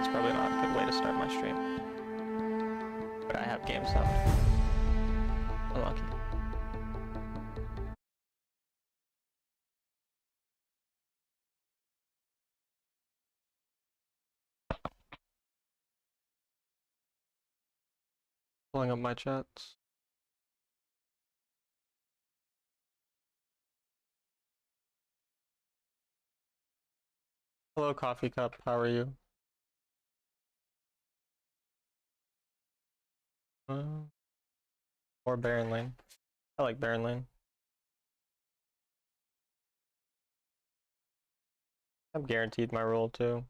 That's probably not a good way to start my stream. But I have game sound. Unlucky. Pulling up my chats. Hello, Coffee Cup. How are you? Or Baron Lane. I like Baron Lane. I'm guaranteed my role too.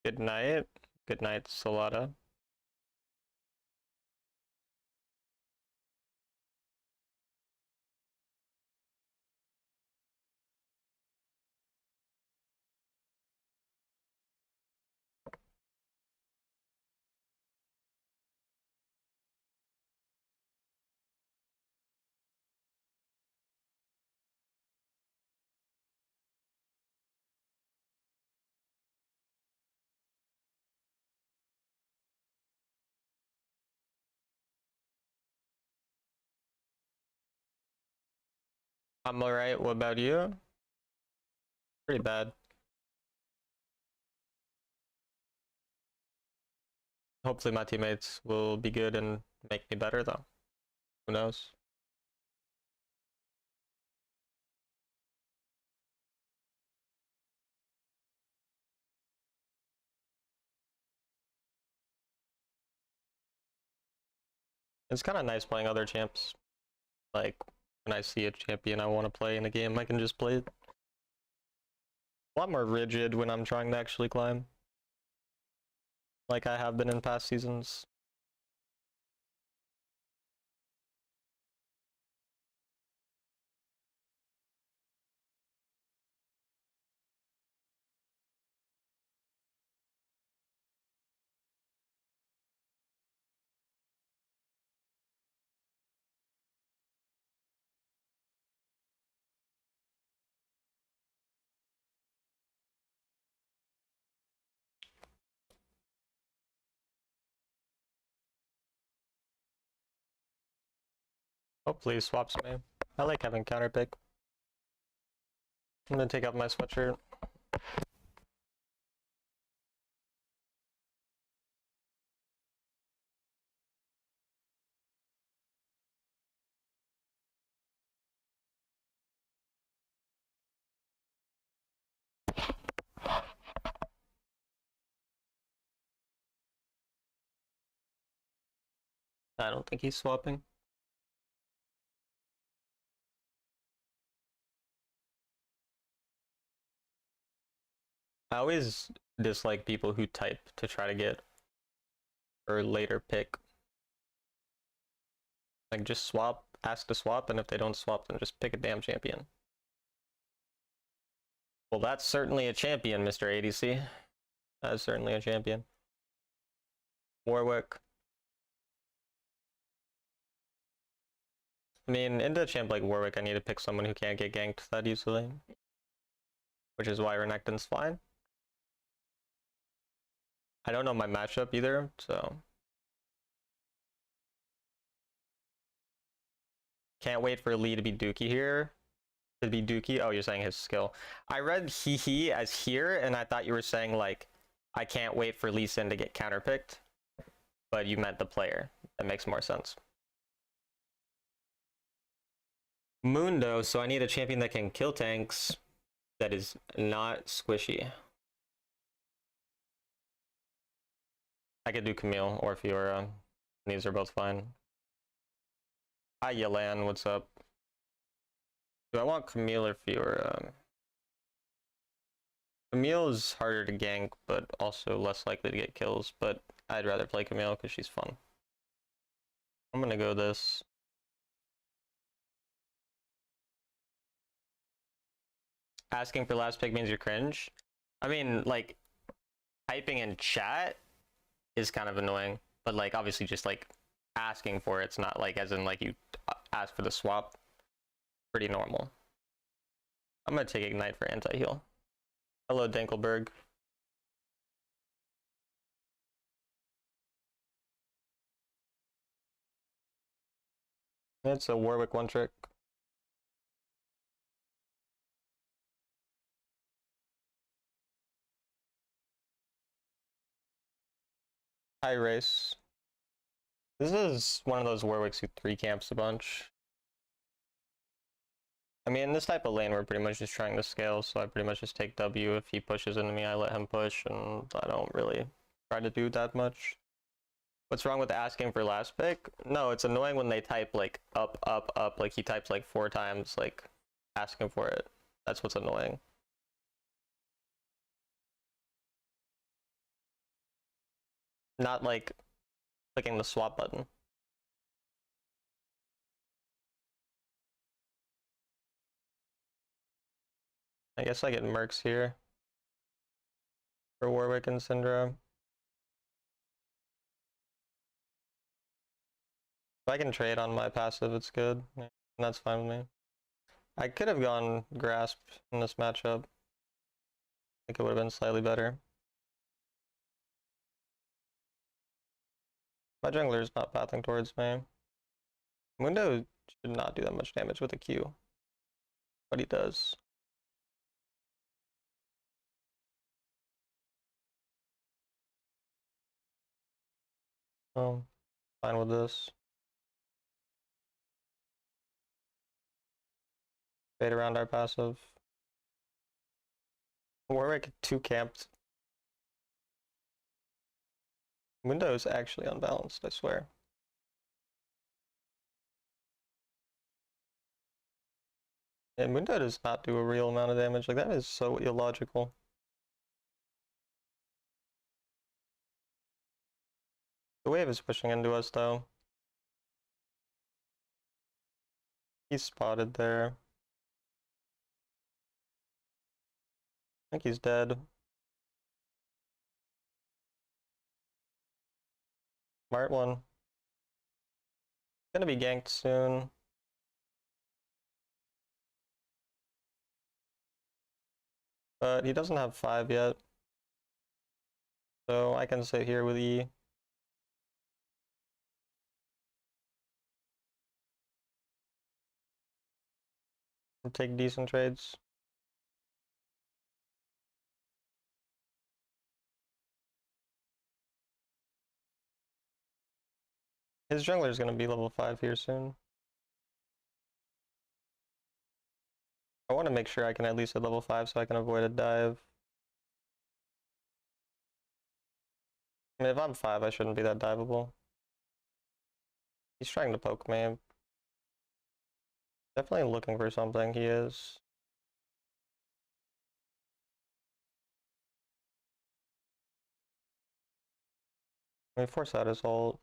Good night. Good night, Solata. I'm alright. What about you? Pretty bad. Hopefully my teammates will be good and make me better though. Who knows? It's kind of nice playing other champs. Like, when I see a champion I want to play in a game, I can just play it. A lot more rigid when I'm trying to actually climb. Like I have been in past seasons. Hopefully he swaps me. I like having counter pick. I'm gonna take off my sweatshirt. I don't think he's swapping. I always dislike people who type to try to get or later pick. Like just swap, ask to swap, and if they don't swap, then just pick a damn champion. Well, that's certainly a champion, Mr. ADC. That is certainly a champion. Warwick. I mean, into a champ like Warwick, I need to pick someone who can't get ganked that easily. Which is why Renekton's fine. I don't know my matchup either, so... Can't wait for Lee to be Dookie here. To be Dookie? Oh, you're saying his skill. I read he as here, and I thought you were saying, like, I can't wait for Lee Sin to get counterpicked. But you meant the player. That makes more sense. Mundo, so I need a champion that can kill tanks that is not squishy. I could do Camille or Fiora. These are both fine. Hi, Yelan, what's up? Do I want Camille or Fiora? Camille is harder to gank, but also less likely to get kills, but I'd rather play Camille because she's fun. I'm gonna go this. Asking for last pick means you cringe. I mean, like, typing in chat is kind of annoying, but like, obviously just like asking for it's not like as in like you ask for the swap. Pretty normal. I'm gonna take Ignite for anti-heal. Hello, Dankelberg. It's a Warwick one trick. High race. This is one of those Warwicks who 3-camps a bunch. I mean, in this type of lane, we're pretty much just trying to scale, so I pretty much just take W. If he pushes into me, I let him push, and I don't really try to do that much. What's wrong with asking for last pick? No, it's annoying when they type, like, up, up, up, like he types, like, 4 times, like, asking for it. That's what's annoying. Not, like, clicking the swap button. I guess I get Mercs here for Warwick and Syndra. If I can trade on my passive, it's good. Yeah, that's fine with me. I could have gone Grasp in this matchup. I think it would have been slightly better. My jungler is not pathing towards me. Mundo should not do that much damage with a Q, but he does. Oh, fine with this. Fade around our passive. Warwick 2-camped. Mundo is actually unbalanced, I swear. And Mundo does not do a real amount of damage. Like, that is so illogical. The wave is pushing into us, though. He's spotted there. I think he's dead. Smart one. Gonna be ganked soon. But he doesn't have 5 yet. So I can sit here with E. And take decent trades. His jungler is gonna be level 5 here soon. I want to make sure I can at least hit level 5 so I can avoid a dive. I mean, if I'm 5, I shouldn't be that diveable. He's trying to poke me. Definitely looking for something, he is. Let me force out his ult.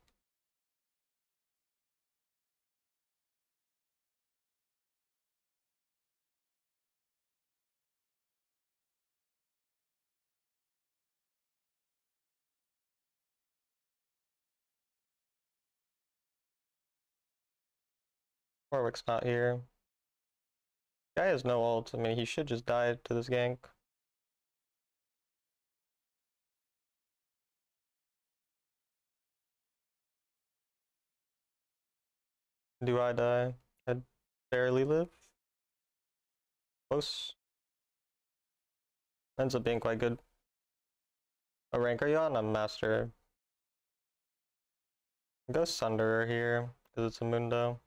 Warwick's not here. Guy has no ult. I mean, he should just die to this gank. Do I die? I barely live. Close. Ends up being quite good. What rank are you on? I'm master. Go Sunderer here, because it's a Mundo.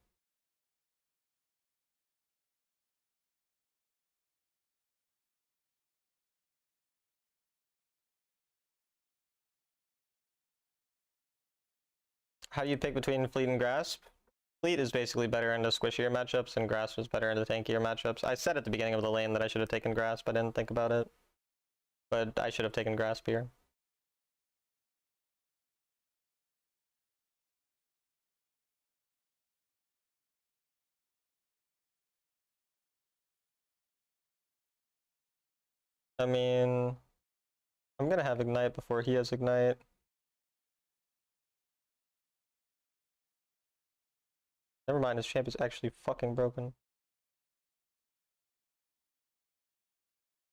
How do you pick between Fleet and Grasp? Fleet is basically better into squishier matchups, and Grasp is better into tankier matchups. I said at the beginning of the lane that I should have taken Grasp, I didn't think about it. But I should have taken Grasp here. I mean, I'm gonna have Ignite before he has Ignite. Never mind, his champ is actually fucking broken.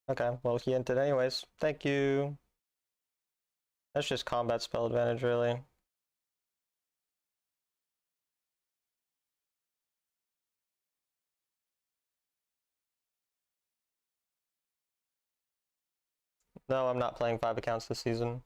Okay, well he entered anyways. Thank you. That's just combat spell advantage, really. No, I'm not playing 5 accounts this season.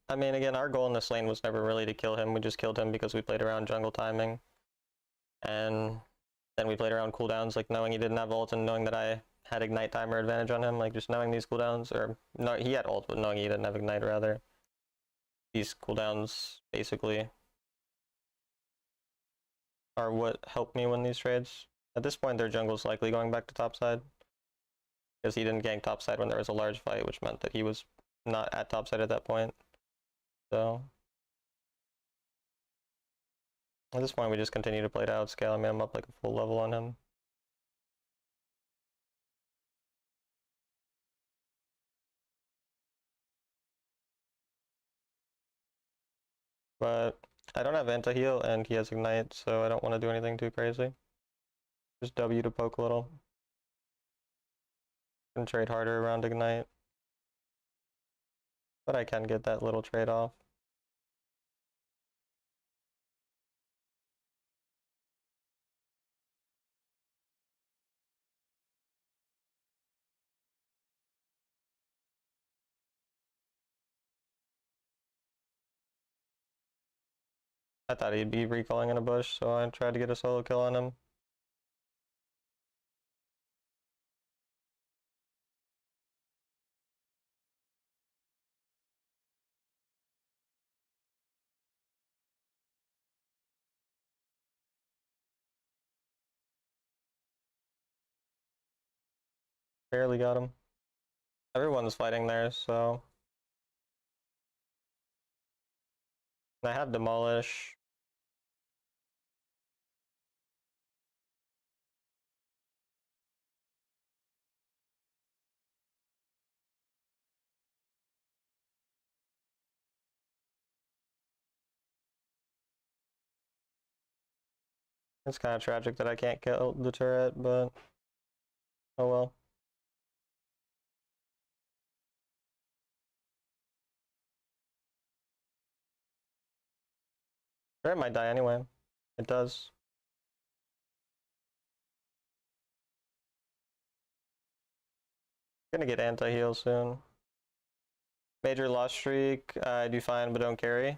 I mean, again, our goal in this lane was never really to kill him. We just killed him because we played around jungle timing. And then we played around cooldowns, like knowing he didn't have ult and knowing that I had ignite timer advantage on him, like just knowing these cooldowns, or no, he had ult, but knowing he didn't have ignite rather. These cooldowns basically are what helped me win these trades. At this point, their jungle's likely going back to topside because he didn't gank topside when there was a large fight, which meant that he was not at topside at that point. So at this point, we just continue to play to outscale. I mean, I'm up like a full level on him. But I don't have anti-heal and he has ignite, so I don't want to do anything too crazy. Just W to poke a little. And trade harder around ignite. But I can get that little trade off. I thought he'd be recalling in a bush, so I tried to get a solo kill on him. Barely got him. Everyone's fighting there, so I have demolish. It's kind of tragic that I can't kill the turret, but oh well. Turret might die anyway. It does. Gonna get anti-heal soon. Major loss streak. I do fine, but don't carry.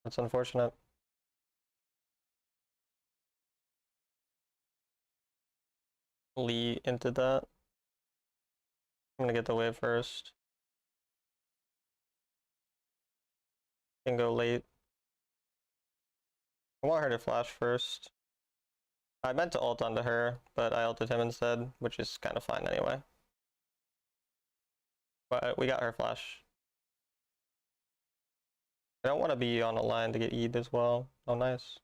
That's unfortunate. Lee into that. I'm gonna get the wave first. Can go late. I want her to flash first. I meant to ult onto her, but I ulted him instead, which is kind of fine anyway. But we got her flash. I don't want to be on a line to get E'd as well. Oh, nice.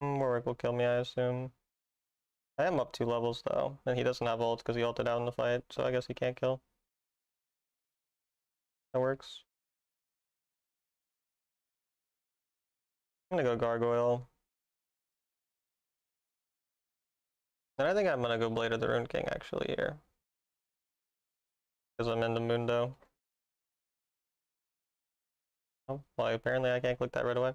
Warwick will kill me, I assume. I am up 2 levels though, and he doesn't have ult because he ulted out in the fight, so I guess he can't kill. That works. I'm gonna go Gargoyle. And I think I'm gonna go Blade of the Rune King actually here. Because I'm in the Mundo. Oh, well, apparently I can't click that right away.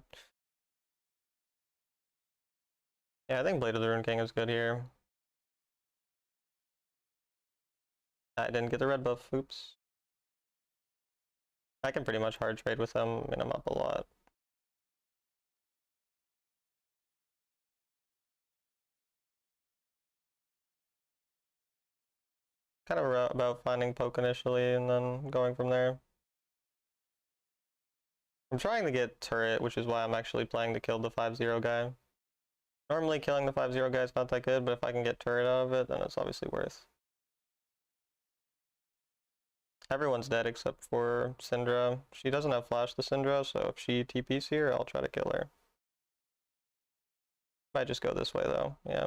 Yeah, I think Blade of the Rune King is good here. I didn't get the red buff, oops. I can pretty much hard trade with him, I mean, I'm up a lot. Kind of about finding poke initially and then going from there. I'm trying to get turret, which is why I'm actually playing to kill the 5-0 guy. Normally killing the 5-0 guy is not that good, but if I can get turret out of it, then it's obviously worth. Everyone's dead except for Syndra. She doesn't have flash, the Syndra, so if she TPs here, I'll try to kill her. Might just go this way though, yeah.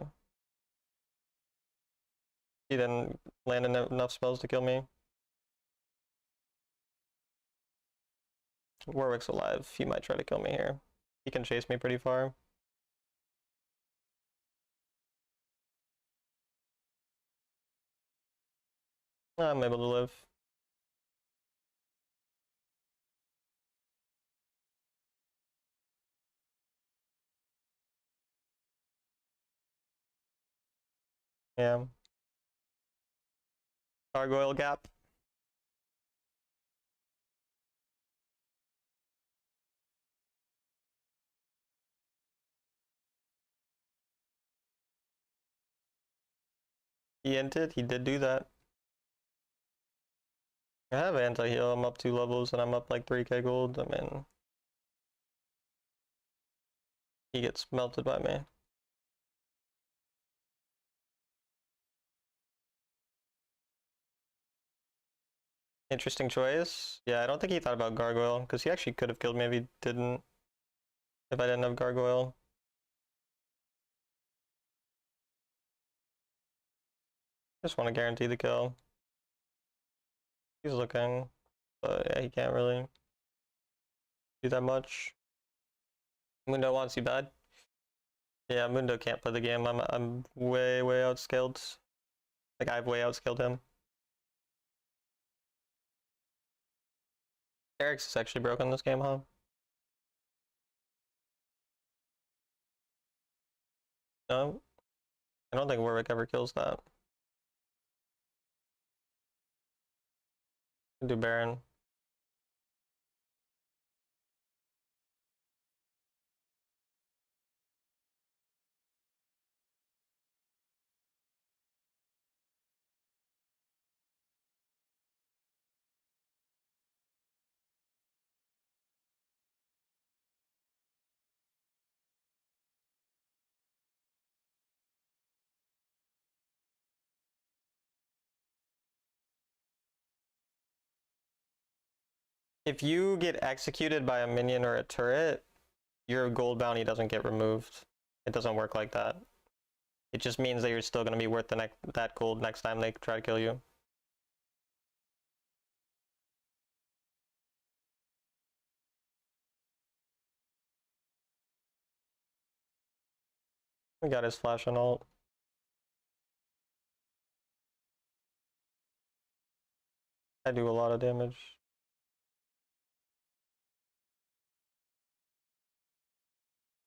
He didn't land enough spells to kill me. Warwick's alive, he might try to kill me here. He can chase me pretty far. I'm able to live. Yeah. Gargoyle gap. He inted, he did do that. I have anti-heal, I'm up 2 levels and I'm up like 3k gold. I mean, he gets melted by me. Interesting choice. Yeah, I don't think he thought about Gargoyle, because he actually could have killed me if he didn't. If I didn't have Gargoyle. Just want to guarantee the kill. He's looking, but yeah, he can't really do that much. Mundo wants you bad. Yeah, Mundo can't play the game. I'm way outscaled. Like I've way outscaled him. Eric's is actually broken this game, huh? No, I don't think Warwick ever kills that. Do Baron. If you get executed by a minion or a turret, your gold bounty doesn't get removed. It doesn't work like that. It just means that you're still going to be worth that gold next time they try to kill you. We got his flash and ult. I do a lot of damage.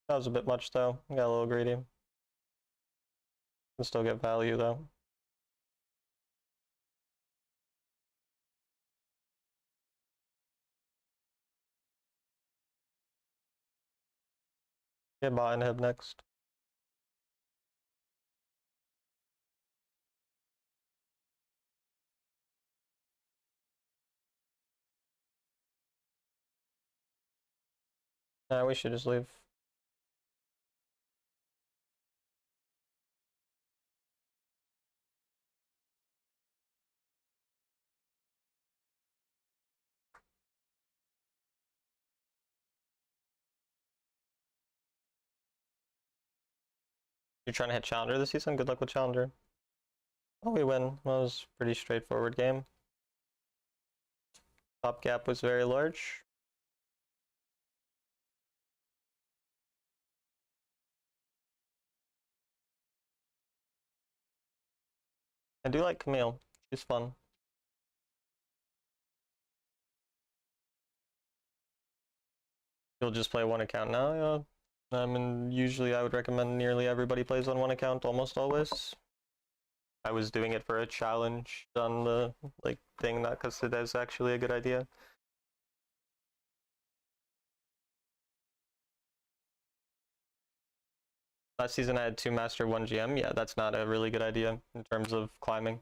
That was a bit much though. I got a little greedy. Can still get value though. Get bot and hib next. Nah, we should just leave. You're trying to hit Challenger this season? Good luck with Challenger. Oh, we win. That was a pretty straightforward game. Top gap was very large. I do like Camille. She's fun. You'll just play one account now? Yeah. And usually I would recommend nearly everybody plays on one account almost always. I was doing it for a challenge on the thing, not because it is actually a good idea. Last season I had 2 Master, 1 GM. Yeah, that's not a really good idea in terms of climbing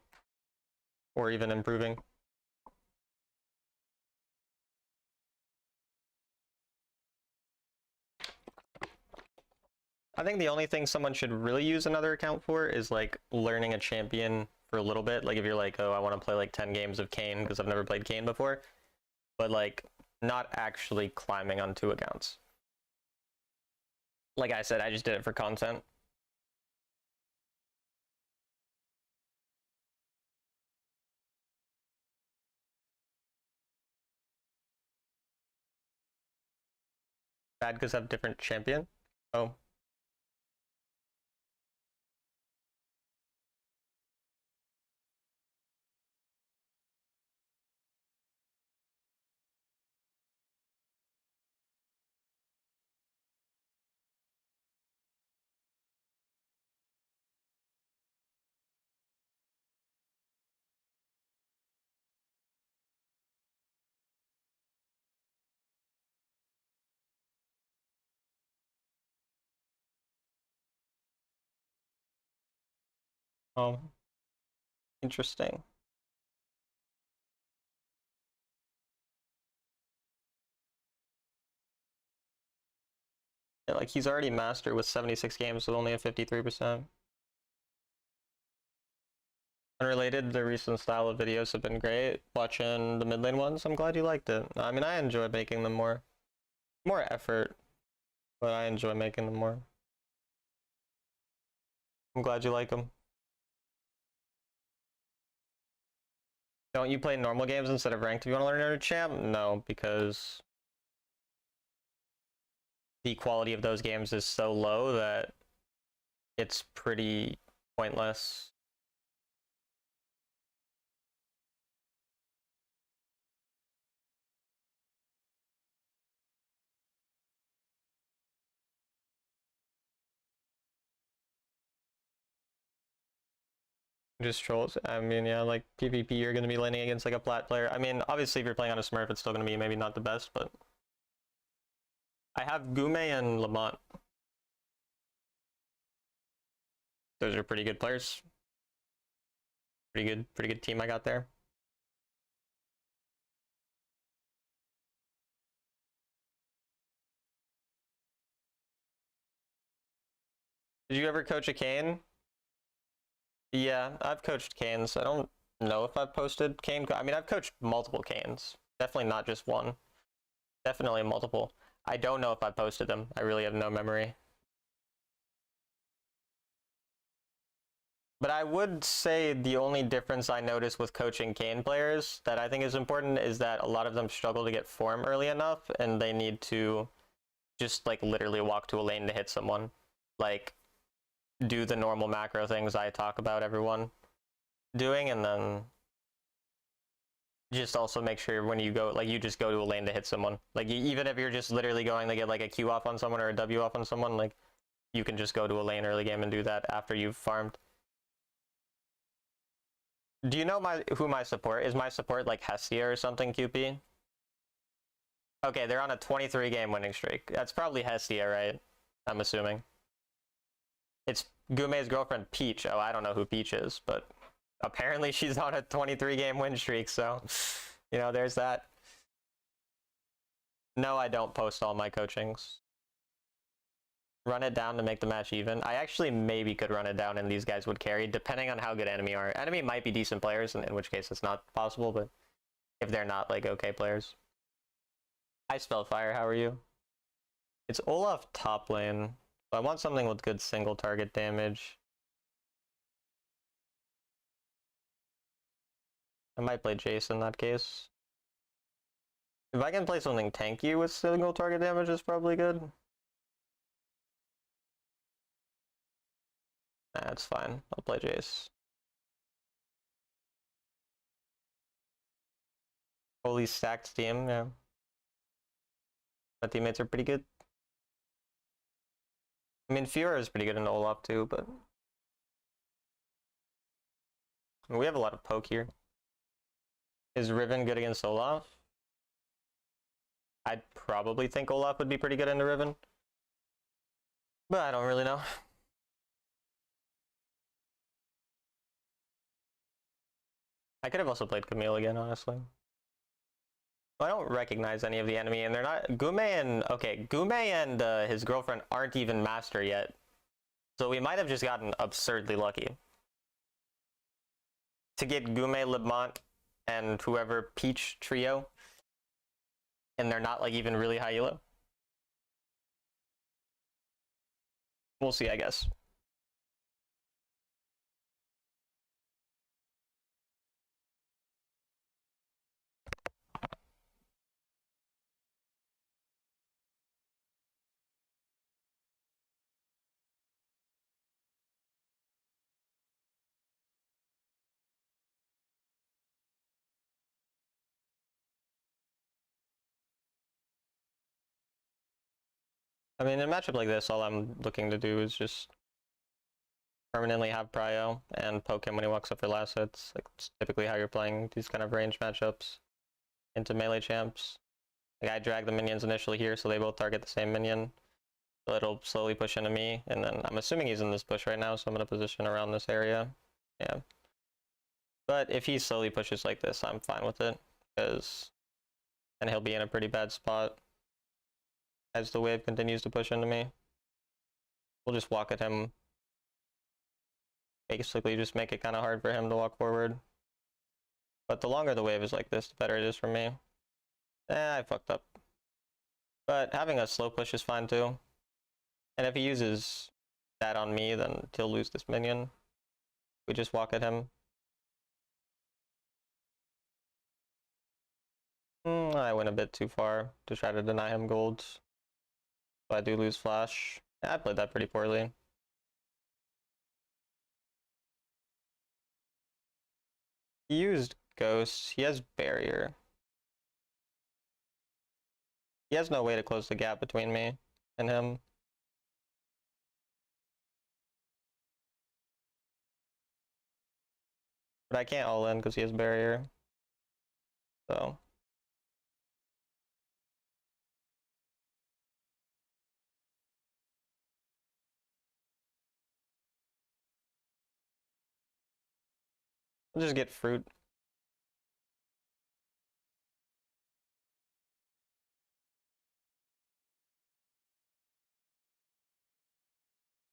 or even improving. I think the only thing someone should really use another account for is like learning a champion for a little bit. Like if you're like, oh, I want to play like 10 games of Kayn because I've never played Kayn before, but like not actually climbing on 2 accounts. Like I said, I just did it for content. Bad because have different champion? Oh. Oh. Interesting. Yeah, like he's already master with 76 games with only a 53%. Unrelated, the recent style of videos have been great. Watching the mid lane ones, I'm glad you liked it. I mean, I enjoy making them more effort, but I enjoy making them more. I'm glad you like them. Don't you play normal games instead of ranked if you want to learn another champ? No, because the quality of those games is so low that it's pretty pointless. Just trolls. I mean, yeah, like PvP, you're going to be laning against like a plat player. I mean, obviously, if you're playing on a Smurf, it's still going to be maybe not the best, but I have Gume and Lamont. Those are pretty good players. Pretty good team I got there. Did you ever coach a Kayn? Yeah, I've coached Kayns. I don't know if I've posted Kayn. I mean, I've coached multiple Kayns. Definitely not just one. Definitely multiple. I don't know if I posted them. I really have no memory. But I would say the only difference I notice with coaching Kayn players that I think is important is that a lot of them struggle to get form early enough, and they need to just like literally walk to a lane to hit someone. Like, do the normal macro things I talk about everyone doing, and then just also make sure when you go, like, you just go to a lane to hit someone. Like, even if you're just literally going to get like a Q off on someone or a W off on someone, like, you can just go to a lane early game and do that after you've farmed. Do you know who my support is? My support like Hestia or something, QP? Okay, they're on a 23 game winning streak. That's probably Hestia, right? I'm assuming. It's Gume's girlfriend, Peach. Oh, I don't know who Peach is, but apparently she's on a 23 game win streak, so, you know, there's that. No, I don't post all my coachings. Run it down to make the match even. I actually maybe could run it down and these guys would carry, depending on how good enemy are. Enemy might be decent players, in which case it's not possible, but if they're not, like, okay players. I spell fire, how are you? It's Olaf top lane. So I want something with good single target damage. I might play Jace in that case. If I can play something tanky with single target damage, is probably good. That's fine. I'll play Jace. Holy stacked team, yeah. My teammates are pretty good. I mean, Fiora is pretty good in Olaf too, but I mean, we have a lot of poke here. Is Riven good against Olaf? I'd probably think Olaf would be pretty good into Riven, but I don't really know. I could have also played Camille again, honestly. I don't recognize any of the enemy, and they're not Gume and Gume and his girlfriend aren't even master yet, so we might have just gotten absurdly lucky to get Gume, Libmont, and whoever Peach trio, and they're not like even really high elo. We'll see, I guess. I mean, in a matchup like this, all I'm looking to do is just permanently have Prio and poke him when he walks up for last hits. Like, it's typically how you're playing these kind of range matchups into melee champs. Like, I drag the minions initially here so they both target the same minion. So it'll slowly push into me, and then I'm assuming he's in this bush right now, so I'm going to position around this area. Yeah. But if he slowly pushes like this, I'm fine with it, because then he'll be in a pretty bad spot as the wave continues to push into me. We'll just walk at him. Basically just make it kind of hard for him to walk forward. But the longer the wave is like this, the better it is for me. I fucked up. But having a slow push is fine too. And if he uses that on me, then he'll lose this minion. We just walk at him. I went a bit too far to try to deny him gold. So I do lose flash. Yeah, I played that pretty poorly. He used Ghost. He has Barrier. He has no way to close the gap between me and him. But I can't all in because he has Barrier. So. I'll just get fruit.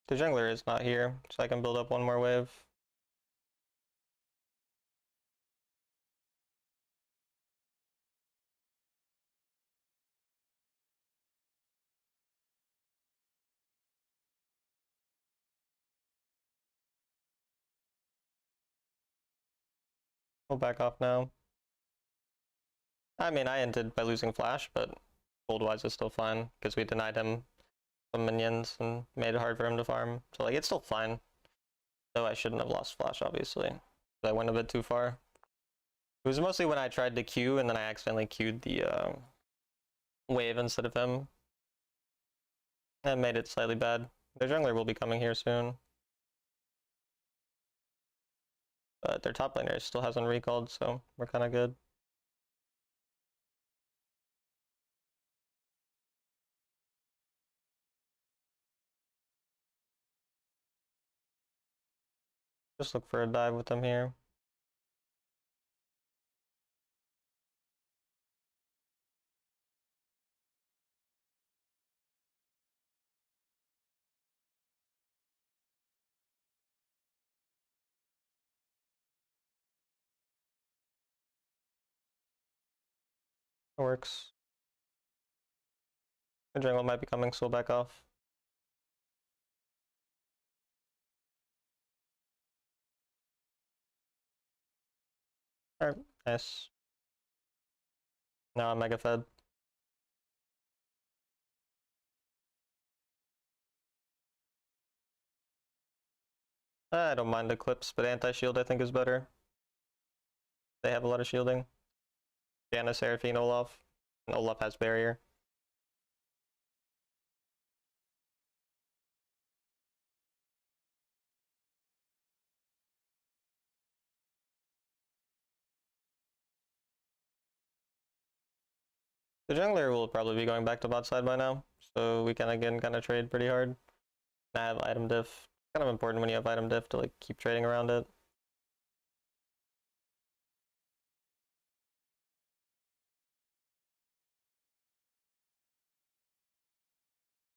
The jungler is not here, so I can build up one more wave. We'll back off now. I mean, I ended by losing flash, but gold-wise is still fine, because we denied him some minions and made it hard for him to farm. So, like, it's still fine. Though I shouldn't have lost flash, obviously. I went a bit too far. It was mostly when I tried to Q, and then I accidentally Q'd the wave instead of him. That made it slightly bad. Their jungler will be coming here soon. But their top laner still hasn't recalled, so we're kind of good. Just look for a dive with them here. It works. The jungle might be coming, so we'll back off. Alright, nice. Now I'm mega fed. I don't mind Eclipse, but anti-shield I think is better. They have a lot of shielding. Janna, Seraphine, Olaf. And Olaf has barrier. The jungler will probably be going back to bot side by now, so we can again kind of trade pretty hard. And I have item diff. Kind of important when you have item diff to like keep trading around it.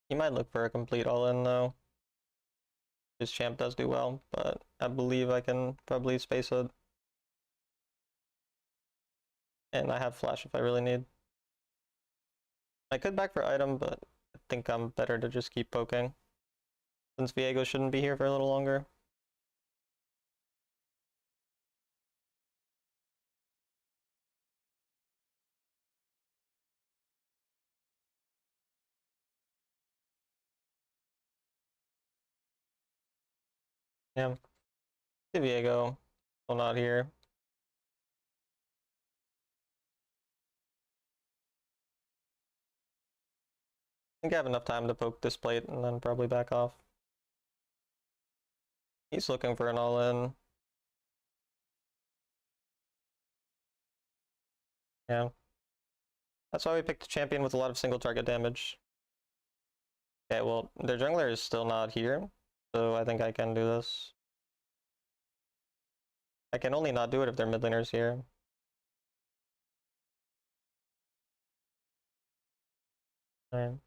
He might look for a complete all-in though. His champ does do well, but I believe I can probably space it. And I have flash if I really need. I could back for item, but I think I'm better to just keep poking, since Viego shouldn't be here for a little longer. Yeah. Viego, still not here. think I have enough time to poke this plate and then probably back off. He's looking for an all-in. Yeah. That's why we picked a champion with a lot of single target damage. Okay, well, their jungler is still not here, so I think I can do this. I can only not do it if their mid laner's here. Alright.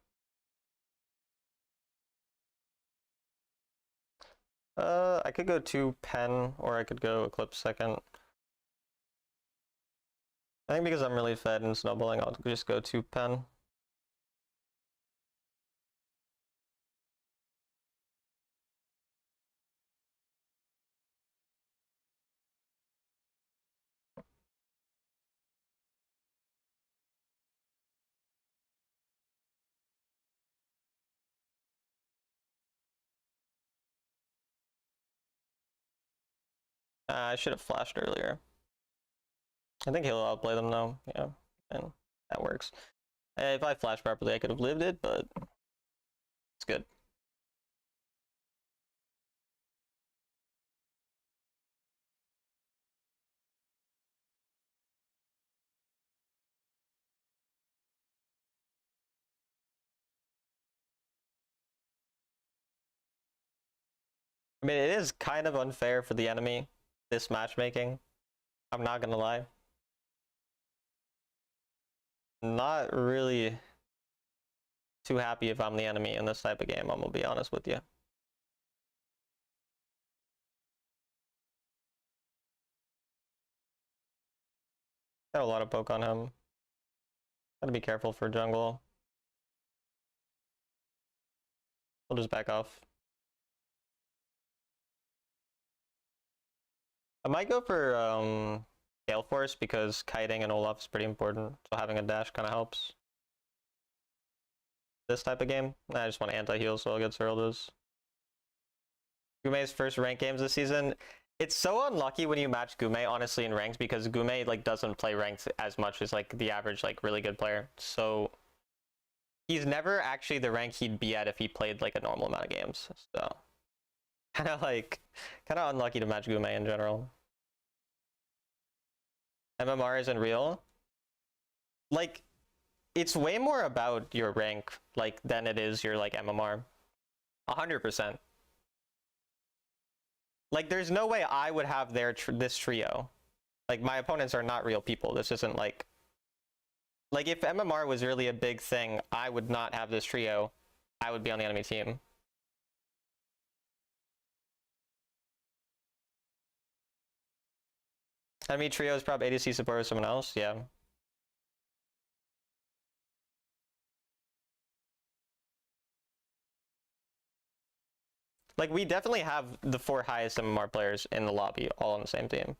I could go 2 Pen, or I could go Eclipse second. I think because I'm really fed and snowballing, I'll just go 2 Pen. I should have flashed earlier. I think he'll outplay them though, yeah, and that works. If I flashed properly, I could have lived it, but it's good. I mean, it is kind of unfair for the enemy, this matchmaking. I'm not gonna lie. Not really too happy if I'm the enemy in this type of game, I'm gonna be honest with you. Got a lot of poke on him. Gotta be careful for jungle. We'll just back off. I might go for Gale Force because kiting and Olaf is pretty important, so having a dash kind of helps. This type of game, I just want anti-heal, so I'll get Serldus. Gumei's first rank games this season. It's so unlucky when you match Gumei, honestly, in ranks, because Gumei like doesn't play ranked as much as like the average like really good player. So he's never actually the rank he'd be at if he played like a normal amount of games. So kind of unlucky to match Gumei in general. MMR isn't real. Like, it's way more about your rank like than it is your like MMR. 100%. Like, there's no way I would have this trio. Like, my opponents are not real people. This isn't like if MMR was really a big thing, I would not have this trio. I would be on the enemy team. Enemy trio is probably ADC support with someone else, yeah. Like, we definitely have the 4 highest MMR players in the lobby all on the same team.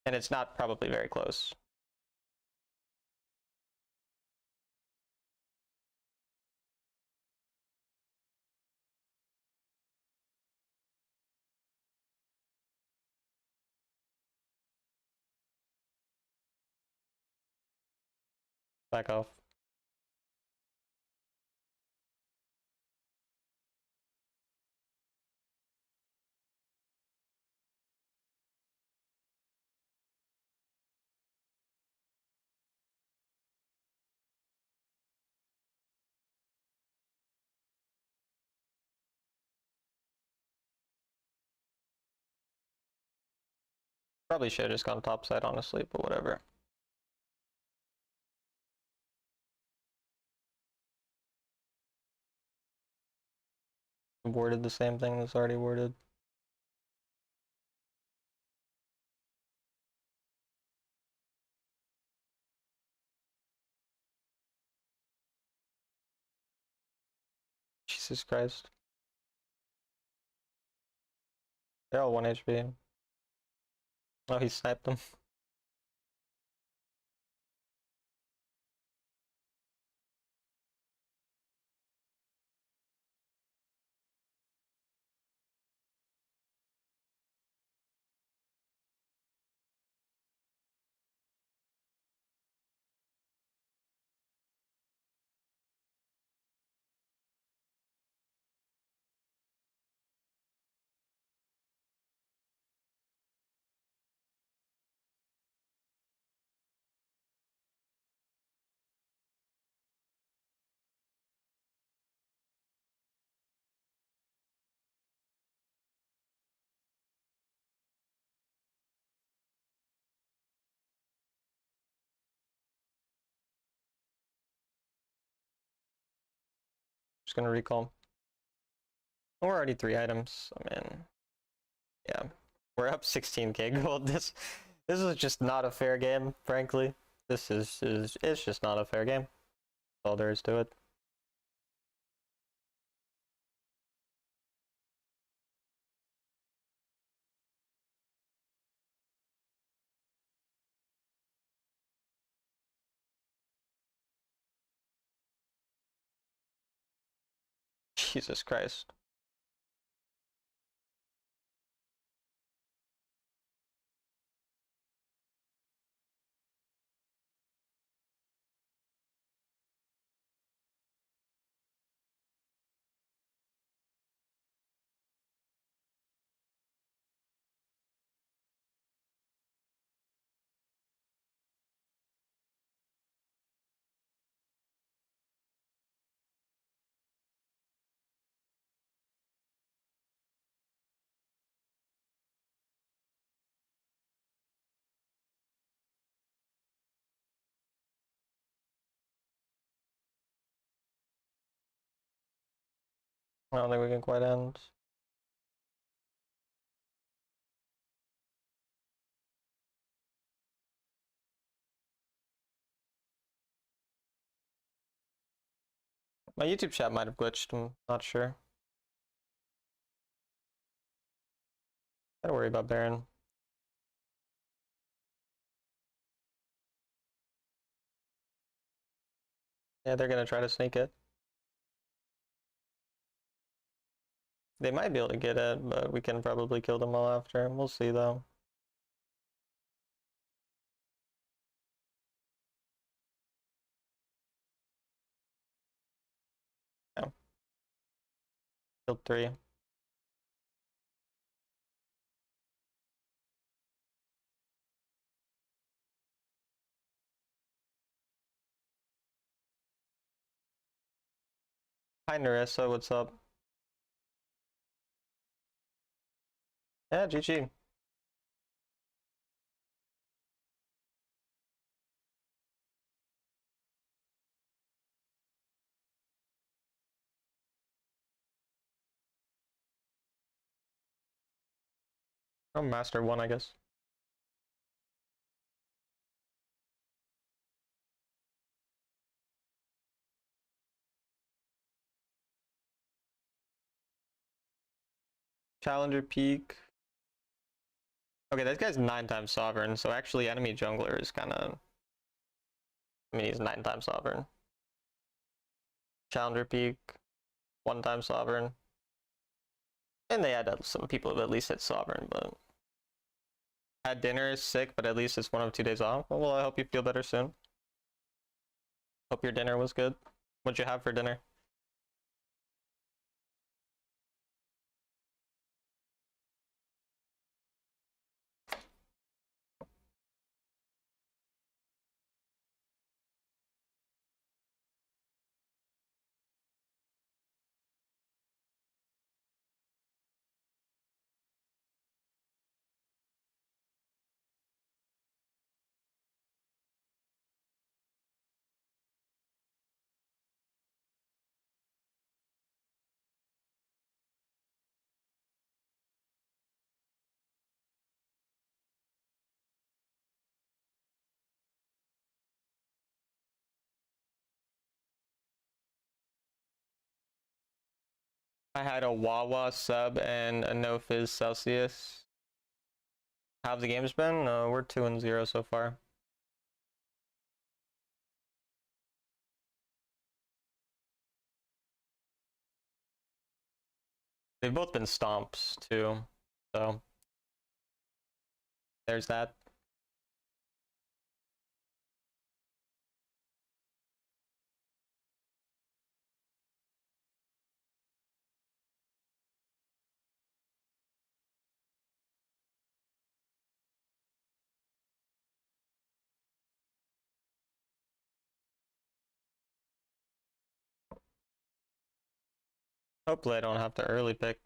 And it's not probably very close. Back off. Probably should have just gone topside, honestly, but whatever. Worded the same thing that's already worded. Jesus Christ. They're all 1 HP. Oh, he sniped them. Just gonna recall. We're already 3 items. I mean, yeah, we're up 16k gold. This is just not a fair game, frankly. This is it's just not a fair game. That's all there is to it. Jesus Christ. I don't think we can quite end. My YouTube chat might have glitched, I'm not sure. Gotta worry about Baron. Yeah, they're gonna try to sneak it. They might be able to get it, but we can probably kill them all after. We'll see though. Yeah. Killed 3. Hi Narissa, what's up? Yeah, GG. Oh, Master 1, I guess. Challenger peak. Okay, that guy's 9 times sovereign, so actually enemy jungler is kinda... I mean, he's 9 times sovereign. Challenger peak, 1 time sovereign. And they had some people who at least hit sovereign, but... Had dinner is sick, but at least it's 1 of 2 days off. Well, I hope you feel better soon. Hope your dinner was good. What'd you have for dinner? I had a Wawa sub and a no fizz Celsius. How've the games been? We're 2-0 so far. They've both been stomps too, so there's that. Hopefully I don't have to early pick.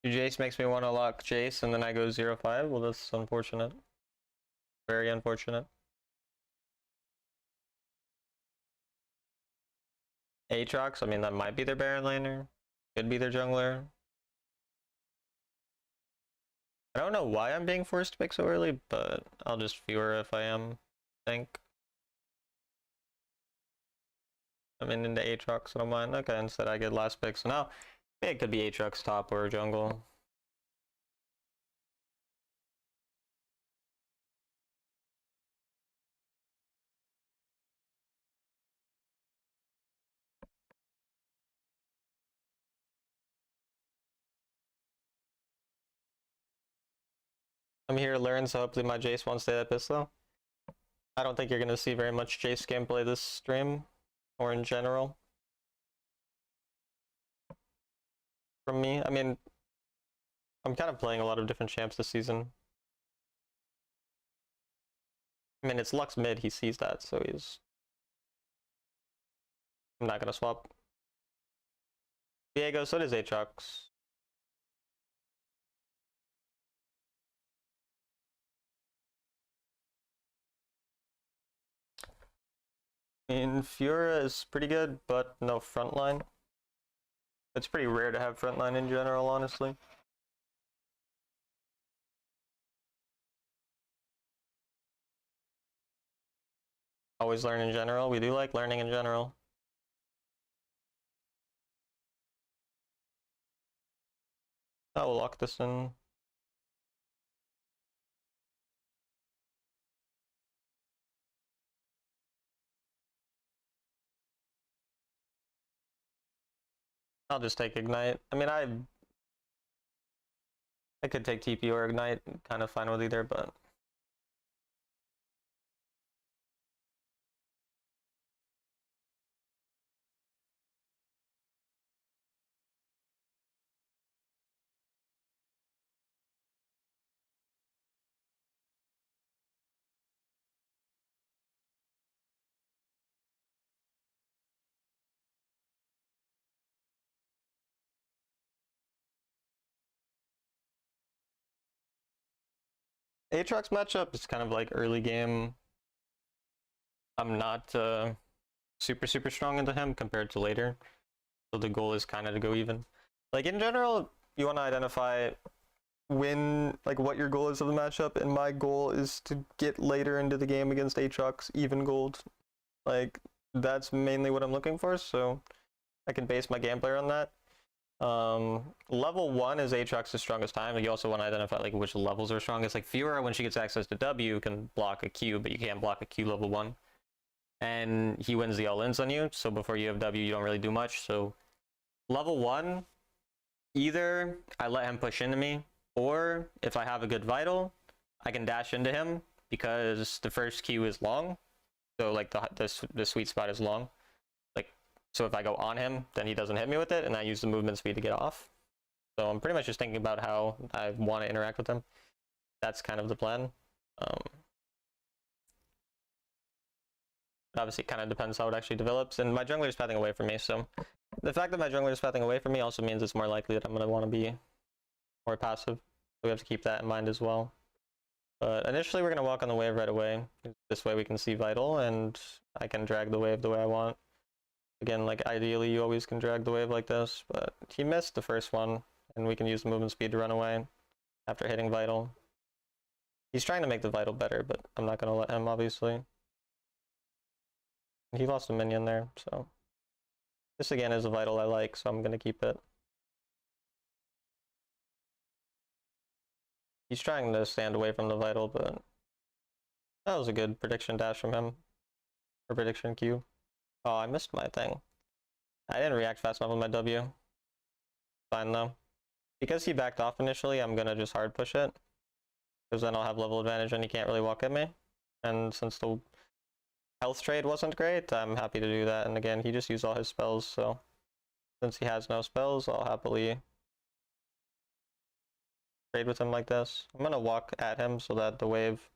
Jace makes me want to lock Jace and then I go 0-5. Well, that's unfortunate. Very unfortunate. Aatrox, I mean, that might be their Baron laner. Could be their jungler. I don't know why I'm being forced to pick so early, but I'll just Fiora if I am, I think. I mean, into Aatrox, I don't mind. Okay, instead I get last pick, so now it could be Aatrox top or jungle. I'm here to learn, so hopefully my Jace won't stay that pissed though. I don't think you're going to see very much Jace gameplay this stream, or in general. From me, I mean, I'm kind of playing a lot of different champs this season. I mean, it's Lux mid, he sees that, so he's... I'm not going to swap. Diego, so does Aatrox. I mean, Fiora is pretty good, but no frontline. It's pretty rare to have frontline in general, honestly. Always learn in general. We do like learning in general. I will lock this in. I'll just take Ignite. I mean, I could take TP or Ignite, kind of fine with either, but... Aatrox matchup is kind of like early game. I'm not super strong into him compared to later. So the goal is kind of to go even. Like in general, you want to identify what your goal is of the matchup, and my goal is to get later into the game against Aatrox even gold. Like that's mainly what I'm looking for, so I can base my gameplay on that. Level 1 is Aatrox's strongest time, and you also want to identify like which levels are strongest. Like Fiora, when she gets access to W, can block a Q, but you can't block a Q level 1. And he wins the all-ins on you, so before you have W, you don't really do much. So level 1, either I let him push into me, or if I have a good Vital, I can dash into him, because the first Q is long, so like the sweet spot is long. So if I go on him, then he doesn't hit me with it, and I use the movement speed to get off. So I'm pretty much just thinking about how I want to interact with him. That's kind of the plan. Obviously, it kind of depends how it actually develops. And my jungler is pathing away from me, so the fact that my jungler is pathing away from me also means it's more likely that I'm going to want to be more passive. So we have to keep that in mind as well. But initially, we're going to walk on the wave right away. This way we can see Vital, and I can drag the wave the way I want. Again, like ideally you always can drag the wave like this, but he missed the first one, and we can use the movement speed to run away after hitting Vital. He's trying to make the Vital better, but I'm not going to let him, obviously. He lost a minion there, so... This again is a Vital I like, so I'm going to keep it. He's trying to stand away from the Vital, but... That was a good prediction dash from him. Or prediction Q. Oh, I missed my thing. I didn't react fast enough with my W. Fine though. Because he backed off initially, I'm gonna just hard push it. Because then I'll have level advantage and he can't really walk at me. And since the health trade wasn't great, I'm happy to do that. And again, he just used all his spells, so... Since he has no spells, I'll happily trade with him like this. I'm gonna walk at him so that the wave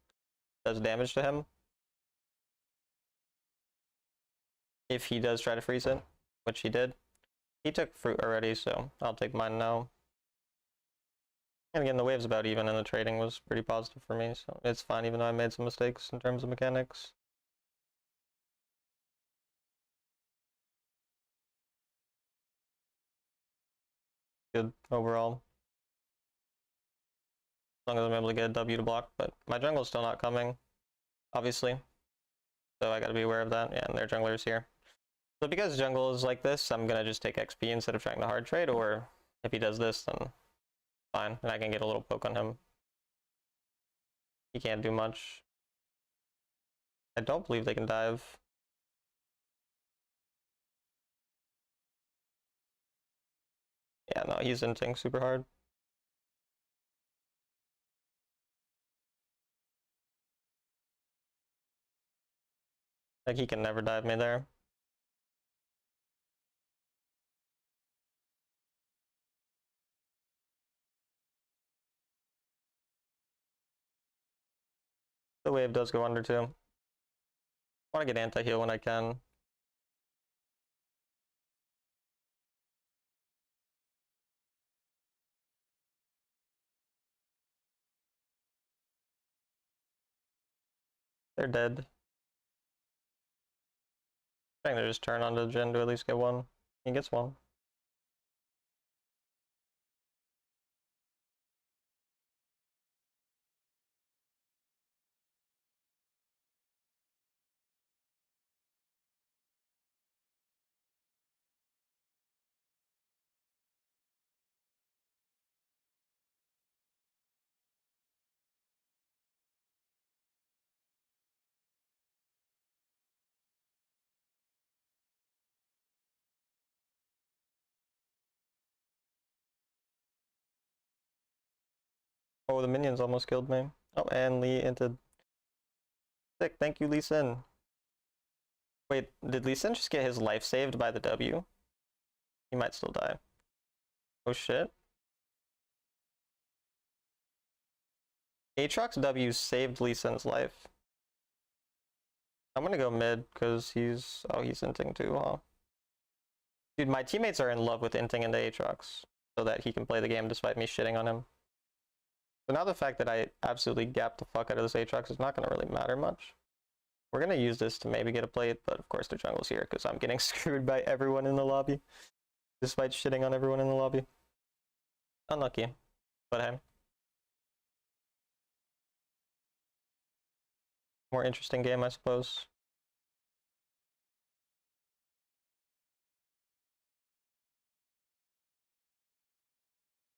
does damage to him. If he does try to freeze it, which he did. He took fruit already, so I'll take mine now. And again, the wave's about even, and the trading was pretty positive for me, so it's fine even though I made some mistakes in terms of mechanics. Good overall. As long as I'm able to get a W to block, but my jungle's still not coming, obviously. So I gotta be aware of that. Yeah, and their jungler's here. So because jungle is like this, I'm gonna just take XP instead of trying to hard trade, or if he does this, then fine, and I can get a little poke on him. He can't do much. I don't believe they can dive. Yeah, no, he's inting super hard. Like, he can never dive me there. The wave does go under too. I want to get anti-heal when I can. They're dead. Trying to just turn onto Jhin to at least get one. He gets one. Oh, the minions almost killed me. Oh, and Lee into... Sick, thank you, Lee Sin. Wait, did Lee Sin just get his life saved by the W? He might still die. Oh shit. Aatrox W saved Lee Sin's life. I'm gonna go mid, because he's... Oh, he's inting too, huh? Dude, my teammates are in love with inting into Aatrox, so that he can play the game despite me shitting on him. So now the fact that I absolutely gapped the fuck out of this Aatrox is not gonna really matter much. We're gonna use this to maybe get a plate, but of course the jungle's here, because I'm getting screwed by everyone in the lobby. Despite shitting on everyone in the lobby. Unlucky, but hey. More interesting game, I suppose.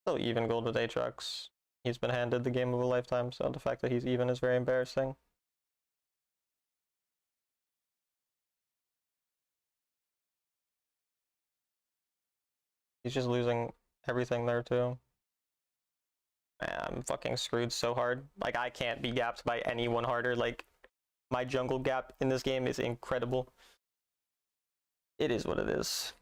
Still even gold with Aatrox. He's been handed the game of a lifetime, so the fact that he's even is very embarrassing. He's just losing everything there too. Man, I'm fucking screwed so hard. Like, I can't be gapped by anyone harder. Like, my jungle gap in this game is incredible. It is what it is.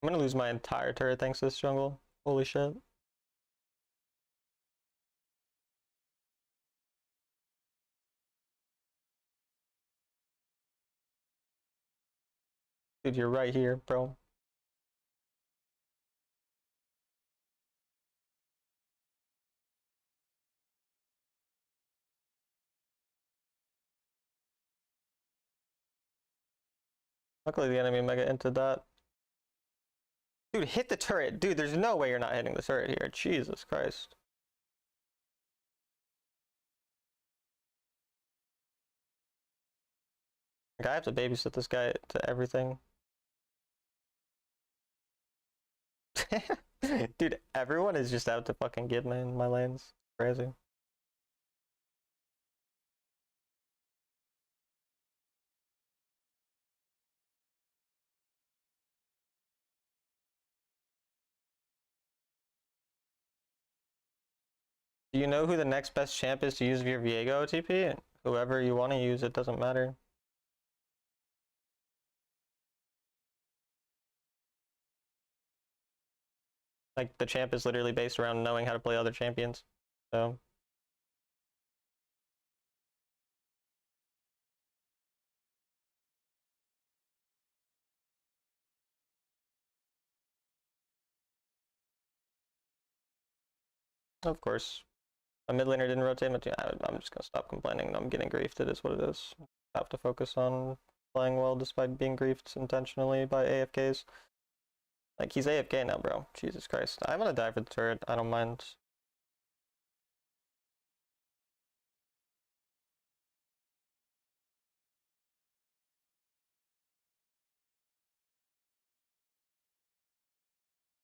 I'm gonna lose my entire turret thanks to this jungle. Holy shit. Dude, you're right here, bro. Luckily the enemy mega entered that. Dude, hit the turret. Dude, there's no way you're not hitting the turret here. Jesus Christ. Like, I have to babysit this guy to everything. Dude, everyone is just out to fucking get me in my lanes. Crazy. Do you know who the next best champ is to use your Viego OTP? Whoever you want to use, it doesn't matter. Like, the champ is literally based around knowing how to play other champions. So Of course. My mid laner didn't rotate my team. I'm just gonna stop complaining. I'm getting griefed. It is what it is. I have to focus on playing well despite being griefed intentionally by AFKs. Like, he's AFK now, bro. Jesus Christ. I'm gonna die for the turret. I don't mind.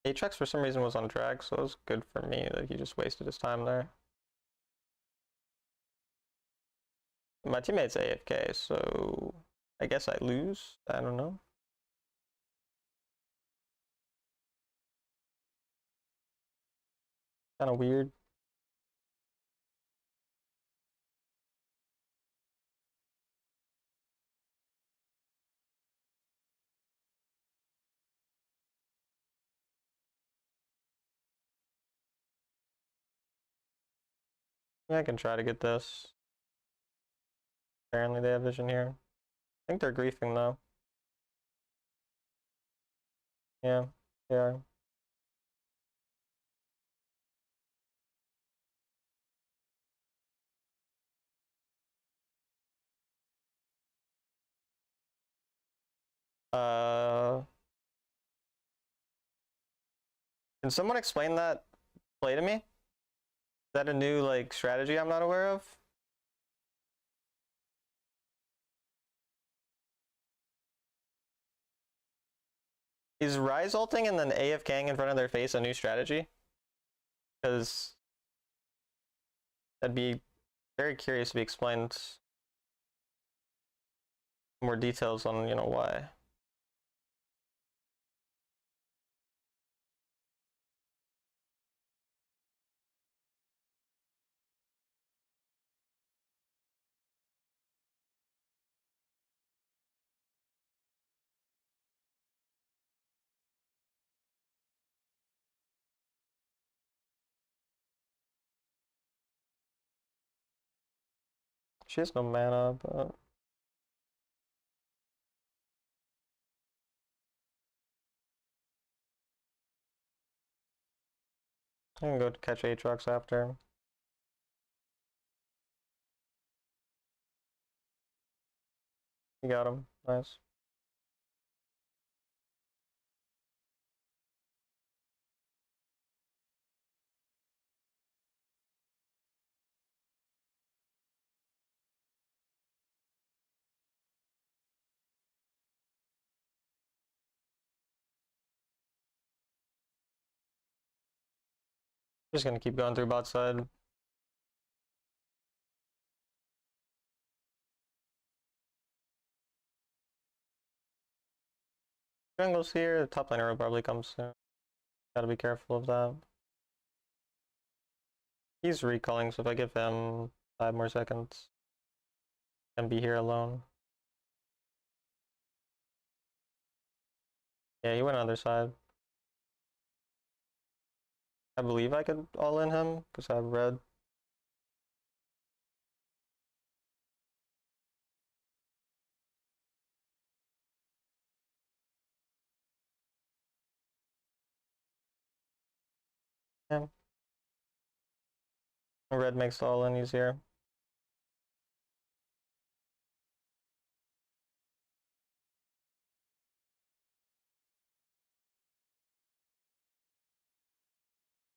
Aatrox for some reason was on drag, so it was good for me that he just wasted his time there. My teammate's AFK, so I guess I lose. I don't know. Kind of weird. Yeah, I can try to get this. Apparently they have vision here. I think they're griefing though. Yeah, they are. Can someone explain that play to me? Is that a new like strategy I'm not aware of? Is Ryze ulting and then AFKing in front of their face a new strategy? Because that'd be very curious to be explained more details on, you know, why. She has no mana, but I can go to catch Aatrox after. You got him. Nice. Just gonna keep going through bot side. Jungle's here, the top laner will probably come soon. Gotta be careful of that. He's recalling, so if I give him 5 more seconds, I can be here alone. Yeah, he went on the other side. I believe I could all in him, because I have red. Yeah. Red makes the all in easier.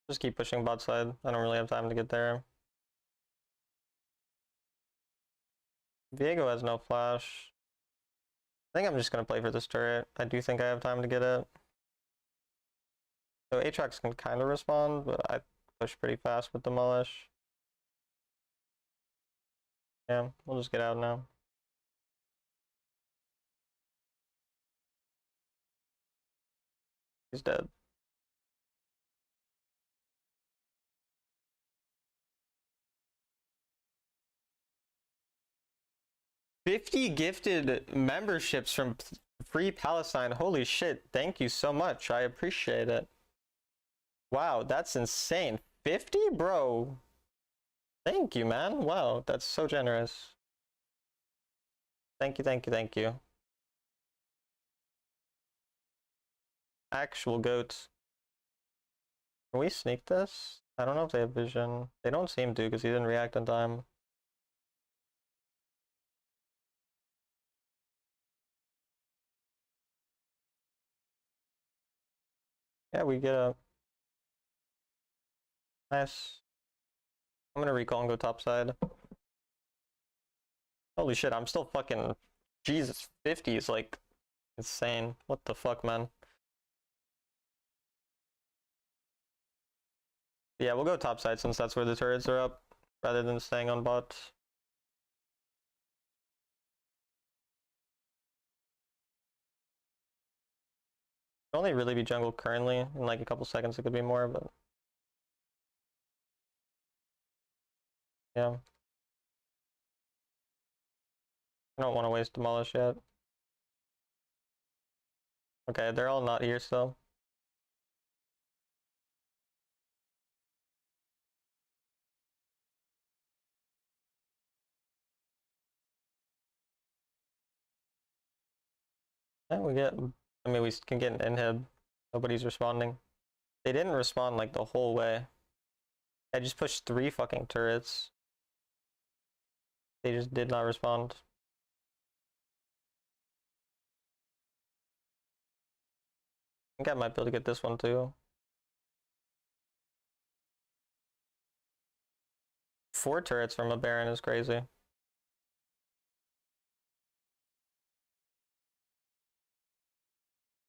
Just keep pushing bot side. I don't really have time to get there. Viego has no flash. I think I'm just gonna play for this turret. I do think I have time to get it. So Aatrox can kind of respond, but I push pretty fast with Demolish. Yeah, we'll just get out now. He's dead. $50 gifted memberships from Free Palestine. Holy shit, thank you so much. I appreciate it. Wow, that's insane. 50, bro? Thank you, man. Wow, that's so generous. Thank you, thank you, thank you. Actual goats. Can we sneak this? I don't know if they have vision. They don't seem to, because he didn't react in time. Yeah, we get a nice. I'm gonna recall and go top side. Holy shit, I'm still fucking. Jesus, 50 is like insane. What the fuck, man? Yeah, we'll go top side since that's where the turrets are up, rather than staying on bot. It'll only really be jungle currently. In like a couple seconds, it could be more, but yeah. I don't want to waste demolish yet. Okay, they're all not here still. Yeah, we get. I mean, we can get an inhib. Nobody's responding. They didn't respond like the whole way. I just pushed 3 fucking turrets. They just did not respond. I think I might be able to get this one too. 4 turrets from a Baron is crazy.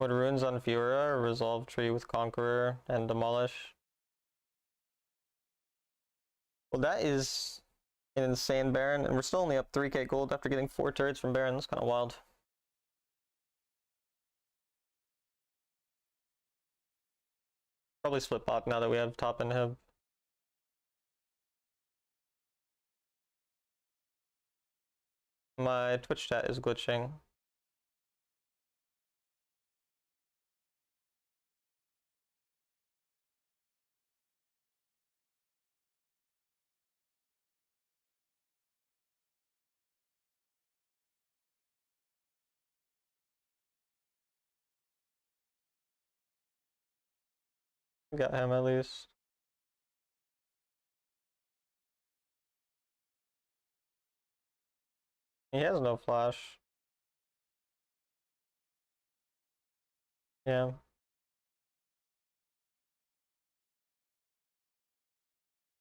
Would runes on Fiora or resolve tree with Conqueror and demolish? Well, that is an insane Baron, and we're still only up 3k gold after getting 4 turrets from Baron. That's kind of wild. Probably split bot now that we have top inhib. My Twitch chat is glitching. Got him at least. He has no flash. Yeah.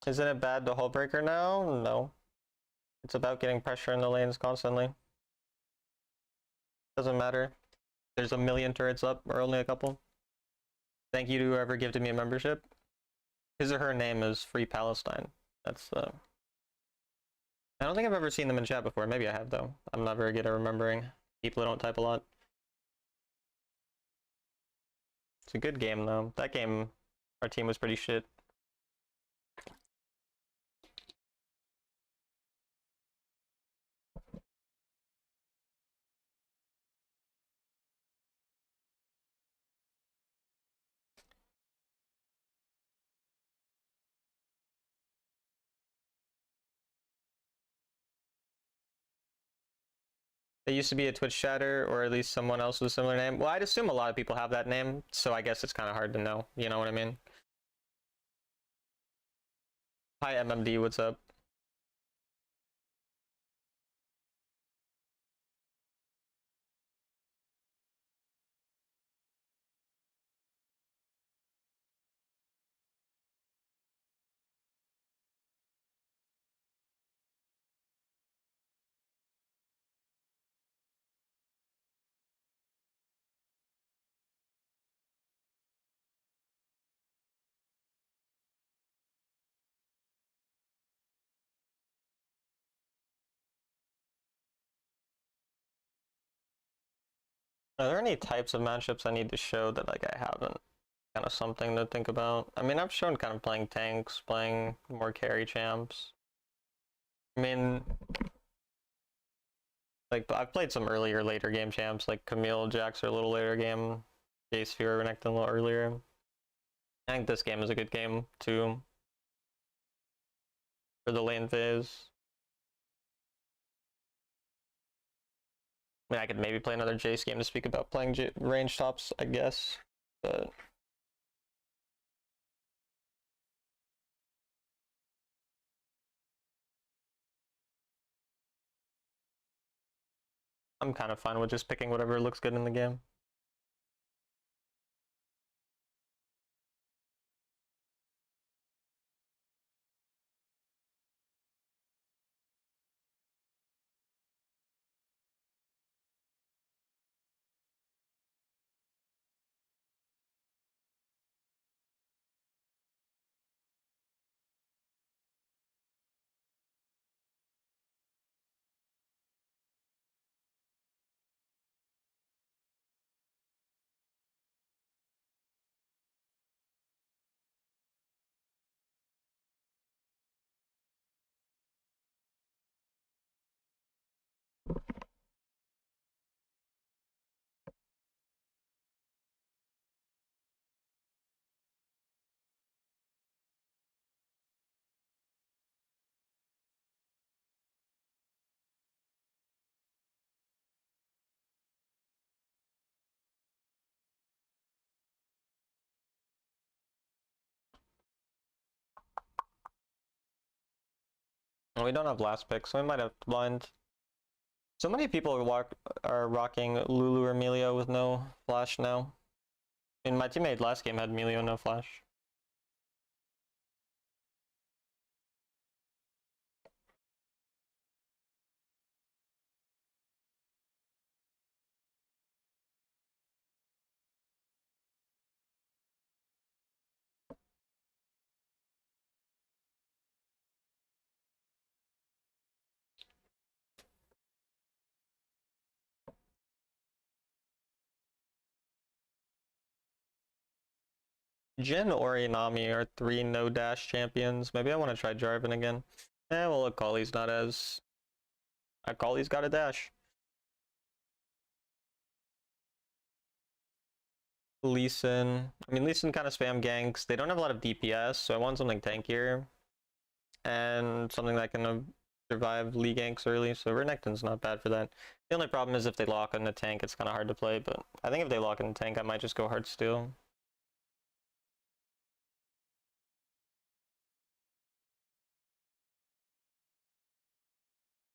Isn't it bad to hull breaker now? No. It's about getting pressure in the lanes constantly. Doesn't matter. There's a million turrets up, or only a couple. Thank you to whoever gifted me a membership. His or her name is Free Palestine. That's I don't think I've ever seen them in chat before. Maybe I have though. I'm not very good at remembering people who don't type a lot. It's a good game though. That game, our team was pretty shit. They used to be a Twitch chatter, or at least someone else with a similar name. Well, I'd assume a lot of people have that name, so I guess it's kind of hard to know. You know what I mean? Hi MMD, what's up? Are there any types of matchups I need to show that like I haven't? Kind of something to think about. I mean, I've shown kind of playing tanks, playing more carry champs. I mean, like I've played some earlier, later game champs, like Camille, Jax are a little later game. Jace, Fear, Renekton a little earlier. I think this game is a good game too. For the lane phase. I mean, I could maybe play another Jace game to speak about playing range tops, I guess. But I'm kind of fine with just picking whatever looks good in the game. We don't have last pick, so we might have to blind. So many people are rocking Lulu or Emilio with no flash now. I mean, my teammate last game had Emilio no flash. Jhin or Inami are 3 no dash champions. Maybe I want to try Jarvan again. Well, Akali's not as... Akali's got a dash. Lee Sin. I mean, Lee Sin kind of spam ganks. They don't have a lot of DPS, so I want something tankier. And something that can survive Lee ganks early, so Renekton's not bad for that. The only problem is if they lock in the tank, it's kind of hard to play, but I think if they lock in the tank, I might just go Heartsteel.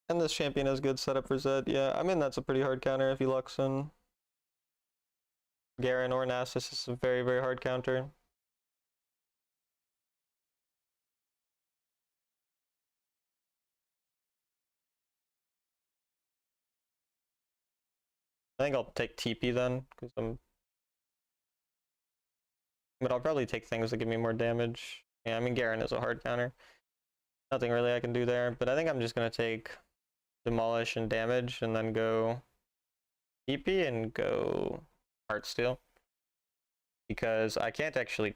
And this champion has good setup for Zed. Yeah, I mean, that's a pretty hard counter if he locks in. Garen or Nasus is a very, very hard counter. I think I'll take TP then, because but I'll probably take things that give me more damage. Yeah, I mean, Garen is a hard counter. Nothing really I can do there, but I think I'm just going to take Demolish and damage, and then go TP and go Heartsteel. Because I can't actually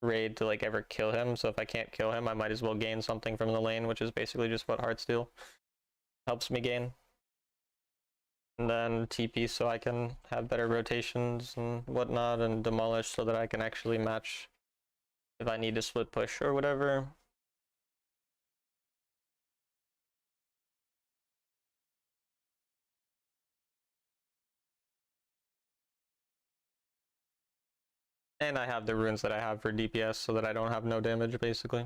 raid to like ever kill him, so if I can't kill him, I might as well gain something from the lane, which is basically just what Heartsteel helps me gain. And then TP so I can have better rotations and whatnot, and Demolish so that I can actually match if I need to split push or whatever. And I have the runes that I have for DPS so that I don't have no damage, basically.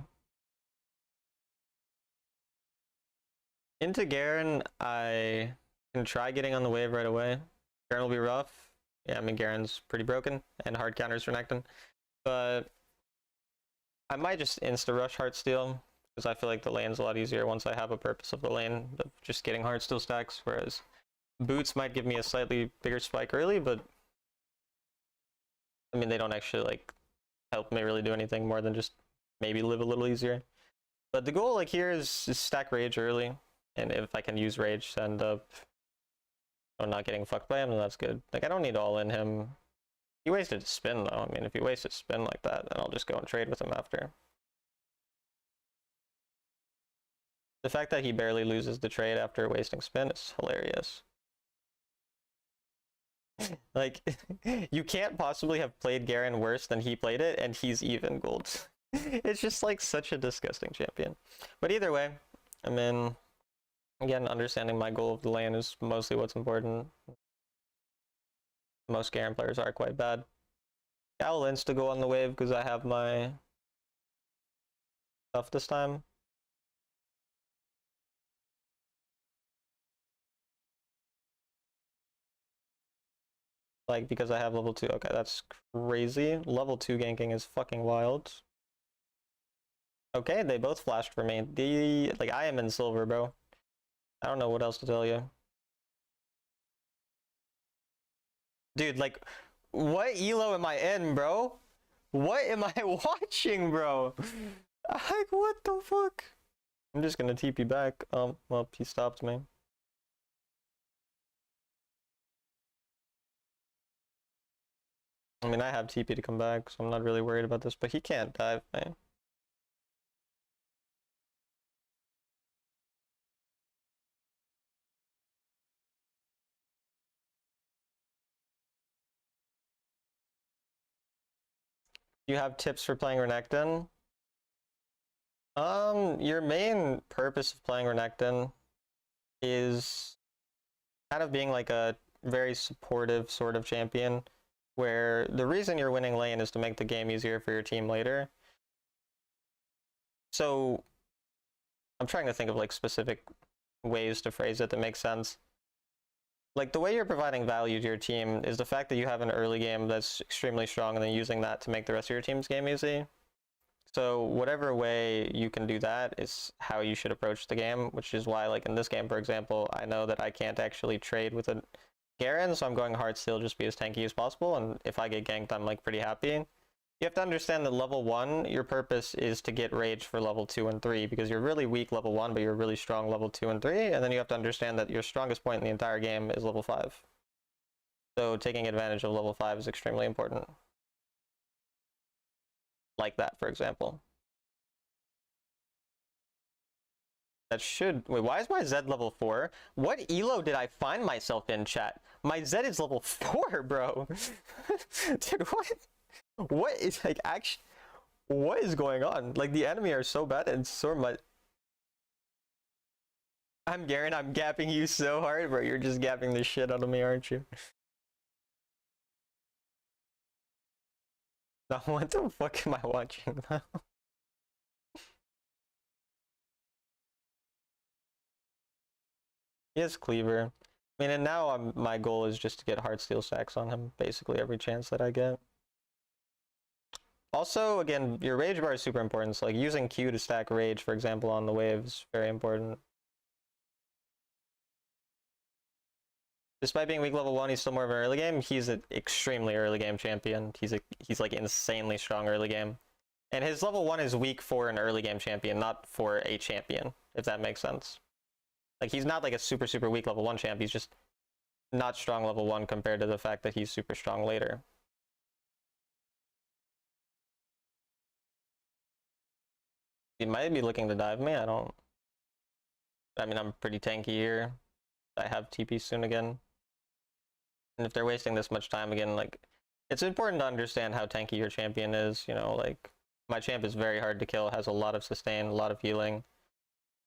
Into Garen, I can try getting on the wave right away. Garen will be rough. Yeah, I mean, Garen's pretty broken, and hard counters for Renekton. But I might just insta-rush Heartsteel, because I feel like the lane's a lot easier once I have a purpose of the lane, of just getting Heartsteel stacks, whereas Boots might give me a slightly bigger spike early, but I mean, they don't actually like help me really do anything more than just maybe live a little easier. But the goal like here is stack Rage early, and if I can use Rage to end up not getting fucked by him, then that's good. Like, I don't need all in him. He wasted a spin though. I mean, if he wasted spin like that, then I'll just go and trade with him after. The fact that he barely loses the trade after wasting spin is hilarious. Like, you can't possibly have played Garen worse than he played it, and he's even gold. It's just like such a disgusting champion. But either way, I mean, again, understanding my goal of the lane is mostly what's important. Most Garen players are quite bad. I'll insta go on the wave because I have my stuff this time. Like, because I have level 2. Okay, that's crazy. Level 2 ganking is fucking wild. Okay, they both flashed for me. Like, I am in silver, bro. I don't know what else to tell you. Dude, like, what elo am I in, bro? What am I watching, bro? Like, what the fuck? I'm just gonna TP back. Well, he stopped me. I mean, I have TP to come back, so I'm not really worried about this, but he can't dive, man. You have tips for playing Renekton? Your main purpose of playing Renekton is kind of being like a very supportive sort of champion, where the reason you're winning lane is to make the game easier for your team later. So I'm trying to think of like specific ways to phrase it that make sense. Like, the way you're providing value to your team is the fact that you have an early game that's extremely strong and then using that to make the rest of your team's game easy. So whatever way you can do that is how you should approach the game, which is why, like, in this game, for example, I know that I can't actually trade with a Garen, so I'm going Heartsteel just be as tanky as possible, and if I get ganked, I'm, like, pretty happy. You have to understand that level 1, your purpose is to get rage for level 2 and 3, because you're really weak level 1, but you're really strong level 2 and 3, and then you have to understand that your strongest point in the entire game is level 5. So taking advantage of level 5 is extremely important. Like that, for example. That should... Wait, why is my Zed level 4? What elo did I find myself in, chat? My Zed is level 4, bro. Dude, what? What is, like, actually... What is going on? Like, the enemy are so bad and so much... I'm Garen, I'm gapping you so hard, bro. You're just gapping the shit out of me, aren't you? Now, what the fuck am I watching now? He has Cleaver. I mean, and now my goal is just to get Heartsteel stacks on him, basically every chance that I get. Also, again, your rage bar is super important, so like using Q to stack rage, for example, on the wave is very important. Despite being weak level 1, he's still more of an early game. He's an extremely early game champion. He's like insanely strong early game. And his level 1 is weak for an early game champion, not for a champion, if that makes sense. Like, he's not like a super, super weak level 1 champ, he's just not strong level 1 compared to the fact that he's super strong later. He might be looking to dive me, I mean, I'm pretty tanky here. I have TP soon again. And if they're wasting this much time again, like, it's important to understand how tanky your champion is, you know, like, my champ is very hard to kill, has a lot of sustain, a lot of healing,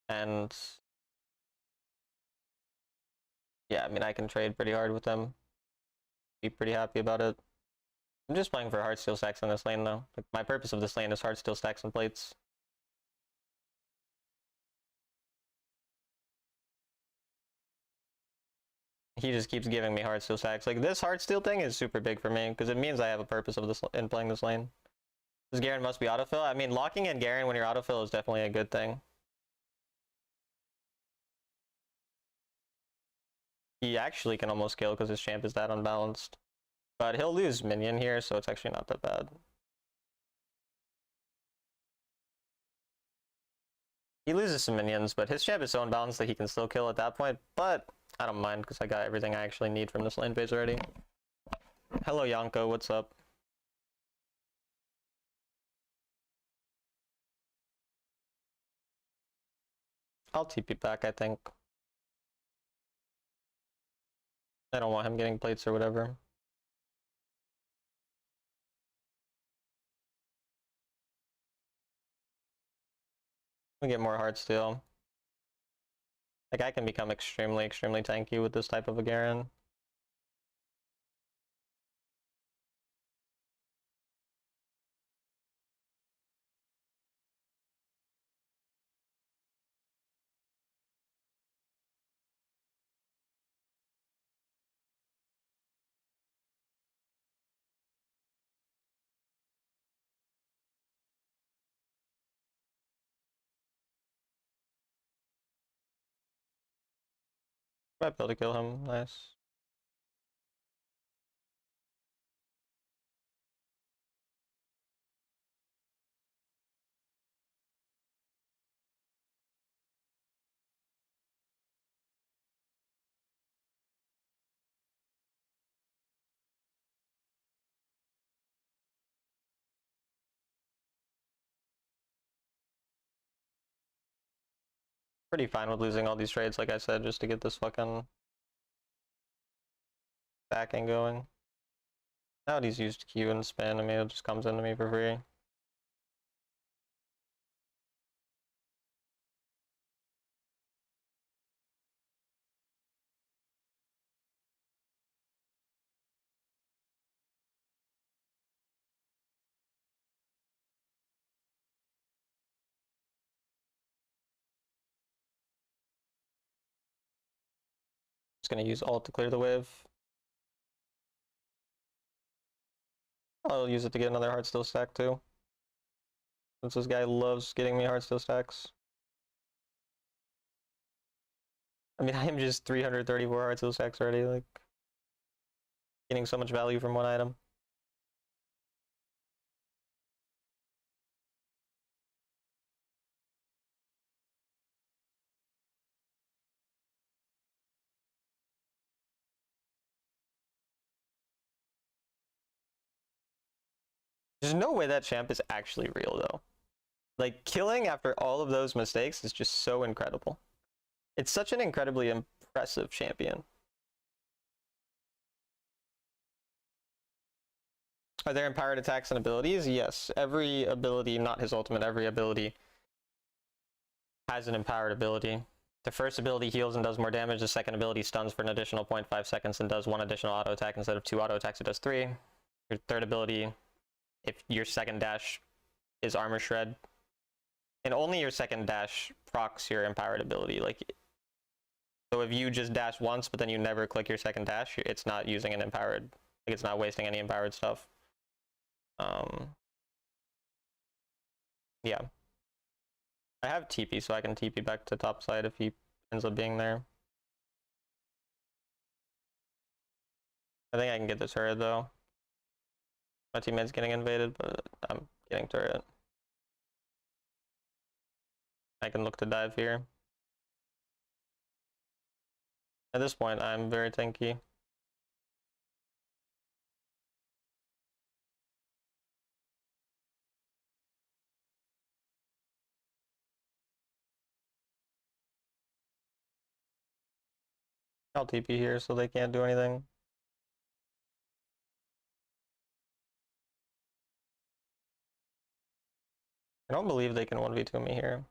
and yeah, I mean, I can trade pretty hard with them. Be pretty happy about it. I'm just playing for Heartsteel stacks in this lane, though. Like, my purpose of this lane is Heartsteel stacks and plates. He just keeps giving me Heartsteel stacks. Like, this Heartsteel thing is super big for me, because it means I have a purpose of this in playing this lane. This Garen must be autofill. I mean, locking in Garen when you're autofill is definitely a good thing. He actually can almost kill because his champ is that unbalanced. But he'll lose minion here, so it's actually not that bad. He loses some minions, but his champ is so unbalanced that he can still kill at that point. But I don't mind because I got everything I actually need from this lane phase already. Hello, Yonko, what's up? I'll TP back, I think. I don't want him getting plates or whatever. We get more Heartsteel. Like, I can become extremely, extremely tanky with this type of a Garen. Might be able to kill him. Nice. Pretty fine with losing all these trades, like I said, just to get this fucking backing going. Now he's used Q and spin, I mean, it just comes into me for free. Just gonna use alt to clear the wave. I'll use it to get another Heartsteel stack too. Since this guy loves getting me Heartsteel stacks. I mean, I am just 334 Heartsteel stacks already, like, getting so much value from one item. There's no way that champ is actually real, though. Like, killing after all of those mistakes is just so incredible. It's such an incredibly impressive champion. Are there empowered attacks and abilities? Yes. Every ability, not his ultimate, every ability has an empowered ability. The first ability heals and does more damage. The second ability stuns for an additional 0.5 seconds and does 1 additional auto attack. Instead of 2 auto attacks, it does 3. Your third ability, if your second dash is Armor Shred, and only your second dash procs your empowered ability. Like, so if you just dash once, but then you never click your second dash, it's not using an empowered, like, it's not wasting any empowered stuff. Yeah. I have TP, so I can TP back to top side if he ends up being there. I think I can get the turret though. My teammate's getting invaded, but I'm getting turret. I can look to dive here. At this point, I'm very tanky. I'll TP here so they can't do anything. I don't believe they can 1v2 me here.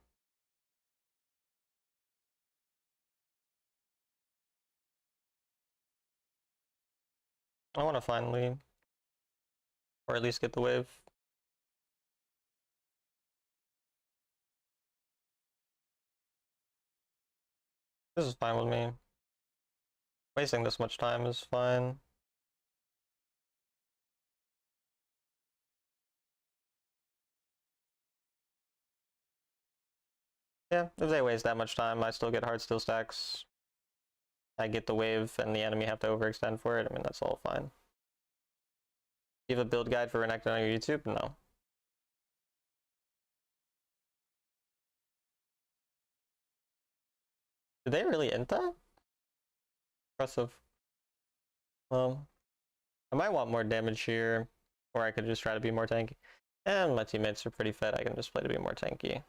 I want to finally, or at least get the wave. This is fine with me. Wasting this much time is fine. Yeah, if they waste that much time, I still get Heartsteel stacks. I get the wave and the enemy have to overextend for it. I mean, that's all fine. You have a build guide for Renekton on your YouTube? No. Did they really int that? Impressive. Well, I might want more damage here, or I could just try to be more tanky. And my teammates are pretty fed, I can just play to be more tanky.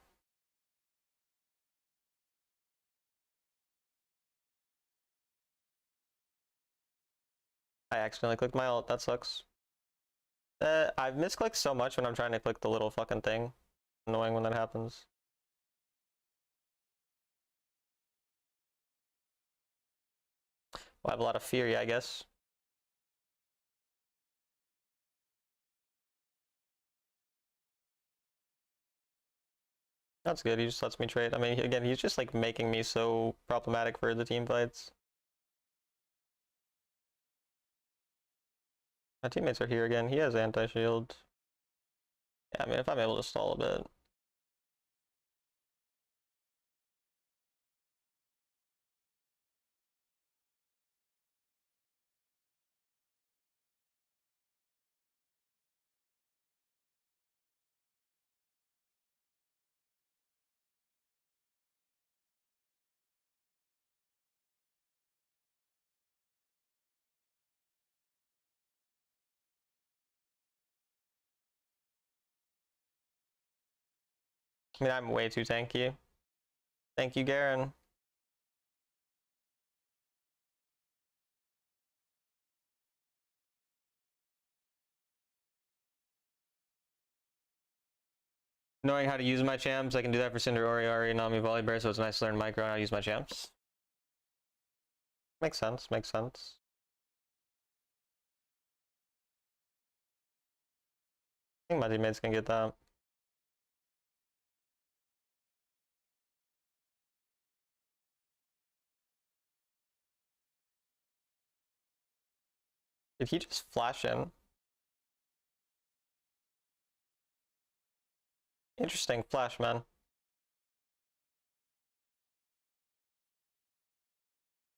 I accidentally clicked my ult, that sucks. I've misclicked so much when I'm trying to click the little fucking thing. Annoying when that happens. Well, I have a lot of Fury, I guess. That's good, he just lets me trade. I mean, again, he's just like making me so problematic for the team fights. My teammates are here again, he has anti-shield. Yeah, I mean, if I'm able to stall a bit. I mean, I'm way too tanky. Thank you, Garen. Knowing how to use my champs, I can do that for Cinder, Ori, Nami, Volibear, so it's nice to learn micro and how to use my champs. Makes sense, makes sense. I think my teammates can get that. Did he just flash in? Interesting flash, man.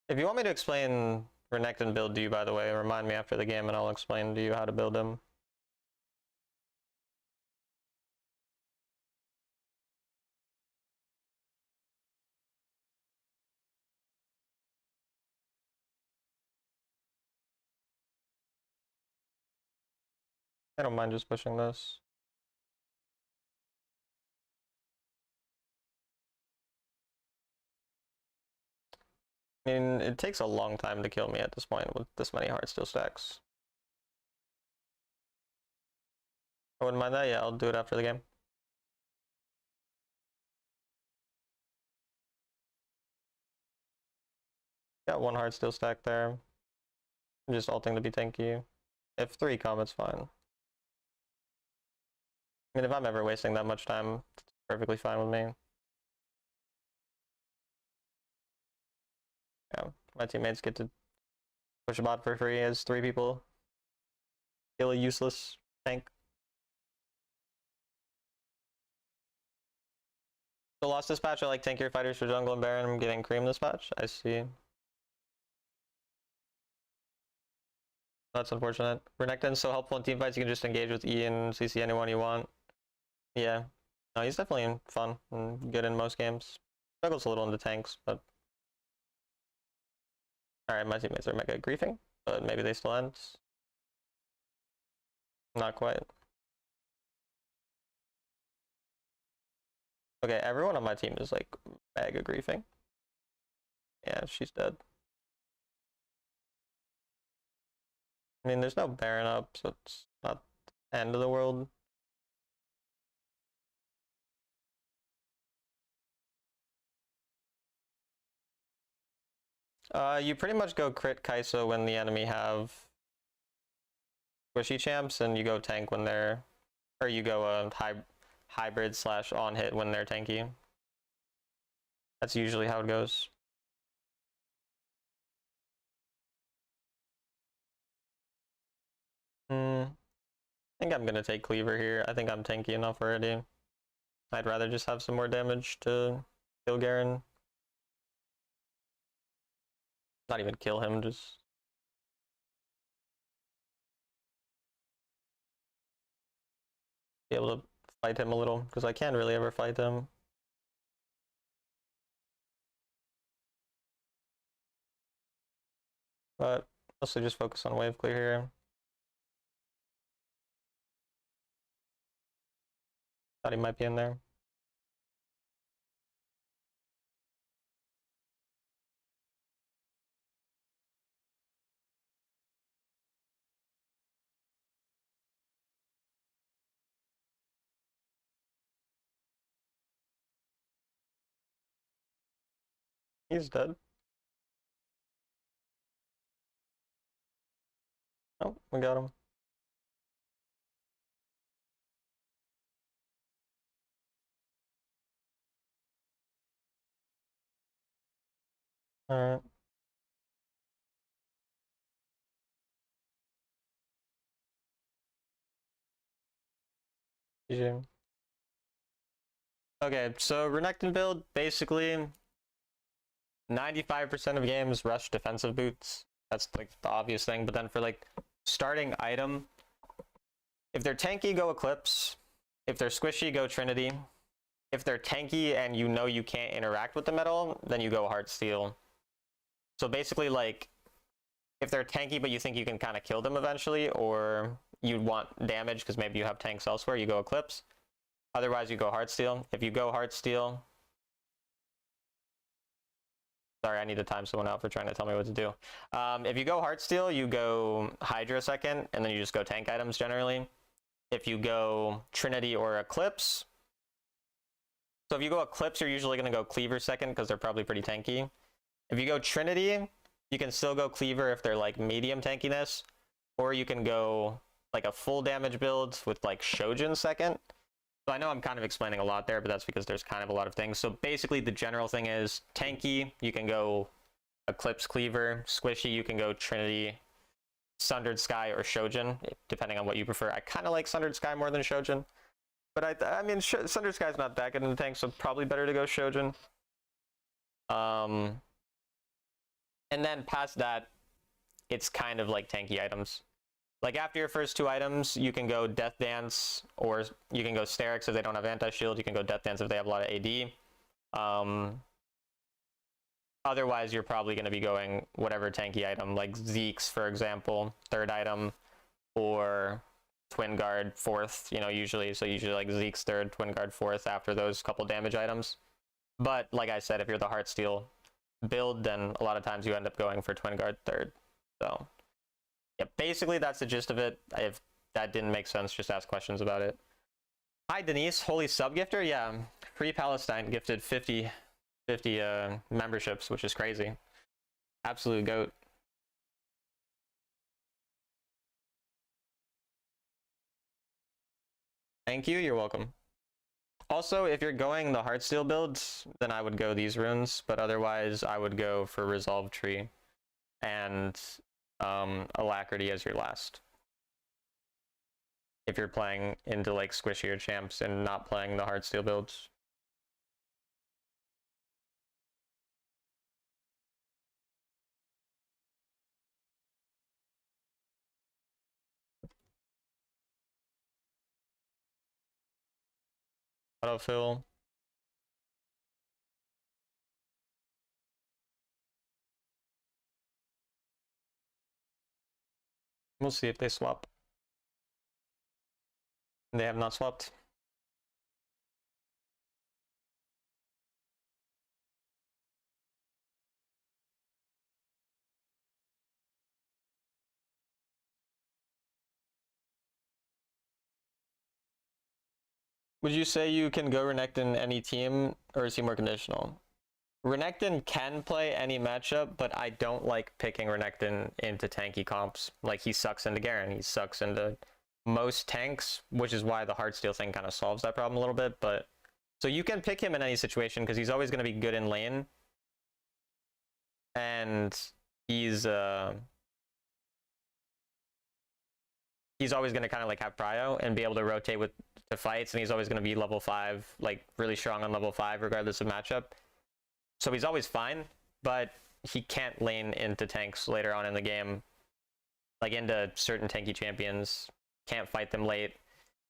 If you want me to explain Renekton build to you, by the way, remind me after the game and I'll explain to you how to build him. I don't mind just pushing this. I mean, it takes a long time to kill me at this point with this many Heartsteel stacks. I wouldn't mind that, yeah, I'll do it after the game. Got one Heartsteel stack there. I'm just ulting to be tanky. If 3 come, it's fine. I mean, if I'm ever wasting that much time, it's perfectly fine with me. Yeah, my teammates get to push a bot for free as 3 people kill a useless tank. So lost this patch, I like tankier fighters for jungle and Baron. I'm getting cream this patch. I see. That's unfortunate. Renekton's so helpful in teamfights, you can just engage with E and CC anyone you want. Yeah. No, he's definitely fun and good in most games. Struggles a little into tanks, but... Alright, my teammates are mega griefing, but maybe they still end. Not quite. Okay, everyone on my team is like mega griefing. Yeah, she's dead. I mean, there's no Baron up, so it's not the end of the world. You pretty much go crit Kai'Sa when the enemy have squishy champs, and you go tank when they're, or you go hybrid / on hit when they're tanky. That's usually how it goes. I think I'm gonna take Cleaver here. I think I'm tanky enough already. I'd rather just have some more damage to kill Garen. Not even kill him, just... be able to fight him a little, because I can't really ever fight him. But mostly just focus on wave clear here. Thought he might be in there. He's dead. Oh, we got him. Alright. GG. Okay, so Renekton build, basically 95% of games rush defensive boots. That's like the obvious thing, but then for like starting item, if they're tanky, go Eclipse. If they're squishy, go Trinity. If they're tanky and you know you can't interact with them at all, then you go Heartsteel. So basically, like, if they're tanky but you think you can kind of kill them eventually, or you want damage because maybe you have tanks elsewhere, you go Eclipse. Otherwise, you go Heartsteel. If you go Heartsteel, sorry, I need to time someone out for trying to tell me what to do. If you go Heartsteel, you go Hydra second, and then you just go tank items generally. If you go Trinity or Eclipse, so if you go Eclipse, you're usually going to go Cleaver second because they're probably pretty tanky. If you go Trinity, you can still go Cleaver if they're like medium tankiness, or you can go like a full damage build with like Shojin second. So I know I'm kind of explaining a lot there, but that's because there's kind of a lot of things. So basically the general thing is tanky, you can go Eclipse Cleaver. Squishy, you can go Trinity, Sundered Sky, or Shojin, depending on what you prefer. I kind of like Sundered Sky more than Shojin. But I mean, Sundered Sky's not that good in the tank, so probably better to go Shojin. And then past that, it's kind of like tanky items. Like after your first two items, you can go Death Dance, or you can go Sterix if they don't have anti-shield. You can go Death Dance if they have a lot of AD. Otherwise, you're probably going to be going whatever tanky item, like Zeke's, for example, third item, or Twin Guard fourth, you know, usually. So usually like Zeke's third, Twin Guard fourth after those couple damage items. But like I said, if you're the Heartsteel build, then a lot of times you end up going for Twin Guard third. So yeah, basically that's the gist of it. If that didn't make sense, just ask questions about it. Hi Denise, holy sub gifter. Yeah, Free Palestine gifted 50 memberships, which is crazy. Absolute goat. Thank you, you're welcome. Also, if you're going the Heartsteel builds, then I would go these runes, but otherwise I would go for Resolve Tree and Alacrity as your last. If you're playing into like squishier champs and not playing the Heartsteel builds. Autofill. We'll see if they swap. They have not swapped. Would you say you can go Renekton any team, or is he more conditional? Renekton can play any matchup, but I don't like picking Renekton into tanky comps. Like, he sucks into Garen, he sucks into most tanks, which is why the Heartsteel thing kind of solves that problem a little bit. But so you can pick him in any situation because he's always going to be good in lane, and he's always going to kind of like have prio and be able to rotate with to fights, and he's always going to be level 5, like really strong on level 5 regardless of matchup. So he's always fine, but he can't lane into tanks later on in the game, like into certain tanky champions, can't fight them late,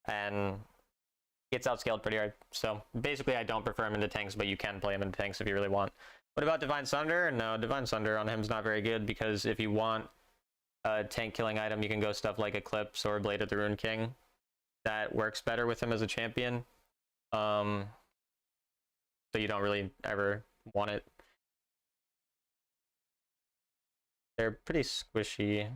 and gets outscaled pretty hard. So basically I don't prefer him into tanks, but you can play him into tanks if you really want. What about Divine Sunder? No, Divine Sunder on him is not very good, because if you want a tank killing item, you can go stuff like Eclipse or Blade of the Rune King. That works better with him as a champion. So you don't really ever want it. They're pretty squishy.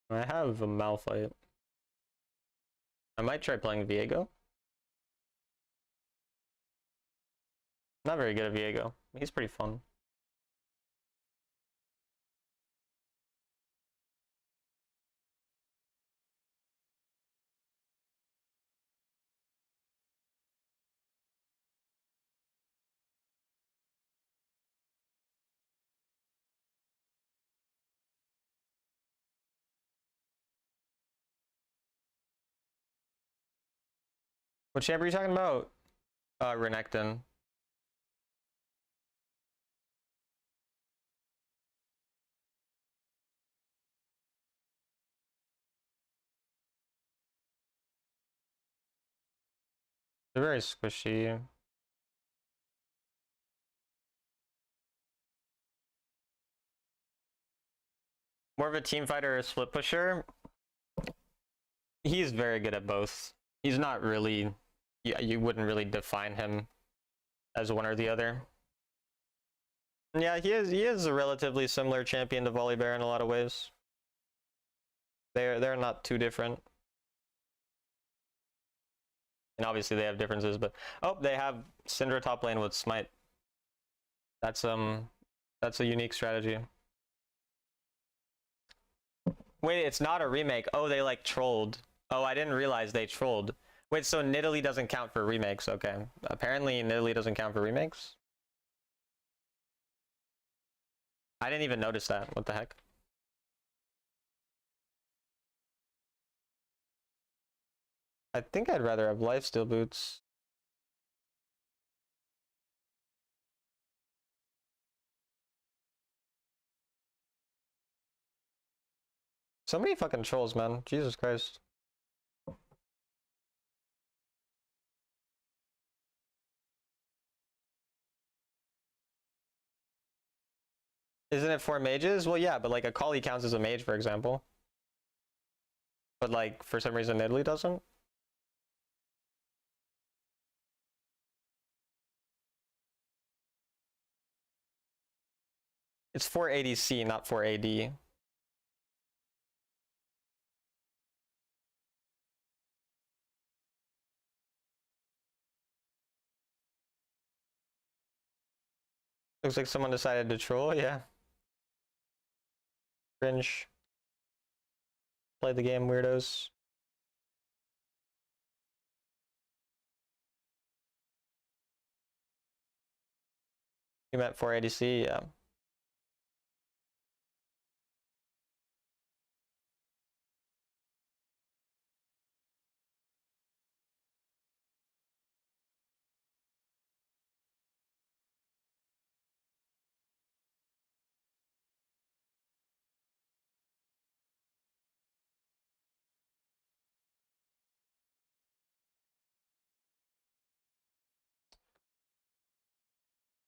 I have a Malphite. I might try playing Viego. Not very good at Viego. He's pretty fun. What champ are you talking about? Renekton. They're very squishy. More of a team fighter or a split pusher? He's very good at both. He's not really, yeah, you wouldn't really define him as one or the other. Yeah, he is a relatively similar champion to Volibear in a lot of ways. They're not too different. And obviously they have differences, but oh, they have Syndra top lane with Smite. That's a unique strategy. Wait, it's not a remake. Oh, they like trolled. Oh, I didn't realize they trolled. Wait, so Nidalee doesn't count for remakes, okay. Apparently Nidalee doesn't count for remakes? I didn't even notice that. What the heck? I think I'd rather have lifesteal boots. So many fucking trolls, man. Jesus Christ. Isn't it for mages? Well, yeah, but like Akali counts as a mage, for example. But like, for some reason, Nidalee doesn't. It's for ADC, not for AD. Looks like someone decided to troll, yeah. Cringe. Play the game, weirdos. You meant for ADC, yeah.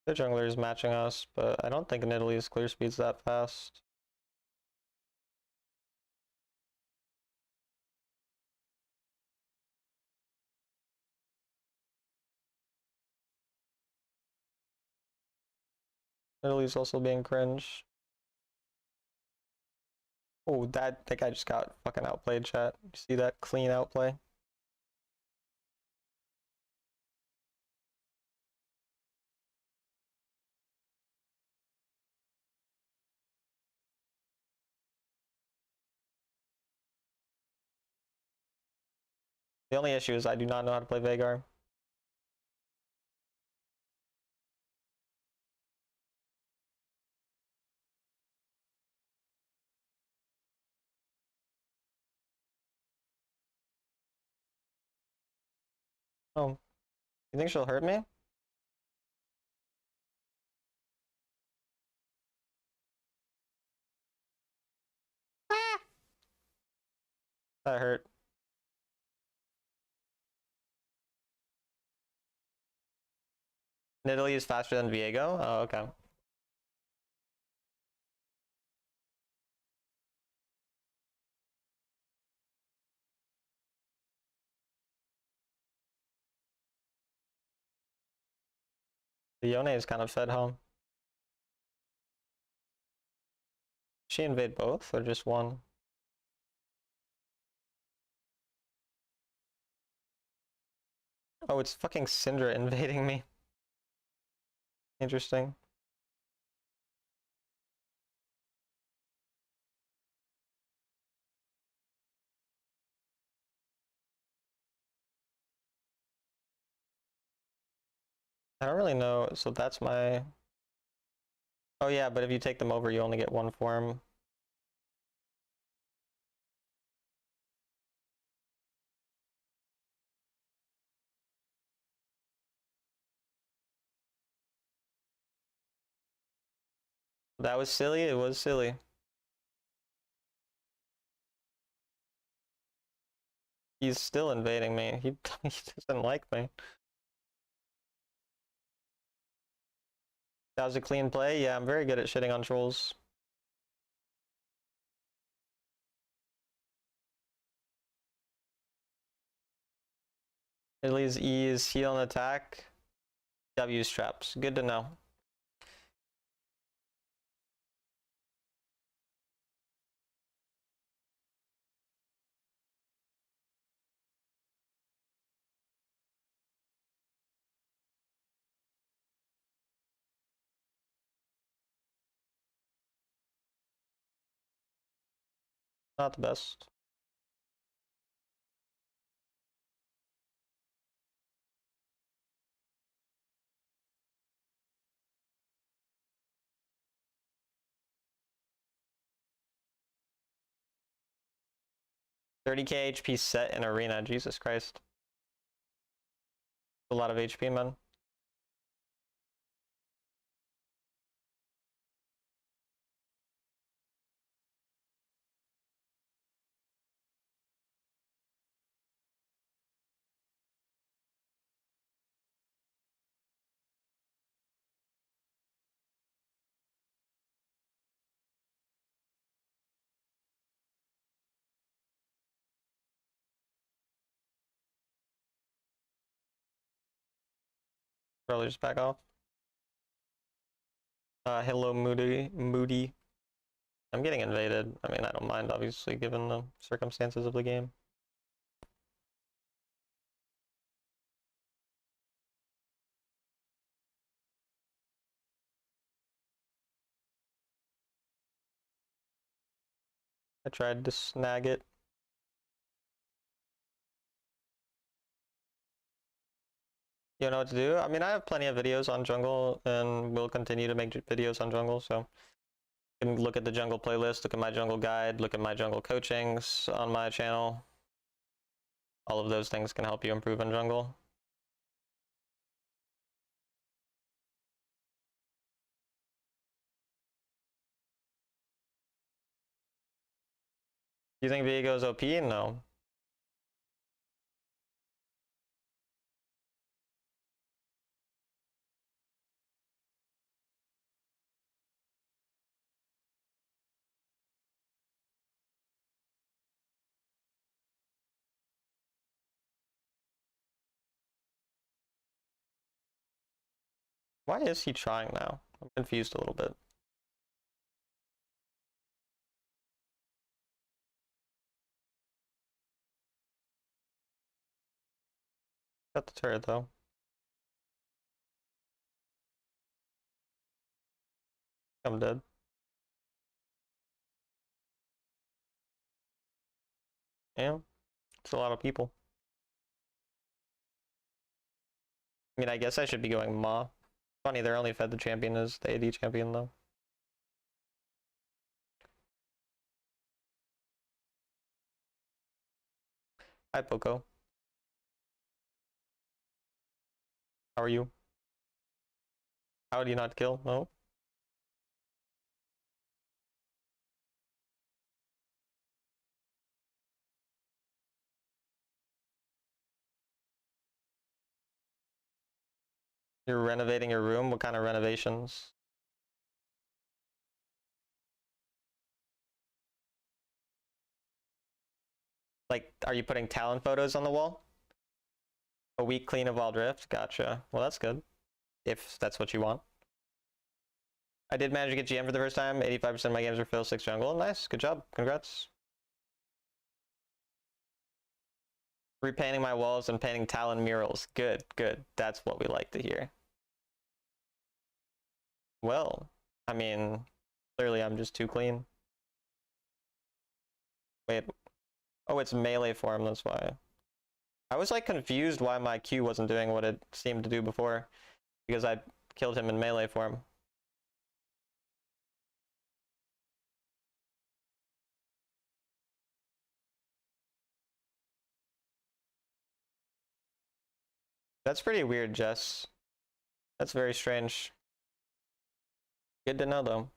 The jungler is matching us, but I don't think Nidalee's clear speed's that fast. Nidalee's also being cringe. Oh, that guy just got fucking outplayed, chat. You see that clean outplay? The only issue is I do not know how to play Veigar. Oh, you think she'll hurt me? Ah! That hurt. Nidalee is faster than Viego? Oh, okay. The Yone is kind of fed home. She invade both or just one? Oh, it's fucking Syndra invading me. Interesting. I don't really know, so that's my... Oh yeah, but if you take them over, you only get one form. That was silly, it was silly. He's still invading me. He doesn't like me. That was a clean play. Yeah, I'm very good at shitting on trolls. Ridley's E is heal and attack. W's traps. Good to know. Not the best. $30k HP set in arena. Jesus Christ. A lot of HP, man. Probably just back off. Hello, Moody. I'm getting invaded. I mean, I don't mind, obviously, given the circumstances of the game. I tried to snag it. You know what to do? I mean, I have plenty of videos on jungle, and will continue to make videos on jungle, so you can look at the jungle playlist, look at my jungle guide, look at my jungle coachings on my channel. All of those things can help you improve in jungle. Do you think Viego's OP? No. Why is he trying now? I'm confused a little bit. Got the turret though. I'm dead. Yeah, it's a lot of people. I mean, I guess I should be going Ma. Funny, they're only fed the champion as the AD champion though. Hi, Poco. How are you? How do you not kill? No? You're renovating your room? What kind of renovations? Like, are you putting Talon photos on the wall? A week clean of Wild Rift? Gotcha. Well, that's good. If that's what you want. I did manage to get GM for the first time. 85% of my games are Phil 6 jungle. Nice. Good job. Congrats. Repainting my walls and painting Talon murals. Good, good. That's what we like to hear. Well, I mean, clearly I'm just too clean. Wait. Oh, it's melee form, that's why. I was like confused why my Q wasn't doing what it seemed to do before, because I killed him in melee form. That's pretty weird, Jess. That's very strange. Good to know, though.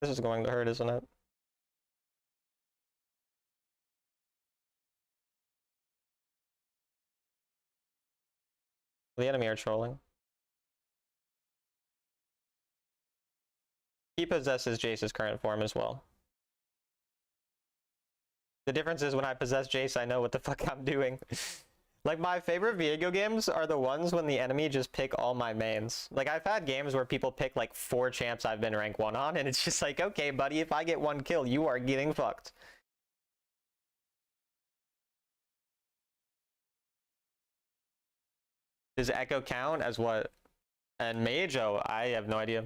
This is going to hurt, isn't it? The enemy are trolling. He possesses Jace's current form as well. The difference is when I possess Jace, I know what the fuck I'm doing. Like, my favorite Viego games are the ones when the enemy just pick all my mains. Like, I've had games where people pick, like, 4 champs I've been rank 1 on, and it's just like, okay, buddy, if I get 1 kill, you are getting fucked. Does Echo count as what? And Mage? Oh, I have no idea.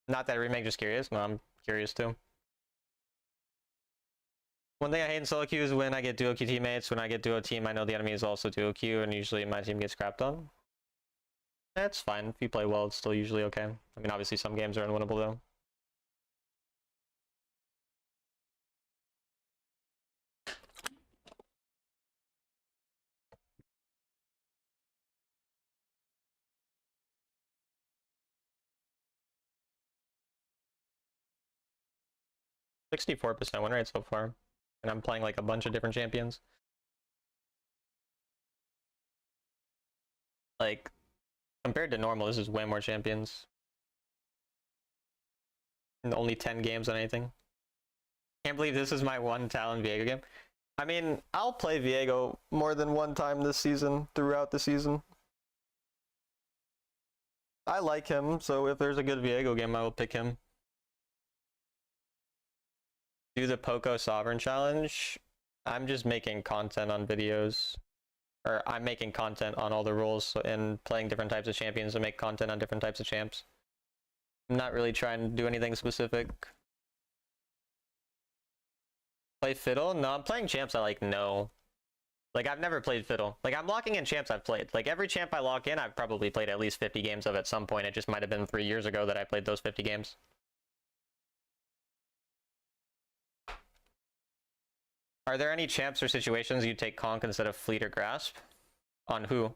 Not that remake, just curious. No, I'm curious too. One thing I hate in solo queue is when I get duo queue teammates. When I get duo team, I know the enemy is also duo queue, and usually my team gets crapped on. That's fine. If you play well, it's still usually okay. I mean, obviously some games are unwinnable though. %64% win rate so far, and I'm playing like a bunch of different champions. Like, compared to normal, this is way more champions. And only 10 games on anything. Can't believe this is my one Talon Viego game. I mean, I'll play Viego more than one time this season, throughout the season. I like him, so if there's a good Viego game, I will pick him. Do the Poco Sovereign Challenge. I'm just making content on videos. Or I'm making content on all the rules and playing different types of champions to make content on different types of champs. I'm not really trying to do anything specific. Play Fiddle? No, I'm playing champs I like know. Like, I've never played Fiddle. Like, I'm locking in champs I've played. Like, every champ I lock in, I've probably played at least 50 games of at some point. It just might have been 3 years ago that I played those 50 games. Are there any champs or situations you take Conk instead of Fleet or Grasp? On who?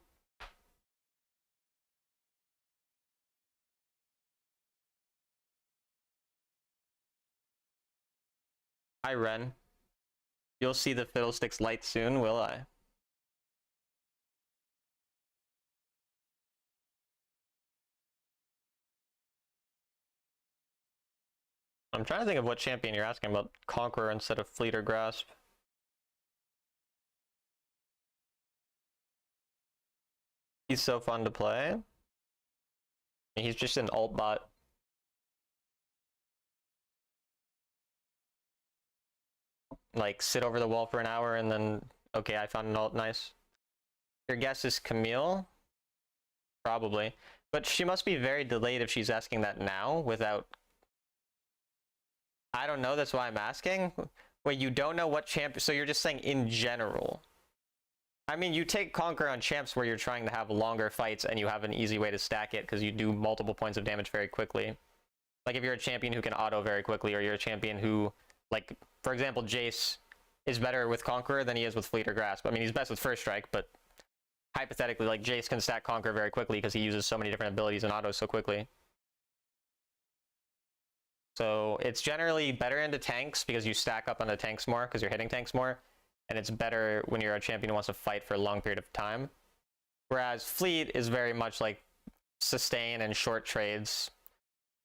Hi, Ren. You'll see the Fiddlesticks light soon, will I? I'm trying to think of what champion you're asking about. Conqueror instead of Fleet or Grasp. He's so fun to play. He's just an alt bot. Like, sit over the wall for an hour and then, okay, I found an alt, nice. Your guess is Camille? Probably. But she must be very delayed if she's asking that now without... I don't know, that's why I'm asking. Wait, you don't know what champ... So you're just saying in general. I mean, you take Conquer on champs where you're trying to have longer fights and you have an easy way to stack it because you do multiple points of damage very quickly. Like if you're a champion who can auto very quickly, or you're a champion who, like, for example, Jace is better with Conqueror than he is with Fleet or Grasp. I mean, he's best with First Strike, but hypothetically, like, Jace can stack Conqueror very quickly because he uses so many different abilities and autos so quickly. So it's generally better into tanks because you stack up on the tanks more because you're hitting tanks more. And it's better when you're a champion who wants to fight for a long period of time. Whereas Fleet is very much like sustain and short trades.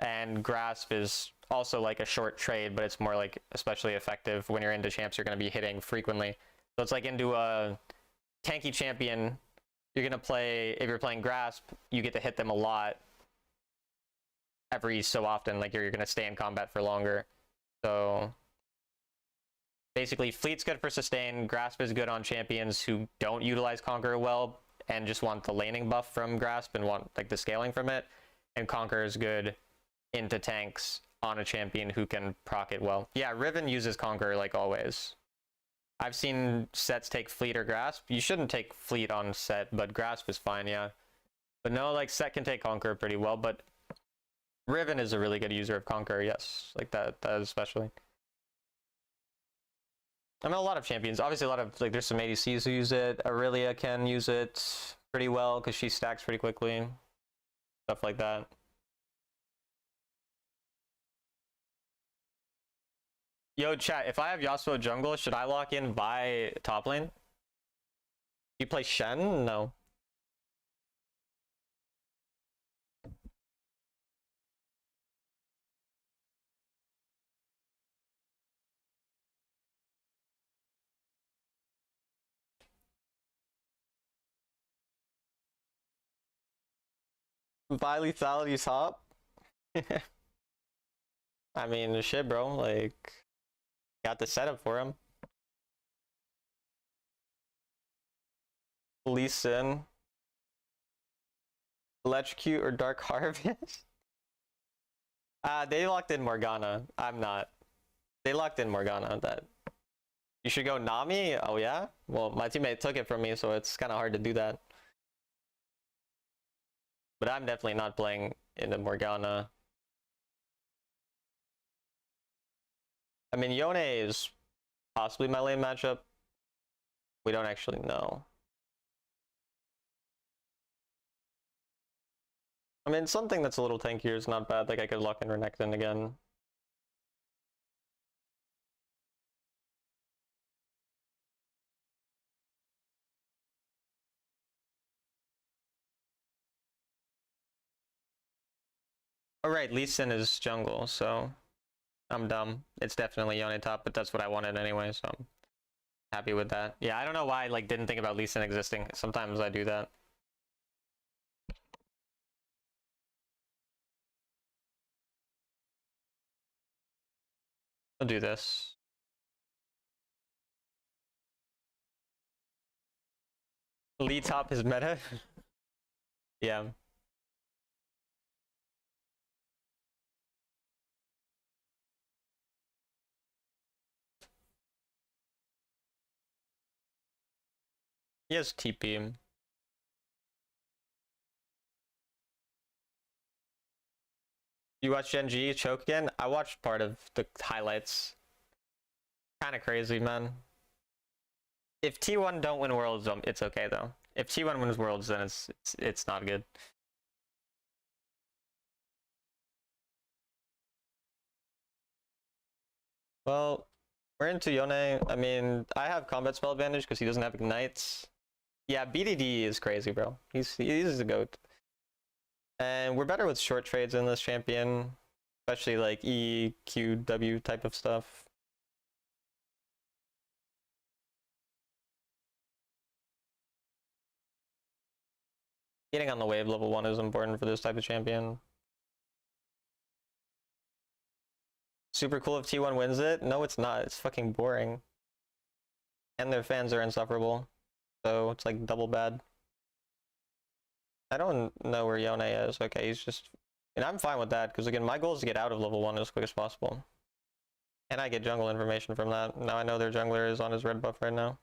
And Grasp is also like a short trade, but it's more like especially effective when you're into champs you're going to be hitting frequently. So it's like into a tanky champion, you're going to play, if you're playing Grasp, you get to hit them a lot every so often, like you're going to stay in combat for longer. So basically, Fleet's good for sustain, Grasp is good on champions who don't utilize Conqueror well and just want the laning buff from Grasp and want like the scaling from it, and Conqueror is good into tanks on a champion who can proc it well. Yeah, Riven uses Conqueror like always. I've seen sets take Fleet or Grasp. You shouldn't take Fleet on set, but Grasp is fine, yeah. But no, like set can take Conqueror pretty well, but Riven is a really good user of Conqueror, yes. Like that especially. I mean, a lot of champions. Obviously, a lot of, like, there's some ADCs who use it. Aurelia can use it pretty well because she stacks pretty quickly. Stuff like that. Yo, chat, if I have Yasuo jungle, should I lock in Vi top lane? You play Shen? No. Buy lethality's hop. I mean, shit, bro. Like, got the setup for him. Lee Sin. Electrocute or Dark Harvest? They locked in Morgana. I'm not. They locked in Morgana. That you should go Nami? Oh yeah? Well, my teammate took it from me, so it's kind of hard to do that. But I'm definitely not playing into Morgana. I mean, Yone is possibly my lane matchup. We don't actually know. I mean, something that's a little tankier is not bad. Like, I could lock in Renekton again. Alright, Lee Sin is jungle, so I'm dumb. It's definitely Yone top, but that's what I wanted anyway, so I'm happy with that. Yeah, I don't know why I like didn't think about Lee Sin existing. Sometimes I do that. I'll do this. Lee top is meta. Yeah. He has TP. You watch Gen G choke again? I watched part of the highlights. Kind of crazy, man. If T1 don't win Worlds, it's okay though. If T1 wins Worlds, then it's not good. Well, we're into Yone. I mean, I have combat spell advantage because he doesn't have ignites. Yeah, BDD is crazy, bro. He's a goat. And we're better with short trades in this champion, especially like E, Q, W type of stuff. Getting on the wave level 1 is important for this type of champion. Super cool if T1 wins it? No, it's not. It's fucking boring. And their fans are insufferable. So it's like double bad. I don't know where Yone is. Okay, he's just... And I'm fine with that, because again, my goal is to get out of level 1 as quick as possible. And I get jungle information from that. Now I know their jungler is on his red buff right now.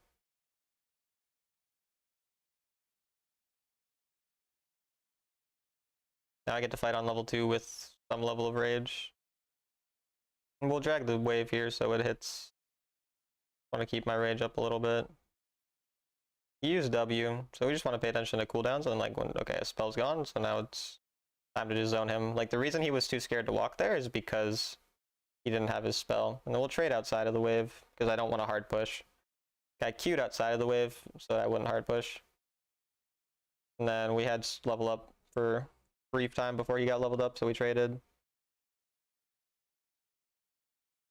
Now I get to fight on level 2 with some level of rage. And we'll drag the wave here so it hits. I want to keep my rage up a little bit. He used W, so we just want to pay attention to cooldowns and like when, okay, a spell's gone, so now it's time to just zone him. Like the reason he was too scared to walk there is because he didn't have his spell. And then we'll trade outside of the wave because I don't want to hard push. I queued outside of the wave so I wouldn't hard push. And then we had level up for brief time before he got leveled up, so we traded.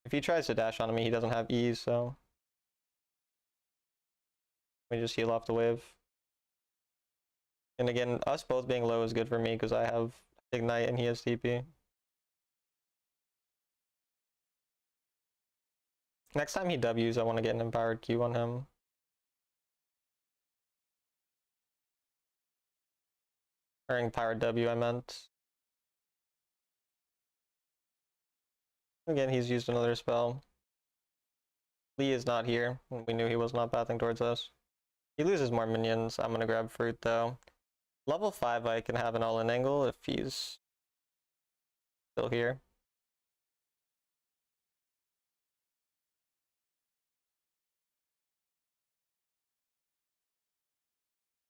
If he tries to dash on me, he doesn't have E, so we just heal off the wave. And again, us both being low is good for me because I have Ignite and he has TP. Next time he Ws, I want to get an empowered Q on him. Or empowered W, I meant. Again, he's used another spell. Lee is not here. We knew he was not pathing towards us. He loses more minions. I'm gonna grab fruit though. Level 5 I can have an all-in angle if he's still here.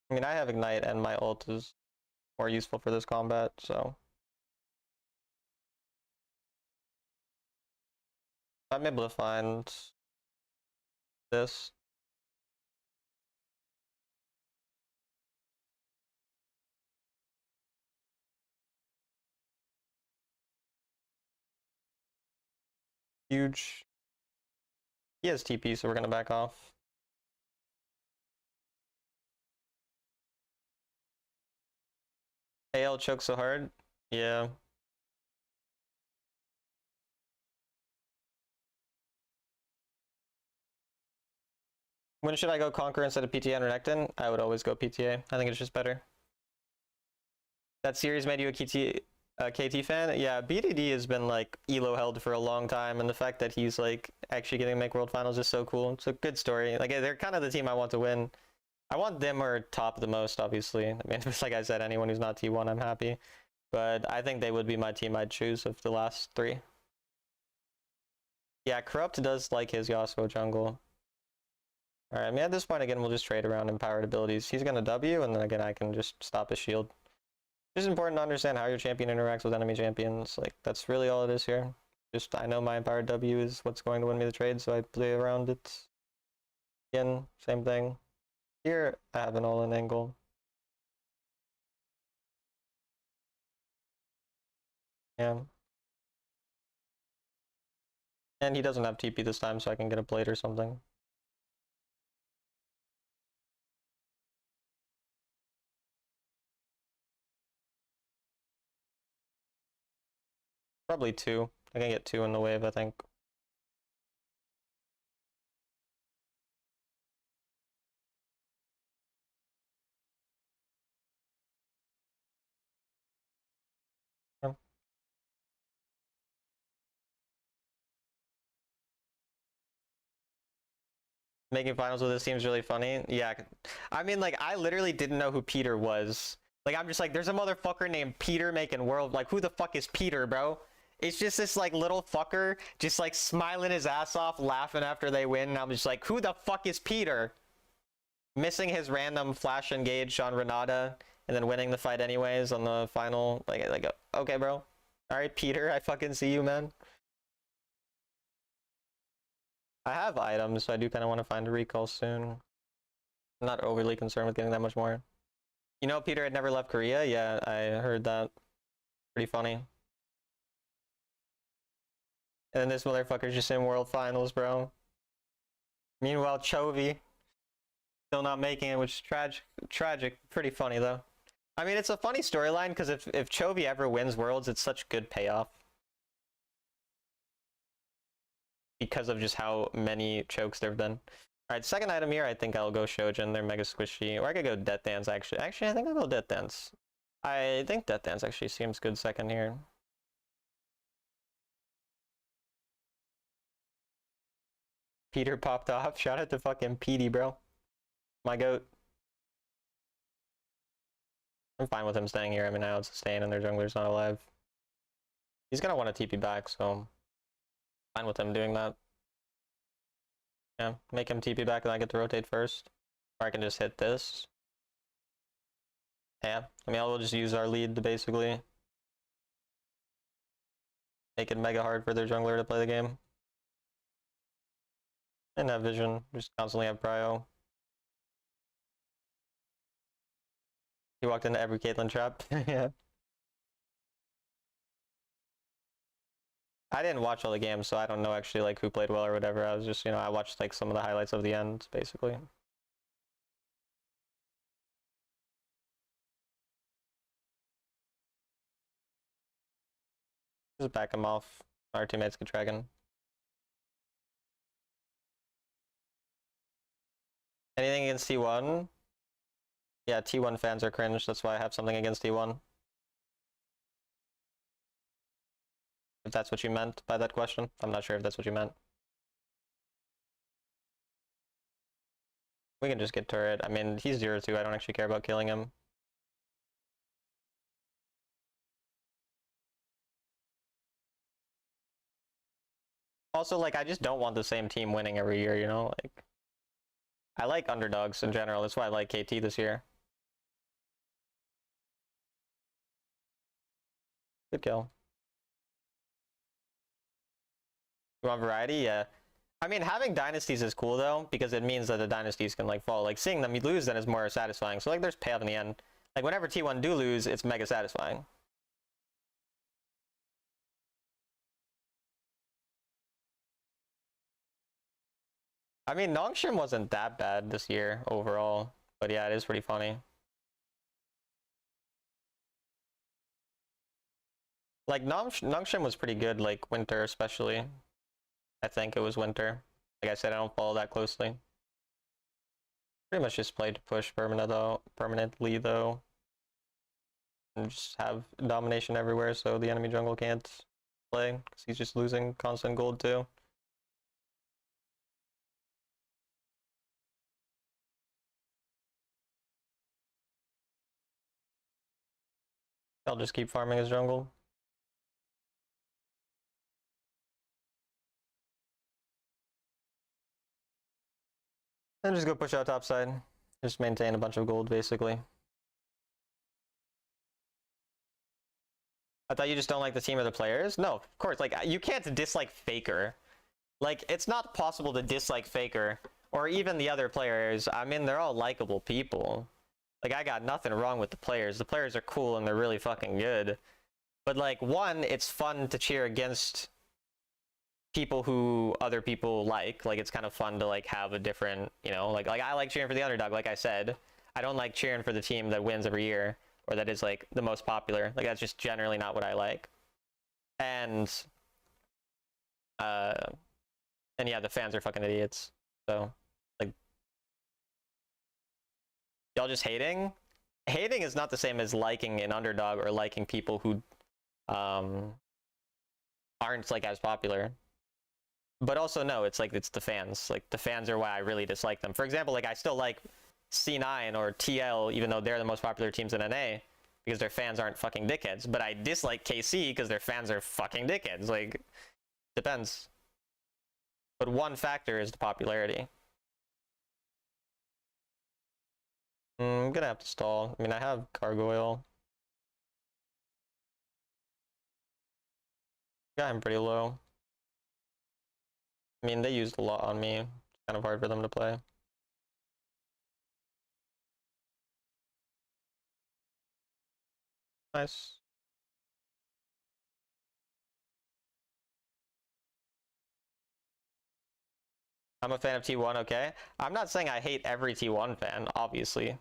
I mean, I have Ignite and my ult is more useful for this combat, so. I'm able to find this. Huge. He has TP, so we're gonna back off. AL choke so hard. Yeah. When should I go Conquer instead of PTA and Renekton? I would always go PTA. I think it's just better. That series made you a KT fan? Yeah, BDD has been like ELO held for a long time, and the fact that he's like actually getting to make World Finals is so cool. It's a good story. Like they're kind of the team I want to win. I want them or top the most, obviously. I mean, like I said, anyone who's not T1, I'm happy. But I think they would be my team I'd choose of the last three. Yeah, Corrupt does like his Yasuo jungle. Alright, I mean, at this point, again, we'll just trade around empowered abilities. He's gonna W, and then again, I can just stop his shield. It's important to understand how your champion interacts with enemy champions. Like, that's really all it is here. Just, I know my empowered W is what's going to win me the trade, so I play around it. Again, same thing. Here, I have an all-in angle. Yeah. And he doesn't have TP this time, so I can get a plate or something. Probably two. I can get two in the wave, I think. Yeah. Making finals with this team is really funny. Yeah. I mean, like, I literally didn't know who Peter was. Like, I'm just like, there's a motherfucker named Peter making world. Like, who the fuck is Peter, bro? It's just this, like, little fucker just, like, smiling his ass off, laughing after they win. And I'm just like, who the fuck is Peter? Missing his random flash engage on Renata and then winning the fight anyways on the final. Like, okay, bro. All right, Peter, I fucking see you, man. I have items, so I do kind of want to find a recall soon. I'm not overly concerned with getting that much more. You know, Peter had never left Korea? Yeah, I heard that. Pretty funny. And then this motherfucker's just in World Finals, bro. Meanwhile, Chovy still not making it, which is tragic. Pretty funny, though. I mean, it's a funny storyline, because if Chovy ever wins Worlds, it's such good payoff. Because of just how many chokes there have been. Alright, second item here, I think I'll go Shojin. They're mega squishy. Or I could go Death Dance, actually. Actually, I think I'll go Death Dance. I think Death Dance actually seems good second here. Peter popped off. Shout out to fucking Petey, bro. My goat. I'm fine with him staying here. I mean, I would sustain and their jungler's not alive. He's gonna want to TP back, so I'm fine with him doing that. Yeah, make him TP back and I get to rotate first. Or I can just hit this. Yeah, I mean, I'll just use our lead to basically make it mega hard for their jungler to play the game. And have vision, just constantly have prio. He walked into every Caitlyn trap. Yeah. I didn't watch all the games, so I don't know actually like who played well or whatever. I was just, I watched like some of the highlights of the end, basically. Just back him off. Our teammates get dragon. Anything against T1? Yeah, T1 fans are cringe. That's why I have something against T1. If that's what you meant by that question. I'm not sure if that's what you meant. We can just get turret. I mean, he's 0-2. I don't actually care about killing him. Also, like, I just don't want the same team winning every year, Like, I like underdogs in general. That's why I like KT this year. Good kill. You want variety? Yeah. I mean, having dynasties is cool, though, because it means that the dynasties can, like, fall. Like, seeing them lose then is more satisfying. So, like, there's payoff in the end. Like, whenever T1 do lose, it's mega satisfying. I mean, Nongshim wasn't that bad this year overall. But yeah, it is pretty funny. Like Nongshim was pretty good, like winter especially. I think it was winter. Like I said, I don't follow that closely. Pretty much just played to push permanently though. And just have domination everywhere so the enemy jungle can't play, because he's just losing constant gold too. I'll just keep farming his jungle. And just go push out top side. Just maintain a bunch of gold, basically. I thought you just don't like the team or the players? No, of course. Like, you can't dislike Faker. Like, it's not possible to dislike Faker, or even the other players. I mean, they're all likable people. Like, I got nothing wrong with the players. The players are cool and they're really fucking good. But, like, one, it's fun to cheer against people who other people like. Like, it's kind of fun to, like, have a different, you know, like I like cheering for the underdog, like I said. I don't like cheering for the team that wins every year, or that is, like, the most popular. Like, that's just generally not what I like. And yeah, the fans are fucking idiots. So, like, y'all just hating? Hating is not the same as liking an underdog or liking people who aren't, like, as popular. But also, no, it's like, it's the fans. Like, the fans are why I really dislike them. For example, like, I still like C9 or TL, even though they're the most popular teams in NA, because their fans aren't fucking dickheads. But I dislike KC because their fans are fucking dickheads. Like, depends. But one factor is the popularity. I'm gonna have to stall. I mean, I have Gargoyle. Got him pretty low. I mean, they used a lot on me. It's kind of hard for them to play. Nice. I'm a fan of T1, okay? I'm not saying I hate every T1 fan, obviously.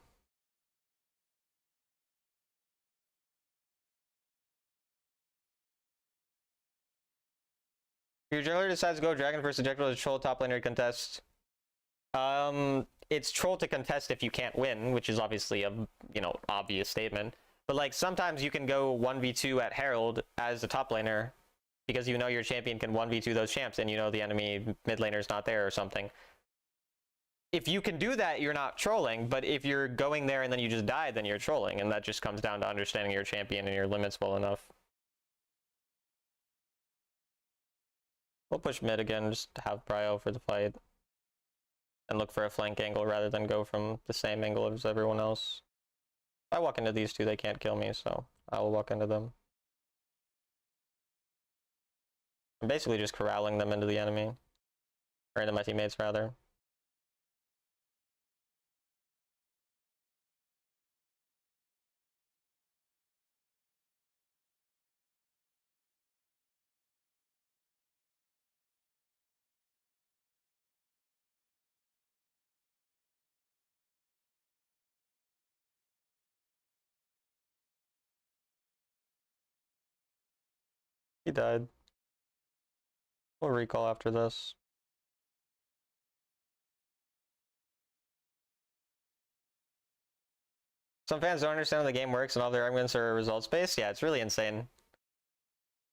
If your jungler decides to go Dragon first objective as troll top laner contest. It's troll to contest if you can't win, which is obviously a, you know, obvious statement. But, like, sometimes you can go 1v2 at Herald as a top laner because you know your champion can 1v2 those champs and you know the enemy mid laner's not there or something. If you can do that, you're not trolling, but if you're going there and then you just die, then you're trolling, and that just comes down to understanding your champion and your limits well enough. We'll push mid again, just have Bryo for the fight. And look for a flank angle rather than go from the same angle as everyone else. If I walk into these two, they can't kill me, so I will walk into them. I'm basically just corralling them into the enemy. Or into my teammates, rather. He died. We'll recall after this. Some fans don't understand how the game works and all their arguments are results based. Yeah, it's really insane.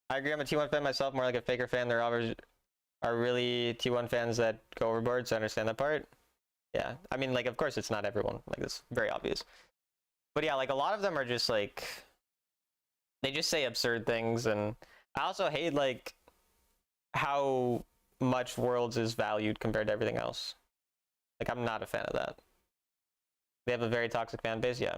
I agree, I'm a T1 fan myself, more like a Faker fan. There are really T1 fans that go overboard, so I understand that part. Yeah, I mean, like, of course it's not everyone. Like, it's very obvious. But yeah, like, a lot of them are just, like, they just say absurd things, and I also hate, like, how much Worlds is valued compared to everything else. Like, I'm not a fan of that. They have a very toxic fan base, yeah.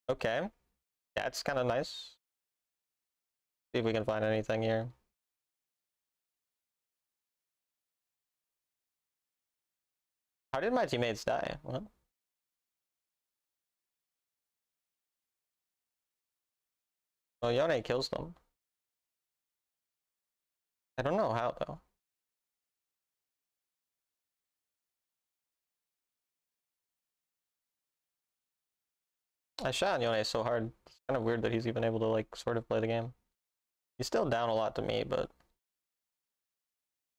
Okay. Yeah, it's kind of nice. See if we can find anything here. How did my teammates die? What? Well, Yone kills them. I don't know how, though. I shot on Yone so hard. It's kind of weird that he's even able to like sort of play the game. He's still down a lot to me, but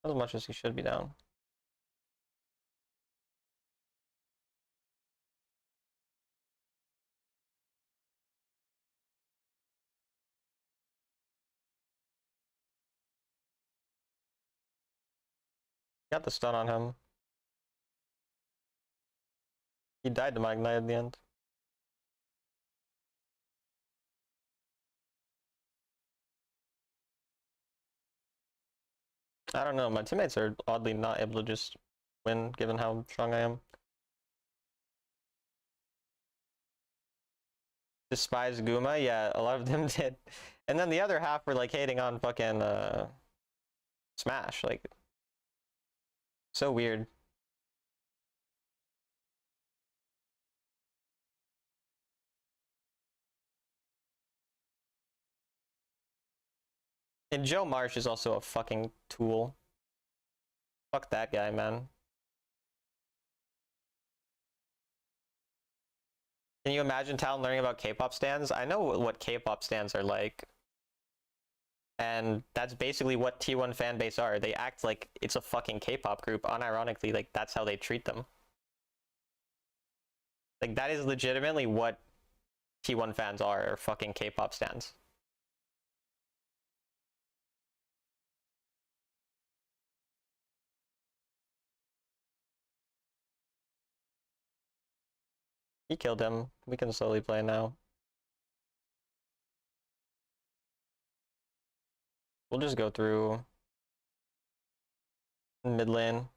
not as much as he should be down. Got the stun on him. He died to my ignite at the end. I don't know, my teammates are oddly not able to just win given how strong I am. Despise Guma? Yeah, a lot of them did. And then the other half were like hating on fucking Smash, like so weird. And Joe Marsh is also a fucking tool. Fuck that guy, man. Can you imagine Talon learning about K-pop stands? I know what K-pop stands are like. And that's basically what T1 fanbase are. They act like it's a fucking K-pop group. Unironically, like that's how they treat them. Like that is legitimately what T1 fans are fucking K-pop stands. He killed him. We can slowly play now. We'll just go through mid lane.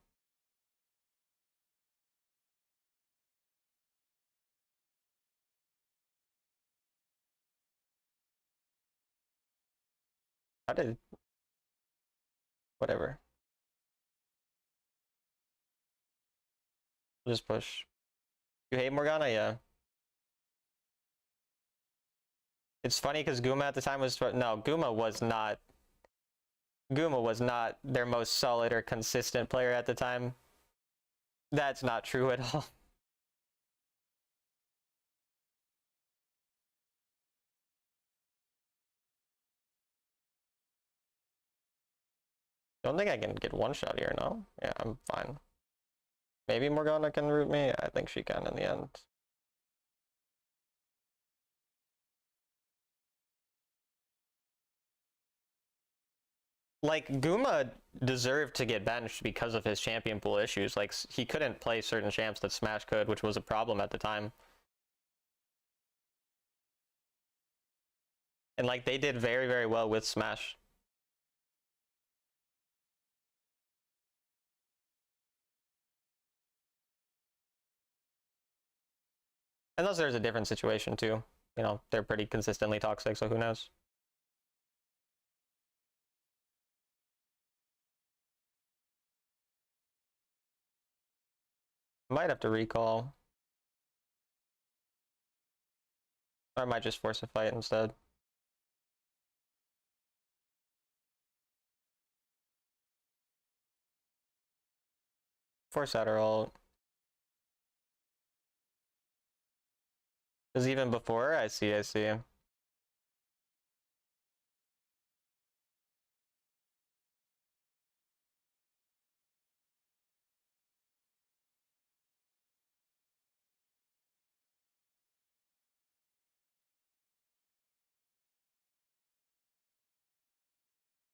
How did... Whatever. We'll just push. You hate Morgana? Yeah. It's funny because Guma at the time was... No, Guma was not their most solid or consistent player at the time. That's not true at all. Don't think I can get one shot here, no? Yeah, I'm fine. Maybe Morgana can root me? I think she can in the end. Like, Guma deserved to get benched because of his champion pool issues. Like, he couldn't play certain champs that Smash could, which was a problem at the time. And, like, they did very, very well with Smash. Unless there's a different situation, too. You know, they're pretty consistently toxic, so who knows? Might have to recall. Or I might just force a fight instead. Force out her ult. Because even before, I see.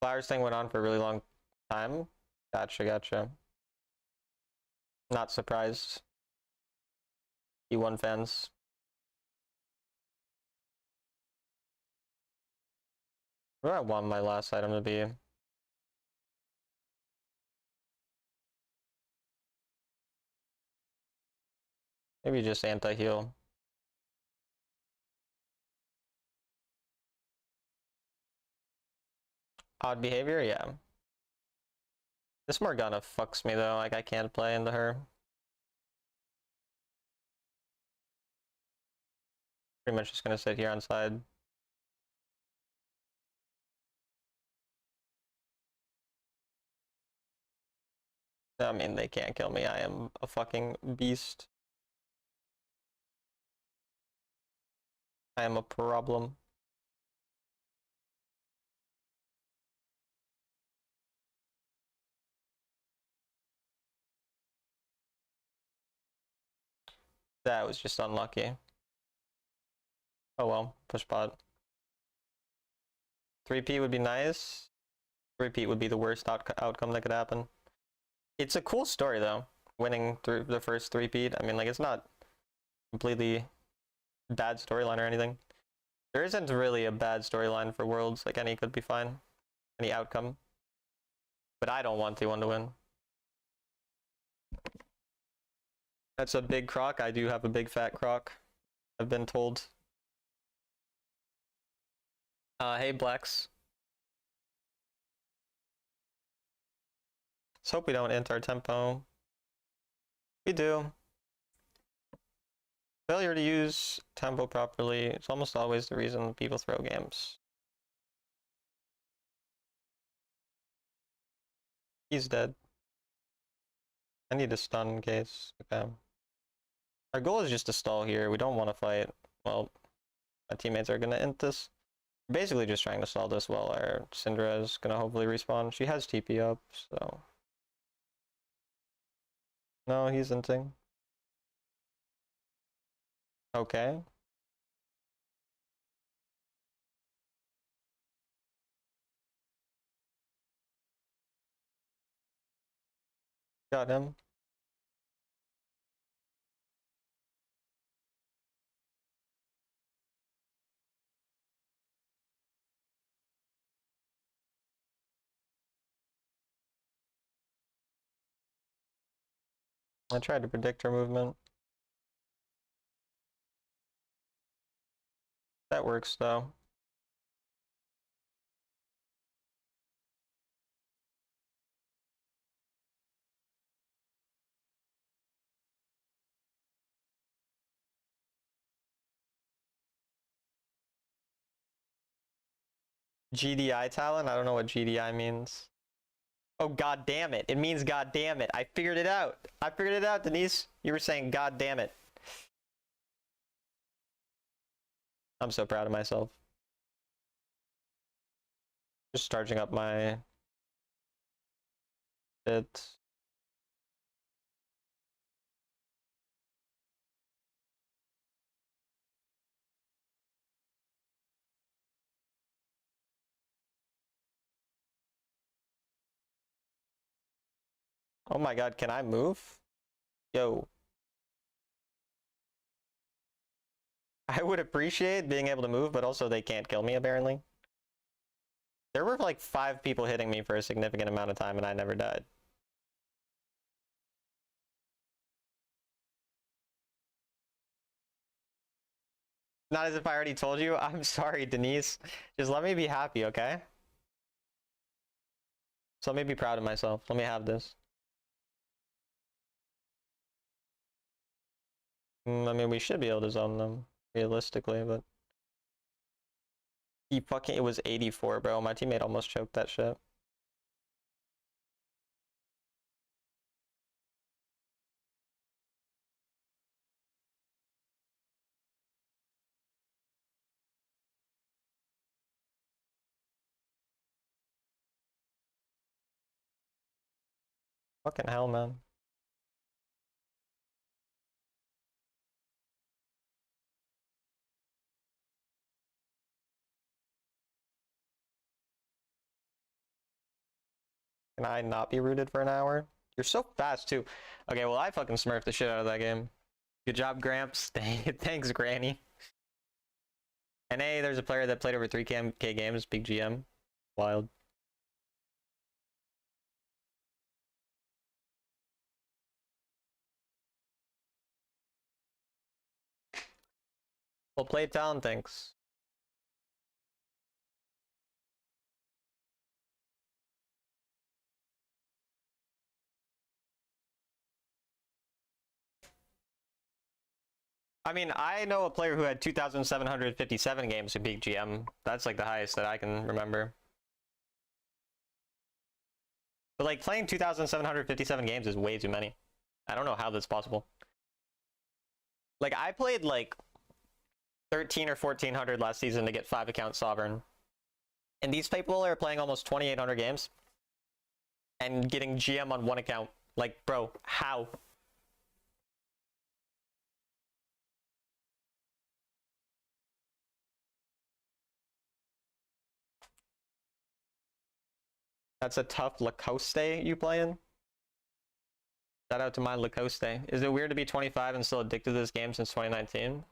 Flowers thing went on for a really long time. Gotcha. Not surprised. E1 fans. What do I want my last item to be? Maybe just anti-heal. Odd behavior? Yeah. This Morgana fucks me though, like I can't play into her. Pretty much just gonna sit here on side. I mean, they can't kill me. I am a fucking beast. I am a problem. That was just unlucky. Oh well, push bot. 3P would be nice. 3P would be the worst outcome that could happen. It's a cool story though, winning through the first 3P. I mean, like, it's not completely bad storyline or anything. There isn't really a bad storyline for Worlds, like any could be fine. Any outcome. But I don't want T1 to win. That's a big croc. I do have a big fat croc, I've been told. Hey Blex. Let's hope we don't int our tempo. We do. Failure to use tempo properly is almost always the reason people throw games. He's dead. I need to stun in case. Okay. Our goal is just to stall here. We don't want to fight. Well, my teammates are gonna int this. We're basically just trying to stall this while our Syndra is gonna hopefully respawn. She has TP up, so. No, he's inting. Okay. Got him. I tried to predict her movement. That works though. GDI talent? I don't know what GDI means. Oh, god damn it. It means god damn it. I figured it out. I figured it out, Denise. You were saying god damn it. I'm so proud of myself. Just charging up my bit. Oh my god, can I move? Yo. I would appreciate being able to move, but also they can't kill me apparently. There were like 5 people hitting me for a significant amount of time and I never died. Not as if I already told you. I'm sorry, Denise. Just let me be happy, okay? So let me be proud of myself. Let me have this. I mean, we should be able to zone them, realistically, but... It was 84, bro. My teammate almost choked that shit. Fucking hell, man. Can I not be rooted for an hour? You're so fast, too. Okay, well, I fucking smurfed the shit out of that game. Good job, Gramps. Thanks, Granny. And hey, there's a player that played over 3K games, Big GM. Wild. Well played, Talon, thanks. I mean, I know a player who had 2,757 games in Big GM. That's like the highest that I can remember. But like playing 2,757 games is way too many. I don't know how that's possible. Like I played like 13 or 1400 last season to get 5 account sovereign. And these people are playing almost 2800 games and getting GM on 1 account. Like, bro, how? That's a tough Lacoste you playing? Shout out to my Lacoste. Is it weird to be 25 and still addicted to this game since 2019?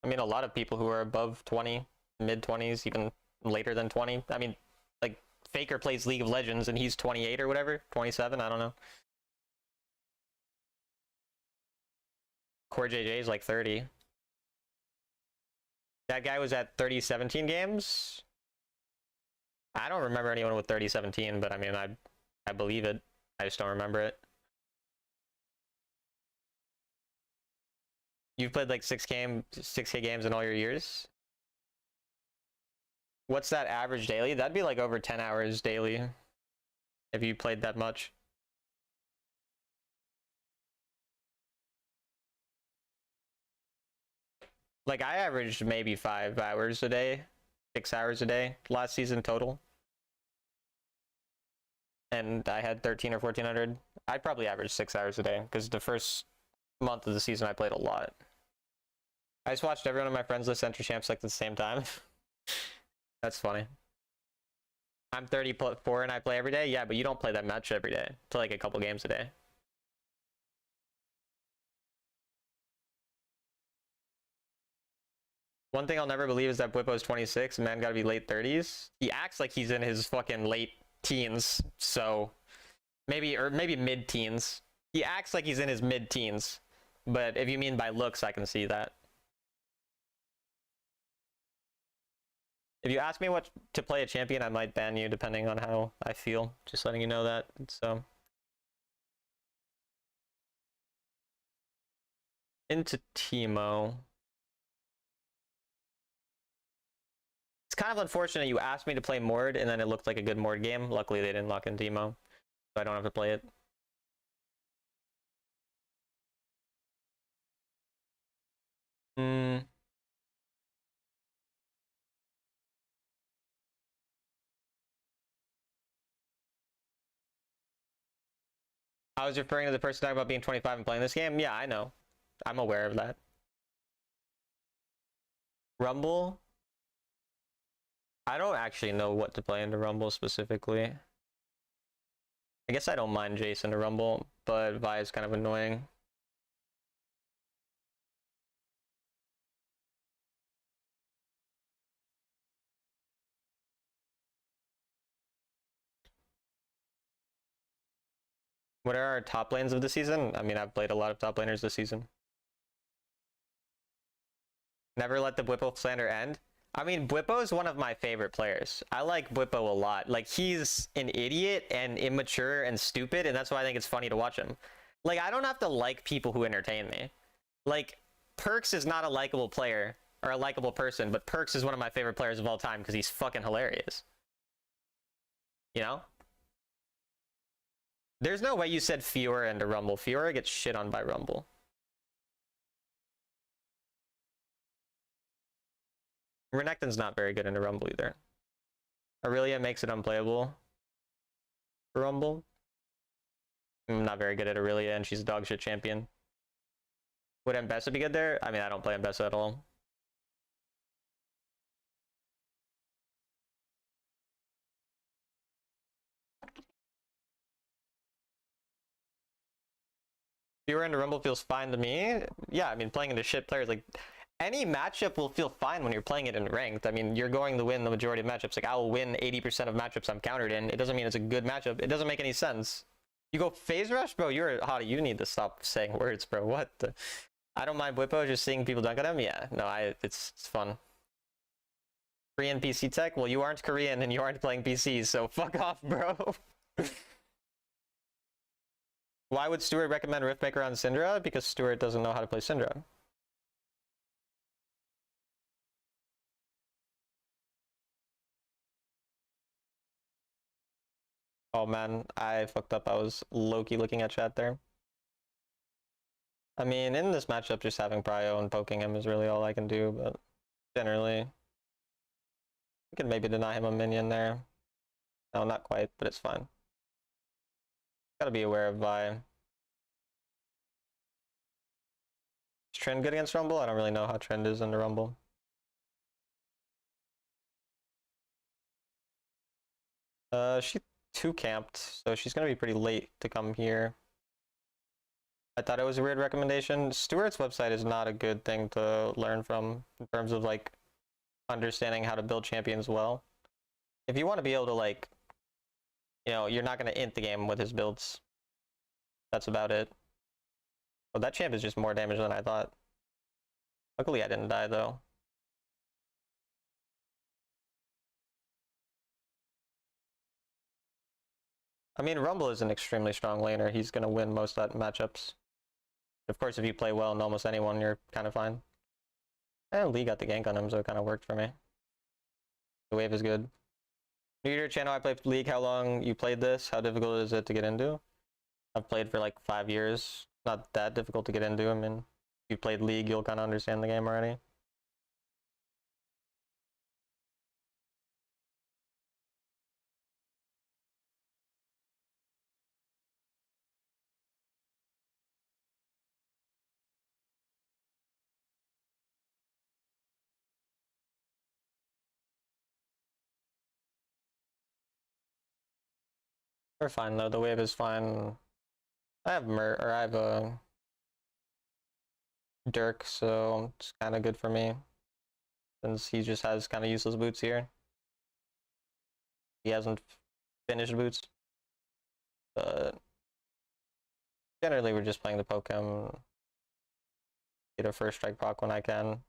I mean, a lot of people who are above 20, mid-20s, even later than 20. I mean, like, Faker plays League of Legends and he's 28 or whatever, 27, I don't know. Core JJ is like 30. That guy was at 3017 games? I don't remember anyone with 3017, but I mean, I believe it. I just don't remember it. You've played like 6K games in all your years? What's that average daily? That'd be like over 10 hours daily if you played that much. Like, I averaged maybe 5 hours a day, 6 hours a day last season total. And I had 13 or 1400. I'd probably average 6 hours a day because the first month of the season I played a lot. I just watched everyone on my friends list enter champs like at the same time. That's funny. I'm 34 and I play every day? Yeah, but you don't play that much every day. Play like a couple games a day. One thing I'll never believe is that Bwipo's 26 and man gotta be late 30s. He acts like he's in his fucking late teens, so maybe mid-teens. He acts like he's in his mid-teens, but if you mean by looks, I can see that. If you ask me what to play a champion, I might ban you depending on how I feel. Just letting you know that. So into Teemo. It's kind of unfortunate you asked me to play Mord and then it looked like a good Mord game. Luckily they didn't lock in Teemo, so I don't have to play it. I was referring to the person talking about being 25 and playing this game. Yeah, I know. I'm aware of that. Rumble? I don't actually know what to play into Rumble specifically. I guess I don't mind Jason to Rumble, but Vi is kind of annoying. What are our top lanes of the season? I mean, I've played a lot of top laners this season. Never let the Bwipo slander end. I mean, Bwipo is one of my favorite players. I like Bwipo a lot. Like, he's an idiot and immature and stupid, and that's why I think it's funny to watch him. Like, I don't have to like people who entertain me. Like, Perks is not a likable player, or a likable person, but Perks is one of my favorite players of all time because he's fucking hilarious. You know? There's no way you said Fiora into Rumble. Fiora gets shit on by Rumble. Renekton's not very good into Rumble either. Aurelia makes it unplayable for Rumble. I'm not very good at Aurelia, and she's a dog shit champion. Would Mbessa be good there? I mean, I don't play Mbessa at all. Fiora into Rumble feels fine to me. Yeah, I mean, playing into shit players, like, any matchup will feel fine when you're playing it in ranked. I mean, you're going to win the majority of matchups. Like, I will win 80% of matchups I'm countered in. It doesn't mean it's a good matchup. It doesn't make any sense. You go phase rush? Bro, you're hot. You need to stop saying words, bro. What the? I don't mind Bwipo, just seeing people dunk on him. Yeah, no, it's fun. Korean PC tech? Well, you aren't Korean and you aren't playing PCs, so fuck off, bro. Why would Stuart recommend Riftmaker on Syndra? Because Stuart doesn't know how to play Syndra. Oh man, I fucked up. I was low-key looking at chat there. I mean, in this matchup, just having Prio and poking him is really all I can do, but generally. We can maybe deny him a minion there. No, not quite, but it's fine. Gotta be aware of Vi. Is Trend good against Rumble? I don't really know how Trend is into Rumble. She 2-camped, so she's gonna be pretty late to come here. I thought it was a weird recommendation. Stuart's website is not a good thing to learn from in terms of like understanding how to build champions well. If you want to be able to like, you know, you're not going to int the game with his builds. That's about it. Oh, that champ is just more damage than I thought. Luckily I didn't die though. I mean, Rumble is an extremely strong laner. He's going to win most of that matchups. Of course, if you play well in almost anyone, you're kind of fine. And Lee got the gank on him, so it kind of worked for me. The wave is good. New to your channel, I played League. How long you played this? How difficult is it to get into? I've played for like 5 years. Not that difficult to get into. I mean, if you played League, you'll kind of understand the game already. We're fine though. The wave is fine. I have I have a Dirk, so it's kind of good for me since he just has kind of useless boots here. He hasn't finished boots, but generally we're just playing the Pokemon. Get a first strike proc when I can.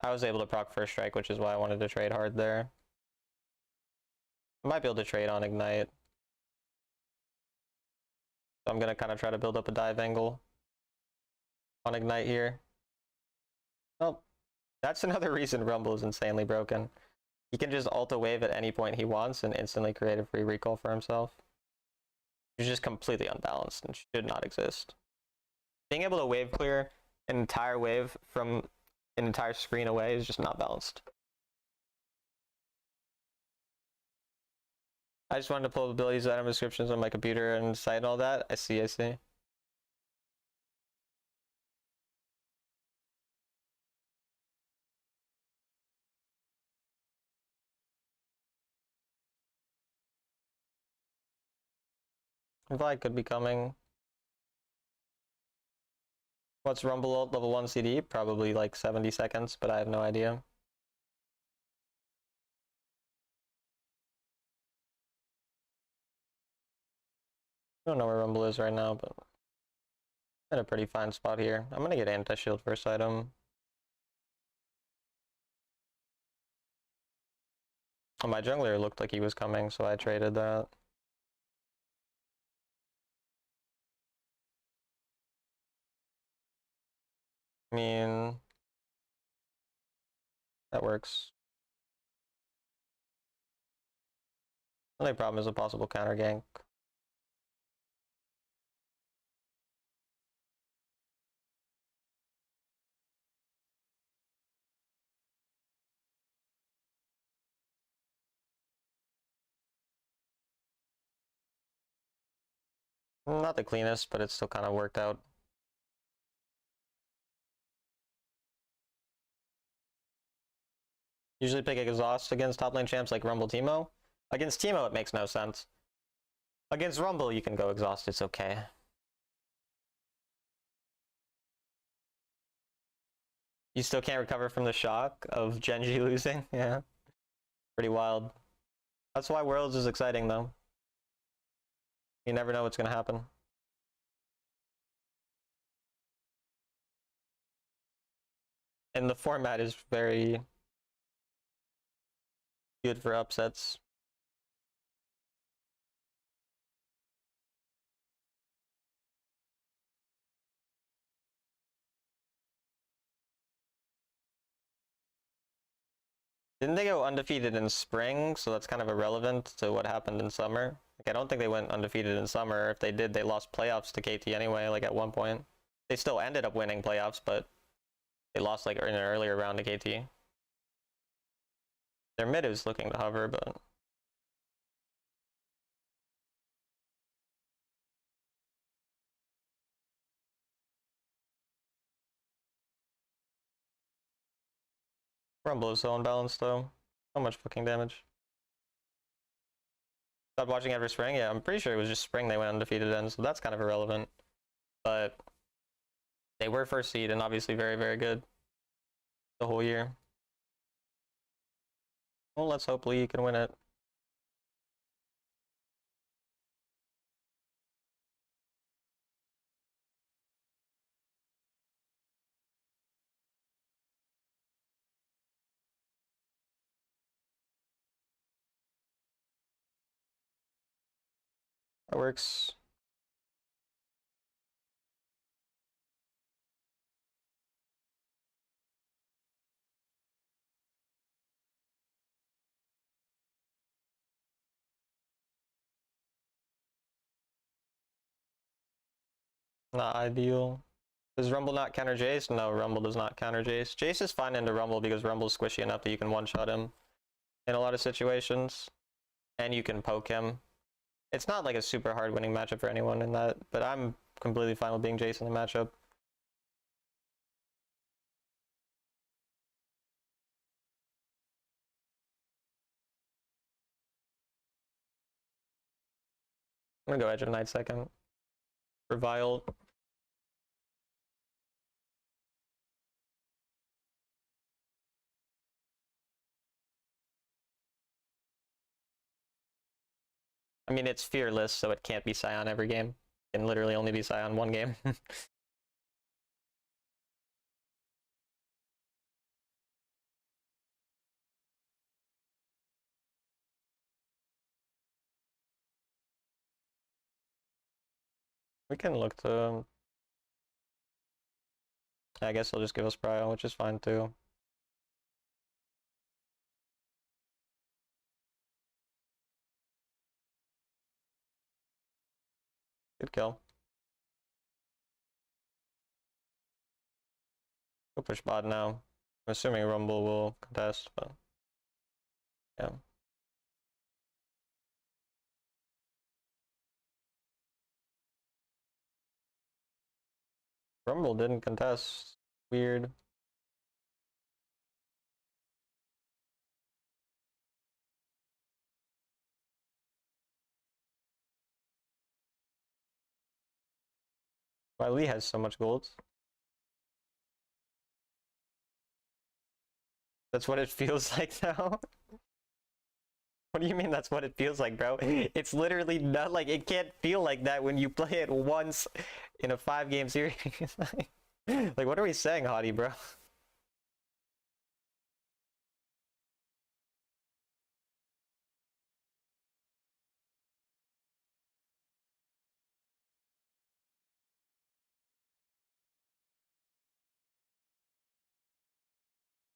I was able to proc first strike, which is why I wanted to trade hard there. I might be able to trade on Ignite. So I'm gonna kind of try to build up a dive angle on Ignite here. Oh, that's another reason Rumble is insanely broken. He can just ult a wave at any point he wants and instantly create a free recall for himself. He's just completely unbalanced and should not exist. Being able to wave clear an entire wave from an entire screen away is just not balanced. I just wanted to pull abilities item descriptions on my computer and site and all that. I see. I Vi could be coming. What's Rumble ult level 1 CD? Probably like 70 seconds, but I have no idea. I don't know where Rumble is right now, but in a pretty fine spot here. I'm gonna get anti-shield first item. Oh, my jungler looked like he was coming, so I traded that. I mean, that works. Only problem is a possible counter gank. Not the cleanest, but it still kind of worked out. Usually pick exhaust against top lane champs like Rumble Teemo. Against Teemo, it makes no sense. Against Rumble, you can go exhaust, it's okay. You still can't recover from the shock of Genji losing? Yeah. Pretty wild. That's why Worlds is exciting, though. You never know what's going to happen. And the format is very good for upsets. Didn't they go undefeated in spring? So that's kind of irrelevant to what happened in summer. Like, I don't think they went undefeated in summer. If they did, they lost playoffs to KT anyway, like at one point. They still ended up winning playoffs, but They lost like in an earlier round to KT. Their mid is looking to hover, but Rumble is so unbalanced though. So much fucking damage. Stopped watching Ever Spring? Yeah, I'm pretty sure it was just Spring they went undefeated in, so that's kind of irrelevant. But they were first seed and obviously very, very good the whole year. Well, let's hope Lee can win it. That works. Not ideal. Does Rumble not counter Jace? No, Rumble does not counter Jace. Jace is fine into Rumble because Rumble's squishy enough that you can one-shot him in a lot of situations. And you can poke him. It's not like a super hard winning matchup for anyone in that, but I'm completely fine with being Jace in the matchup. I'm gonna go Edge of Night second. For Vile. I mean, it's Fearless, so it can't be Scion every game. It can literally only be Scion one game. We can look to... I guess he'll just give us Prio, which is fine too. Good kill. Go push bot now. I'm assuming Rumble will contest, but... yeah. Rumble didn't contest. Weird. Why Lee has so much gold. That's what it feels like now? What do you mean that's what it feels like, bro? It's literally not like, it can't feel like that when you play it once in a 5-game series. Like, what are we saying, Hottie, bro?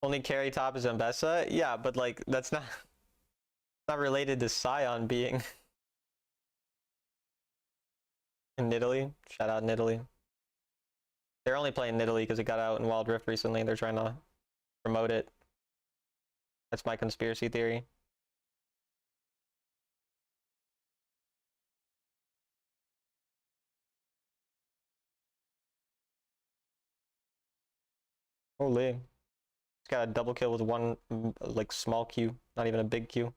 Only carry top is Mbessa? Yeah, but like, that's not related to Scion being in Nidalee. Shout out Nidalee. They're only playing Nidalee because it got out in Wild Rift recently. They're trying to promote it. That's my conspiracy theory. Holy. He's got a double kill with one, like, small Q. Not even a big Q.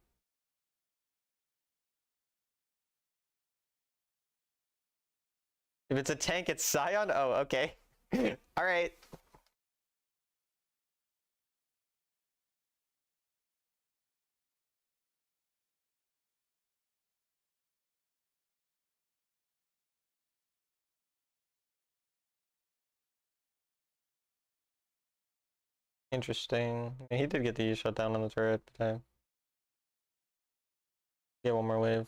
If it's a tank, it's Scion? Oh, okay. Alright. Interesting. He did get the shut down on the turret today. Get one more wave.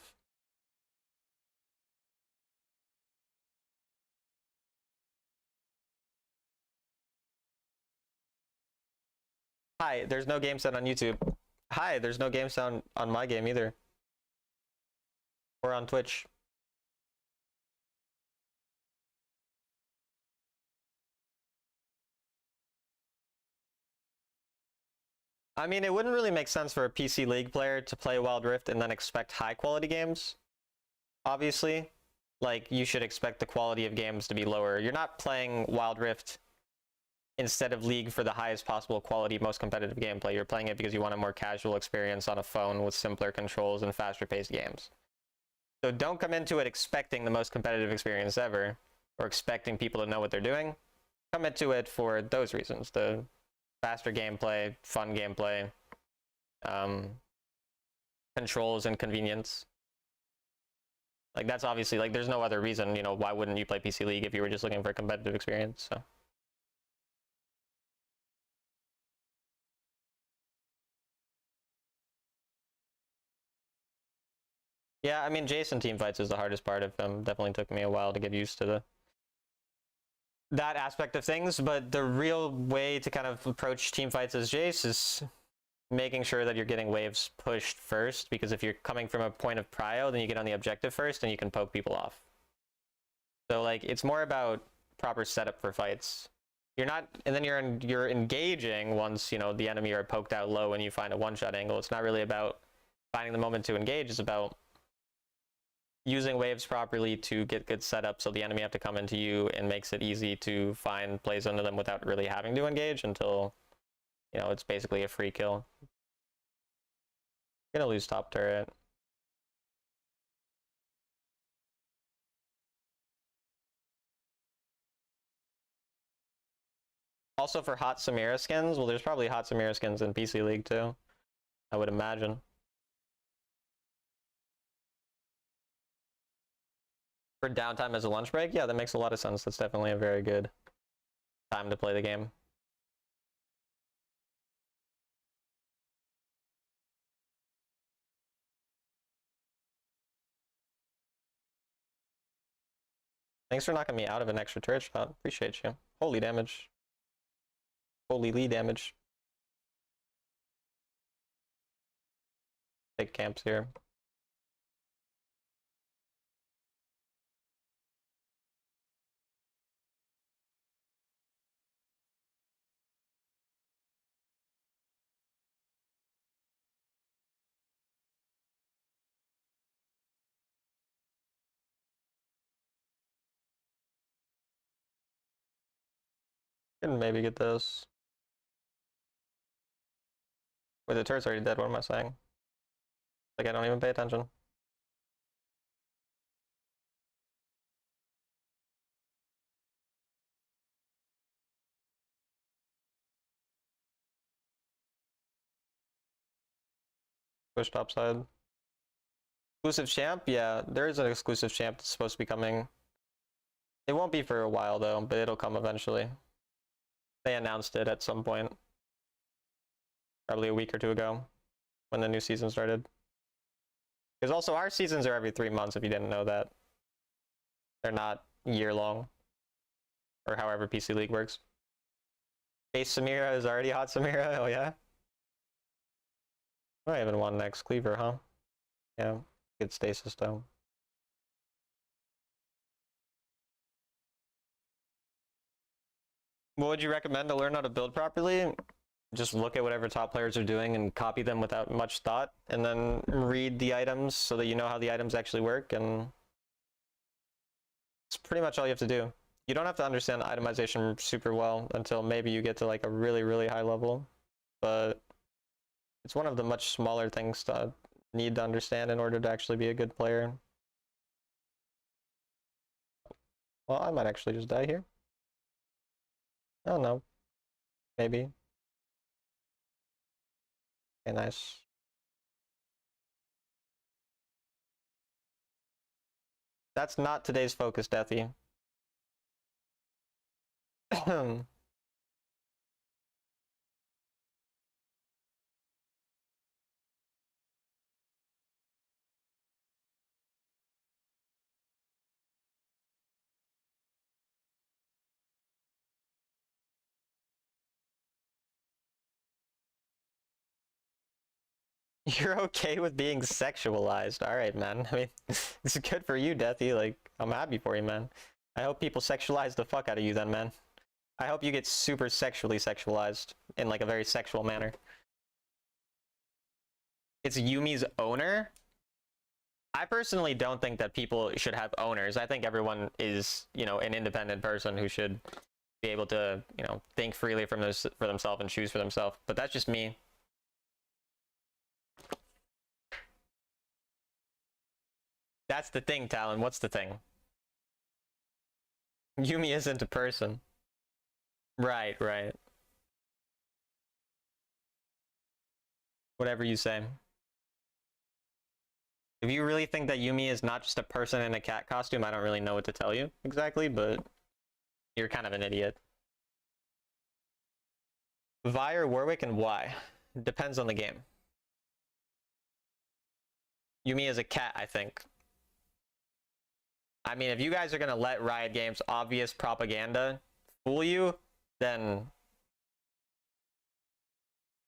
Hi, there's no game sound on YouTube. Hi, there's no game sound on my game either. Or on Twitch. I mean, it wouldn't really make sense for a PC League player to play Wild Rift and then expect high quality games. Obviously, like, you should expect the quality of games to be lower. You're not playing Wild Rift instead of League for the highest possible quality, most competitive gameplay. You're playing it because you want a more casual experience on a phone with simpler controls and faster paced games. So don't come into it expecting the most competitive experience ever, or expecting people to know what they're doing. Come into it for those reasons: the faster gameplay, fun gameplay, controls and convenience. Like, that's obviously, like, there's no other reason, you know, why wouldn't you play PC League if you were just looking for a competitive experience, so. Yeah, I mean, Jason teamfights is the hardest part of them. Definitely took me a while to get used to that aspect of things, but the real way to kind of approach teamfights as Jace is making sure that you're getting waves pushed first, because if you're coming from a point of prio, then you get on the objective first and you can poke people off. So, like, it's more about proper setup for fights. You're not, and then you're engaging once, you know, the enemy are poked out low and you find a one-shot angle. It's not really about finding the moment to engage. It's about using waves properly to get good setup so the enemy have to come into you, and makes it easy to find plays under them without really having to engage until, you know, it's basically a free kill. Gonna lose top turret. Also, for hot Samira skins, well, there's probably hot Samira skins in PC League too, I would imagine. For downtime as a lunch break, yeah, that makes a lot of sense. That's definitely a very good time to play the game. Thanks for knocking me out of an extra turret shot. Appreciate you. Holy damage. Holy Lee damage. Take camps here. Can maybe get this. Wait, the turret's already dead. What am I saying? Like, I don't even pay attention. Push topside. Exclusive champ? Yeah, there is an exclusive champ that's supposed to be coming. It won't be for a while though, but it'll come eventually. They announced it at some point. Probably a week or two ago, when the new season started. Because also, our seasons are every 3 months, if you didn't know that. They're not year-long. Or however PC League works. Base Samira is already hot Samira, oh yeah? I even want next cleaver, huh? Yeah, good stasis though. What would you recommend to learn how to build properly? Just look at whatever top players are doing and copy them without much thought, and then read the items so that you know how the items actually work, and it's pretty much all you have to do. You don't have to understand itemization super well until maybe you get to like a really, really high level, but it's one of the much smaller things to need to understand in order to actually be a good player. Well, I might actually just die here. I don't know. Maybe. Okay, nice. That's not today's focus, Deathy. You're okay with being sexualized. Alright, man. I mean, this is good for you, Deathy. Like, I'm happy for you, man. I hope people sexualize the fuck out of you then, man. I hope you get super sexually sexualized in like a very sexual manner. It's Yumi's owner. I personally don't think that people should have owners. I think everyone is, you know, an independent person who should be able to, you know, think freely for themselves and choose for themselves. But that's just me. That's the thing, Talon. What's the thing? Yumi isn't a person. Right, right. Whatever you say. If you really think that Yumi is not just a person in a cat costume, I don't really know what to tell you exactly, but you're kind of an idiot. Vi or Warwick, and why? Depends on the game. Yumi is a cat, I think. I mean, if you guys are gonna let Riot Games' obvious propaganda fool you, then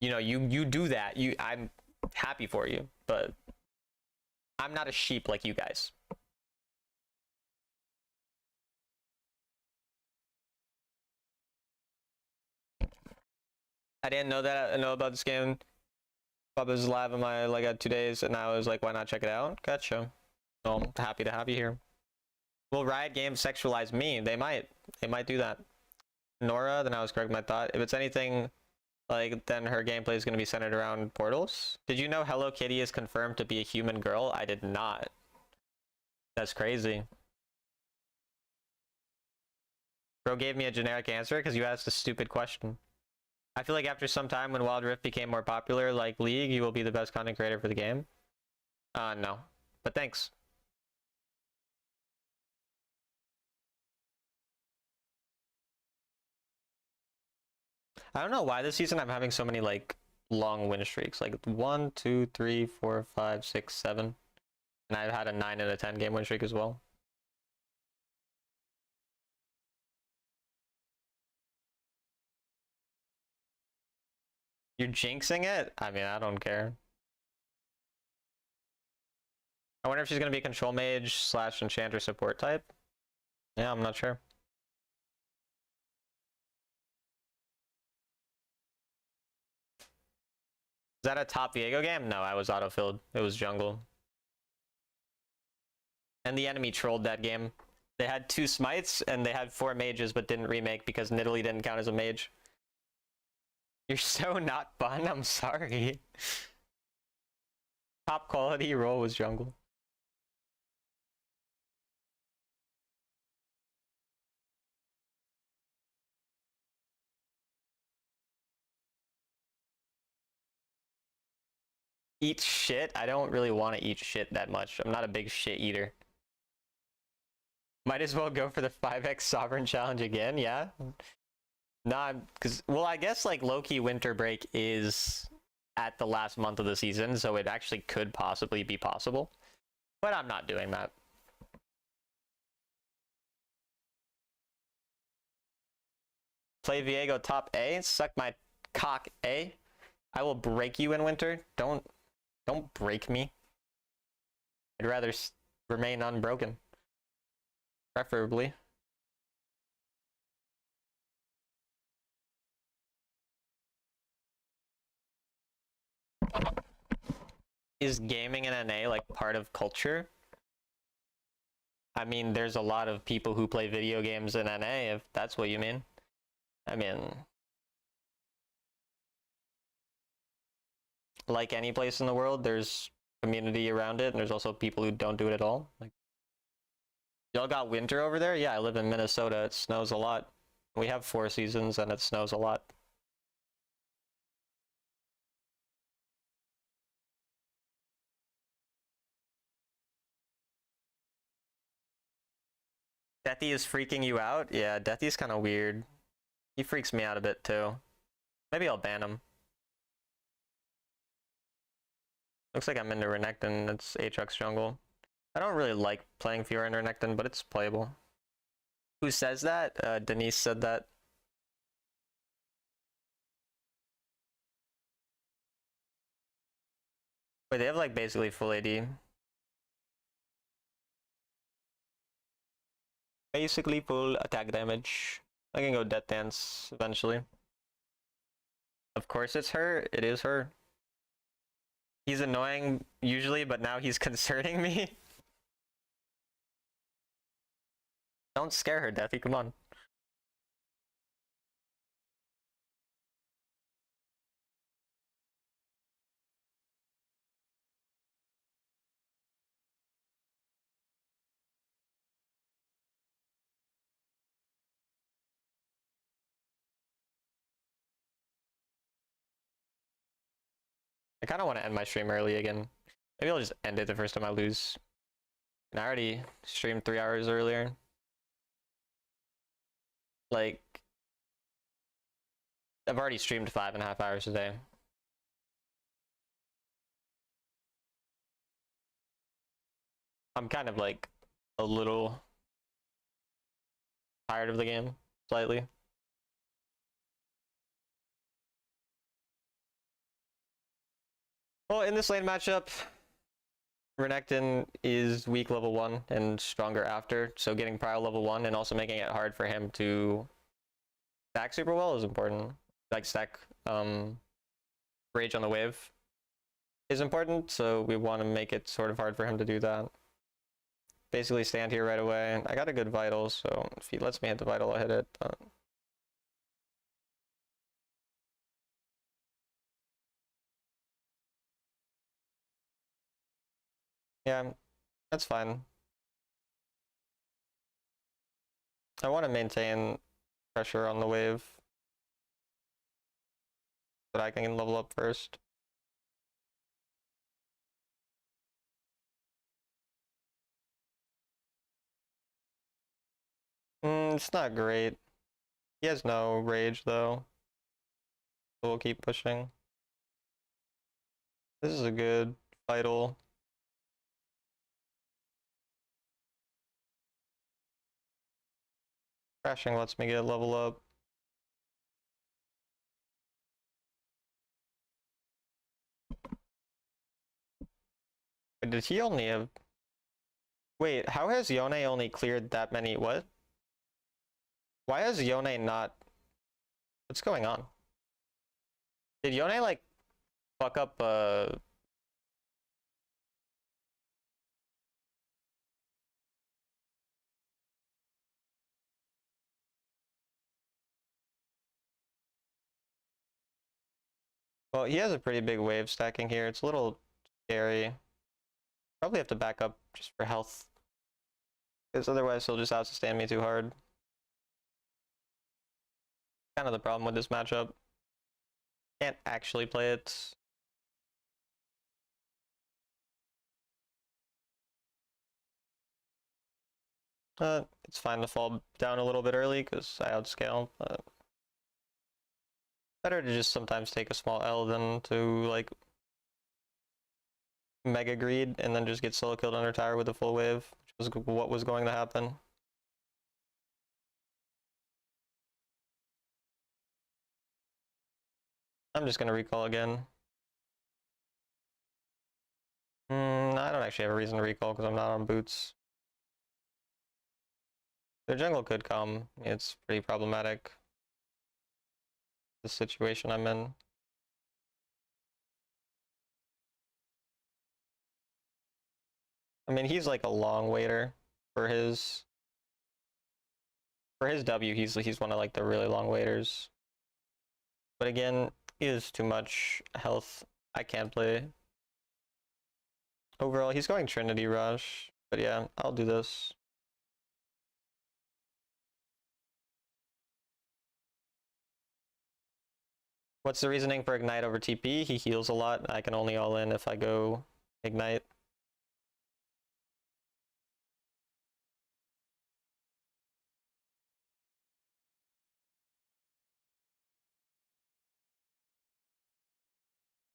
you know you do that. I'm happy for you, but I'm not a sheep like you guys. I didn't know that. I know about this game. Bob was live on my like 2 days, and I was like, why not check it out? Gotcha. So I'm happy to have you here. Will Riot Games sexualize me? They might. They might do that. Nora, then I was correct in my thought. If it's anything like, then her gameplay is going to be centered around portals. Did you know Hello Kitty is confirmed to be a human girl? I did not. That's crazy. Bro gave me a generic answer because you asked a stupid question. I feel like after some time when Wild Rift became more popular, like League, you will be the best content creator for the game. No. But thanks. I don't know why this season I'm having so many like long win streaks. Like 1, 2, 3, 4, 5, 6, 7. And I've had a 9 and a 10 game win streak as well. You're jinxing it? I mean, I don't care. I wonder if she's going to be a control mage / enchanter support type. Yeah, I'm not sure. Is that a top Viego game? No, I was autofilled. It was jungle. And the enemy trolled that game. They had 2 smites and they had 4 mages but didn't remake because Nidalee didn't count as a mage. You're so not fun, I'm sorry. Top quality role was jungle. Eat shit? I don't really want to eat shit that much. I'm not a big shit eater. Might as well go for the 5x Sovereign Challenge again, yeah? Nah, because, well, I guess, like, low-key Winter Break is at the last month of the season, so it actually could possibly be possible. But I'm not doing that. Play Viego top A? Suck my cock A? I will break you in winter. Don't break me. I'd rather remain unbroken. Preferably. Is gaming in NA like part of culture? I mean, there's a lot of people who play video games in NA, if that's what you mean. I mean, like any place in the world, there's community around it, and there's also people who don't do it at all. Like, y'all got winter over there? Yeah, I live in Minnesota. It snows a lot. We have 4 seasons, and it snows a lot. Deathy is freaking you out? Yeah, Deathy's kind of weird. He freaks me out a bit, too. Maybe I'll ban him. Looks like I'm into Renekton. It's Aatrox jungle. I don't really like playing Fiora and Renekton, but it's playable. Who says that? Denise said that. Wait, they have like basically full AD. Basically full attack damage. I can go Death Dance eventually. Of course it's her. It is her. He's annoying usually, but now he's concerning me. Don't scare her, Deathy, come on. I kind of want to end my stream early again. Maybe I'll just end it the first time I lose. And I already streamed 3 hours earlier. Like, I've already streamed 5.5 hours today. I'm kind of like a little tired of the game, slightly. Well, in this lane matchup, Renekton is weak level 1 and stronger after, so getting Prio level 1 and also making it hard for him to stack super well is important. Like stack Rage on the wave is important, so we want to make it sort of hard for him to do that. Basically stand here right away. I got a good Vital, so if he lets me hit the Vital, I'll hit it. But... yeah, that's fine. I want to maintain pressure on the wave, but I can level up first. It's not great. He has no rage though, so we'll keep pushing. This is a good Vital. Crashing lets me get level up. Wait, did he only have... wait, how has Yone only cleared that many... what? Why has Yone not... what's going on? Did Yone like fuck up well, he has a pretty big wave stacking here. It's a little scary. Probably have to back up just for health, because otherwise he'll just out-sustain me too hard. Kind of the problem with this matchup. Can't actually play it. It's fine to fall down a little bit early because I outscale, but better to just sometimes take a small L than to like mega greed and then just get solo killed under tower with a full wave, which was what was going to happen. I'm just gonna recall again. I don't actually have a reason to recall because I'm not on boots. Their jungle could come. It's pretty problematic, the situation I'm in. I mean, he's like a long waiter for his W. He's one of like the really long waiters. But again, he is too much health. I can't play. Overall, he's going Trinity Rush. But yeah, I'll do this. What's the reasoning for Ignite over TP? He heals a lot. I can only all in if I go Ignite.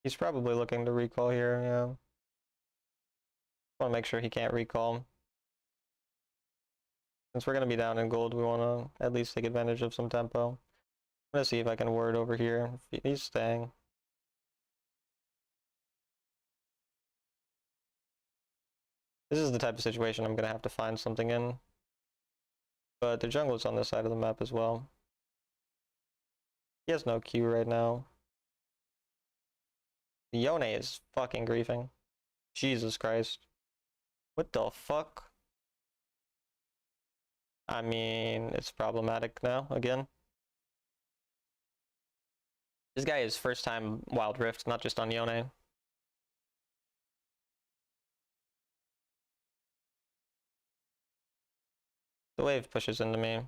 He's probably looking to recall here, yeah. Want to make sure he can't recall. Since we're going to be down in gold, we want to at least take advantage of some tempo. I'm going to see if I can ward over here. He's staying. This is the type of situation I'm going to have to find something in. But the jungle is on this side of the map as well. He has no Q right now. Yone is fucking griefing. Jesus Christ. What the fuck? I mean, it's problematic now, again. This guy is first time Wild Rift, not just on Yone. The wave pushes into me.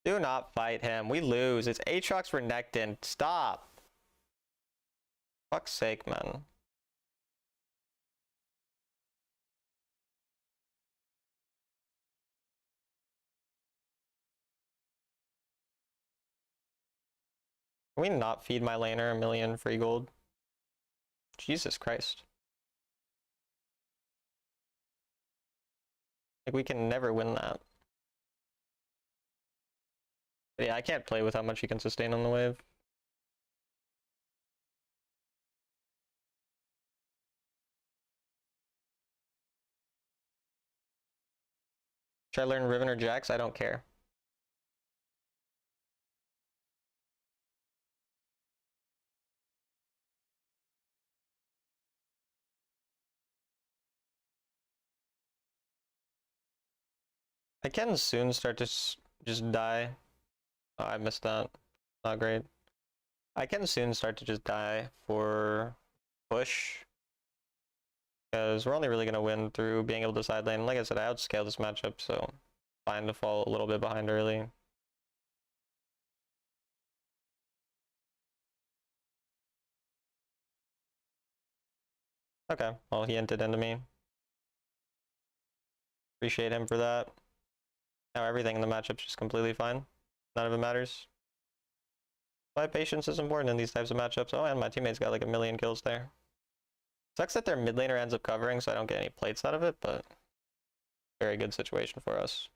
Do not fight him. We lose. It's Aatrox Renekton. Stop. Fuck's sake, man. Can we not feed my laner 1,000,000 free gold? Jesus Christ. Like, we can never win that. But yeah, I can't play with how much he can sustain on the wave. Should I learn Riven or Jax? I don't care. I can soon start to just die. Oh, I missed that. Not great. I can soon start to just die for push. Because we're only really going to win through being able to side lane. Like I said, I outscale this matchup, so fine to fall a little bit behind early. Okay, well, he hinted into me. Appreciate him for that. Now everything in the matchup's just completely fine. None of it matters. Why patience is important in these types of matchups. Oh, and my teammate's got like 1,000,000 kills there. Sucks that their mid laner ends up covering, so I don't get any plates out of it, but very good situation for us.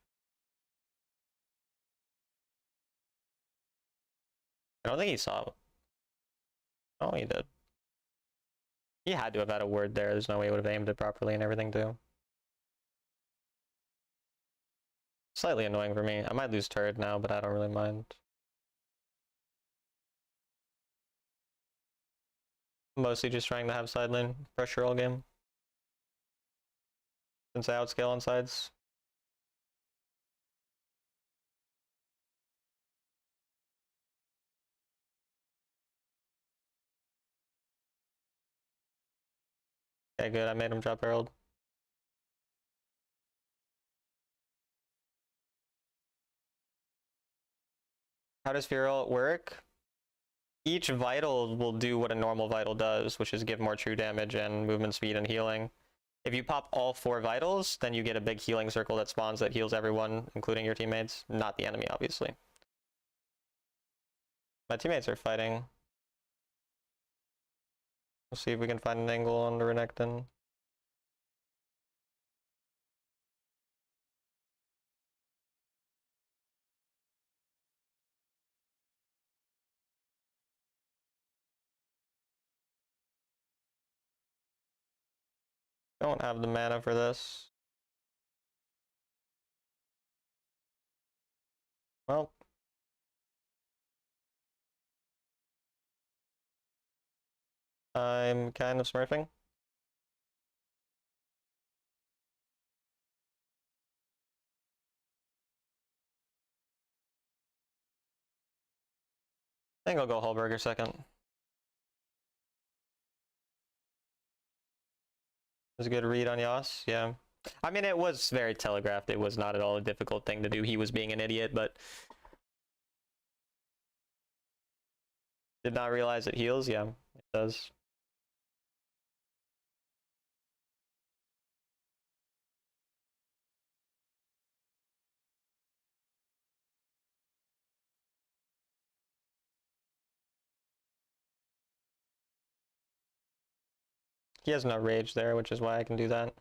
I don't think he saw it. Oh, he did. He had to have had a word there. There's no way he would have aimed it properly and everything too. Slightly annoying for me. I might lose turret now, but I don't really mind. Mostly just trying to have side lane pressure all game. Since I outscale on sides. Okay, good. I made him drop Herald. How does Fear Ult work? Each vital will do what a normal vital does, which is give more true damage and movement speed and healing. If you pop all 4 vitals, then you get a big healing circle that spawns that heals everyone, including your teammates. Not the enemy, obviously. My teammates are fighting. We'll see if we can find an angle on the Renekton. Don't have the mana for this. Well. I'm kind of smurfing. I think I'll go Hallberger second. It was a good read on Yas, yeah. I mean, it was very telegraphed. It was not at all a difficult thing to do. He was being an idiot, but did not realize it heals. Yeah, it does. He has no rage there, which is why I can do that.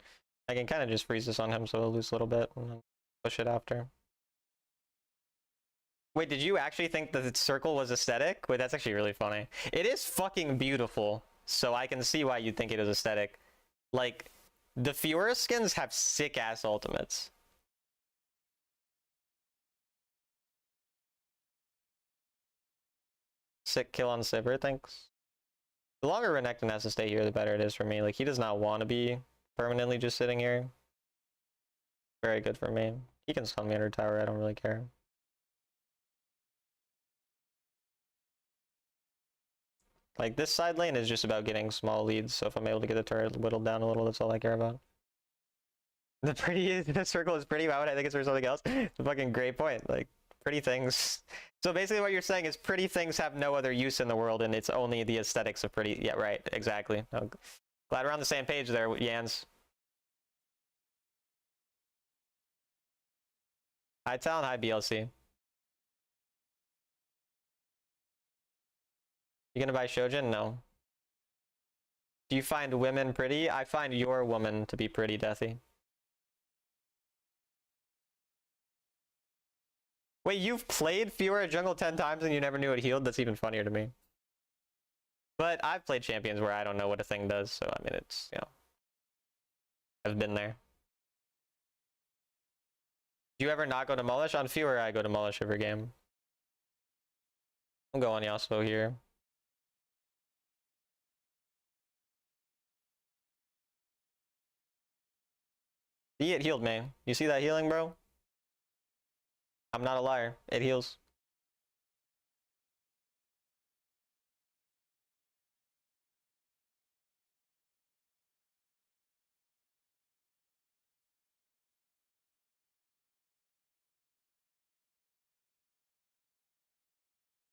I can kind of just freeze this on him so he'll lose a little bit and then push it after. Wait, did you actually think that the circle was aesthetic? Wait, that's actually really funny. It is fucking beautiful, so I can see why you'd think it is aesthetic. Like, the Fiora skins have sick-ass ultimates. Sick kill on Sivir, thanks. The longer Renekton has to stay here, the better it is for me. Like, he does not want to be permanently just sitting here. Very good for me. He can stun me under tower, I don't really care. Like, this side lane is just about getting small leads, so if I'm able to get the turret whittled down a little, that's all I care about. The circle is pretty. Why would I think it's for something else? It's a fucking great point. Like, pretty things. So basically what you're saying is pretty things have no other use in the world, and it's only the aesthetics of pretty. Yeah, right, exactly. I'm glad we're on the same page there, Yans. Hi Talon, hi BLC. You gonna buy Shojin? No. Do you find women pretty? I find your woman to be pretty, Deathy. Wait, you've played Fiora Jungle 10 times and you never knew it healed? That's even funnier to me. But I've played champions where I don't know what a thing does, so I mean, it's, you know, I've been there. Do you ever not go to Demolish? On Fiora, I go to Demolish every game. I'm going Yasuo here. See, it healed me. You see that healing, bro? I'm not a liar. It heals.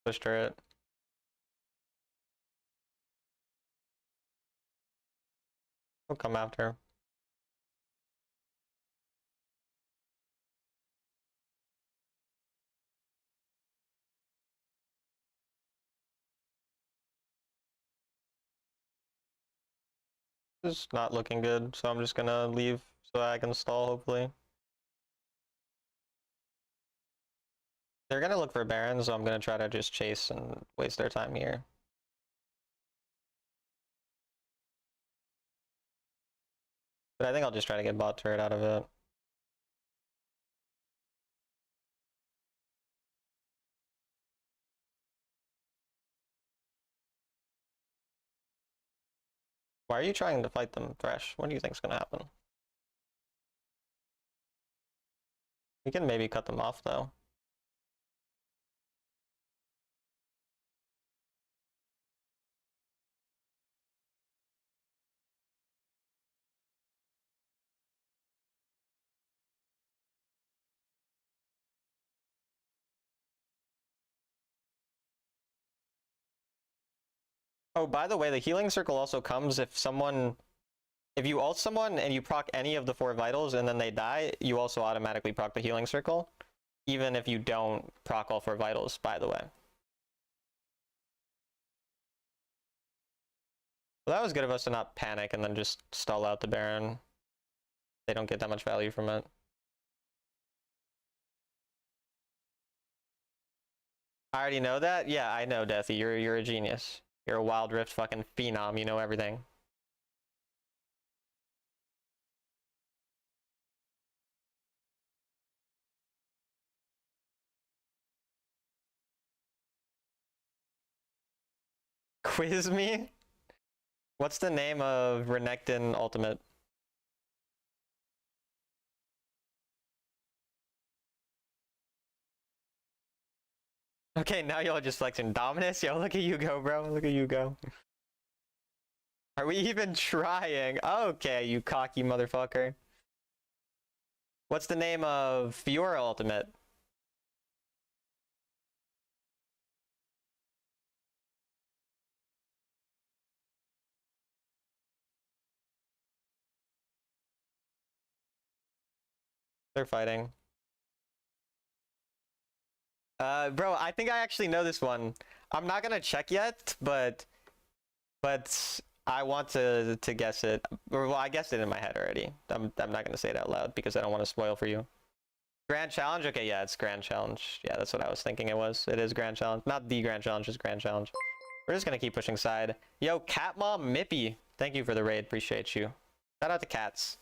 Push turret. We'll come after. This is not looking good, so I'm just gonna leave so I can stall, hopefully. They're gonna look for Baron, so I'm gonna try to just chase and waste their time here. But I think I'll just try to get bot turret out of it. Why are you trying to fight them, Thresh? What do you think's gonna happen? We can maybe cut them off, though. Oh, by the way, the healing circle also comes if you ult someone and you proc any of the 4 vitals and then they die, you also automatically proc the healing circle, even if you don't proc all 4 vitals, by the way. Well, that was good of us to not panic and then just stall out the Baron. They don't get that much value from it. I already know that? Yeah, I know, Deathy. You're a genius. You're a Wild Rift fucking phenom. You know everything. Quiz me? What's the name of Renekton ultimate? Okay, now y'all just flexing Dominus? Yo, look at you go, bro. Look at you go. Are we even trying? Okay, you cocky motherfucker. What's the name of Fiora ultimate? They're fighting. Bro, I think I actually know this one. I'm not gonna check yet, but I want to guess it. Or, well, I guessed it in my head already. I'm not gonna say it out loud because I don't want to spoil for you. Grand Challenge? Okay, yeah, it's Grand Challenge. Yeah, that's what I was thinking it was. It is Grand Challenge. Not the Grand Challenge, just Grand Challenge. We're just gonna keep pushing side. Yo, Cat Mom Mippy. Thank you for the raid. Appreciate you. Shout out to cats.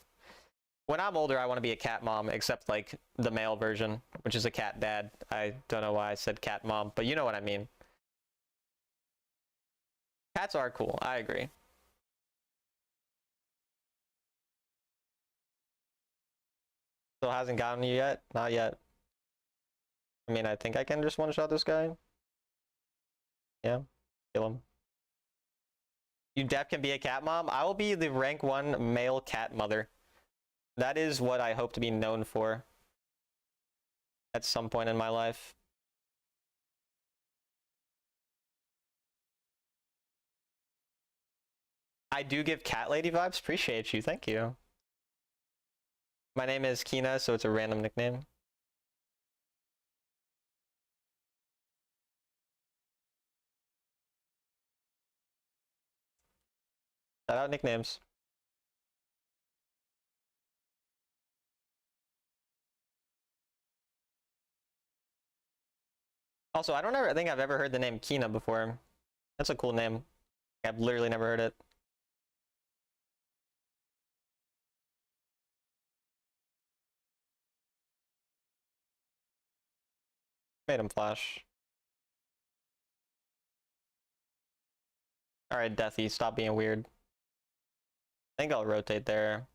When I'm older, I want to be a cat mom, except like the male version, which is a cat dad. I don't know why I said cat mom, but you know what I mean. Cats are cool, I agree. Still hasn't gotten you yet? Not yet. I mean, I think I can just one-shot this guy. Yeah, kill him. You def can be a cat mom? I will be the rank 1 male cat mother. That is what I hope to be known for at some point in my life. I do give cat lady vibes. Appreciate you. Thank you. My name is Kina, so it's a random nickname. Shout out nicknames. Also, I don't ever think I've ever heard the name Kina before. That's a cool name. I've literally never heard it. Made him flash. Alright, Deathy, stop being weird. I think I'll rotate there.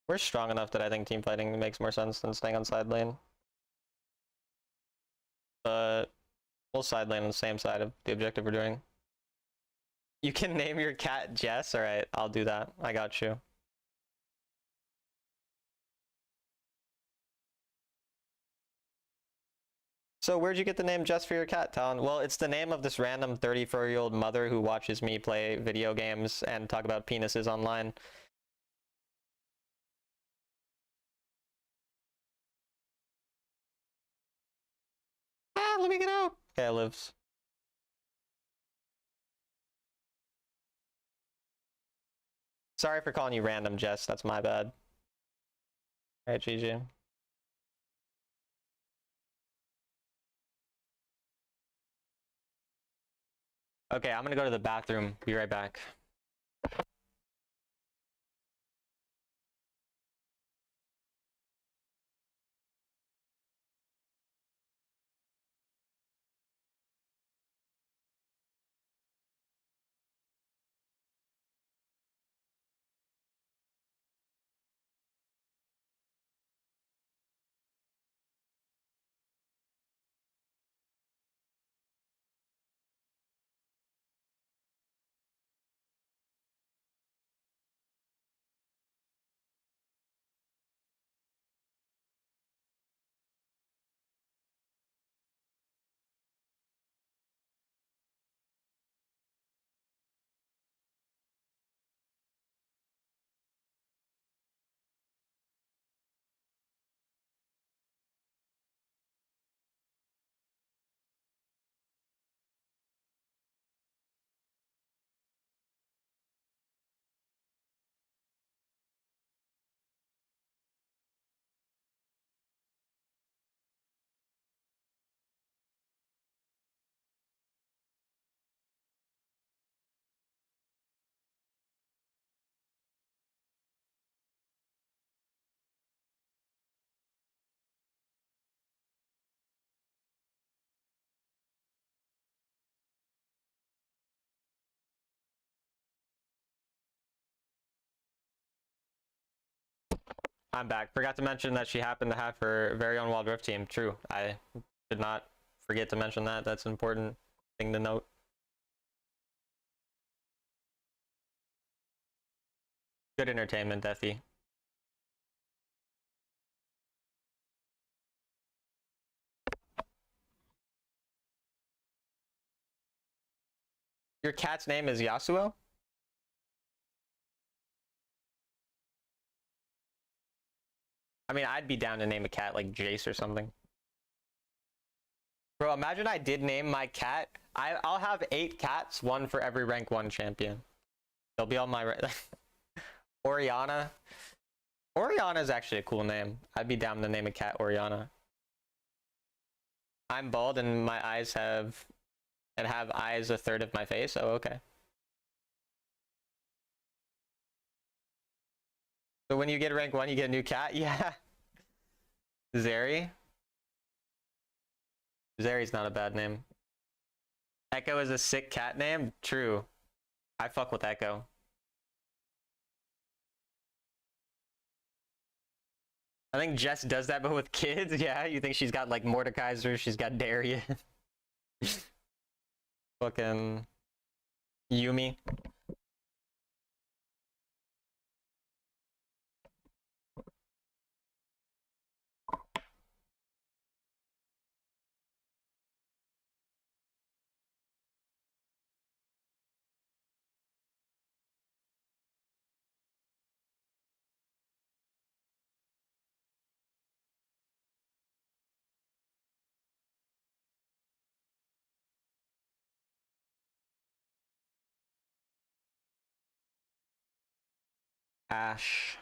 We're strong enough that I think team fighting makes more sense than staying on side lane. But we'll side lane on the same side of the objective we're doing. You can name your cat Jess? Alright, I'll do that. I got you. So where'd you get the name Jess for your cat, Talon? Well, it's the name of this random 34-year-old mother who watches me play video games and talk about penises online. Ah, let me get out! Okay, it lives. Sorry for calling you random, Jess. That's my bad. Alright, GG. Okay, I'm gonna go to the bathroom. Be right back. I'm back. Forgot to mention that she happened to have her very own Wild Rift team. True. I did not forget to mention that. That's an important thing to note. Good entertainment, Deathy. Your cat's name is Yasuo? I mean, I'd be down to name a cat like Jace or something. Bro, imagine I did name my cat. I'll have 8 cats, 1 for every rank 1 champion. They'll be on my... Oriana. Oriana is actually a cool name. I'd be down to name a cat Oriana. I'm bald and my eyes have... and have eyes a third of my face? Oh, okay. So when you get rank 1, you get a new cat? Yeah. Zeri? Zeri's not a bad name. Echo is a sick cat name? True. I fuck with Echo. I think Jess does that, but with kids, yeah. You think she's got like Mordekaiser, she's got Darius. Fucking Yumi. Ash.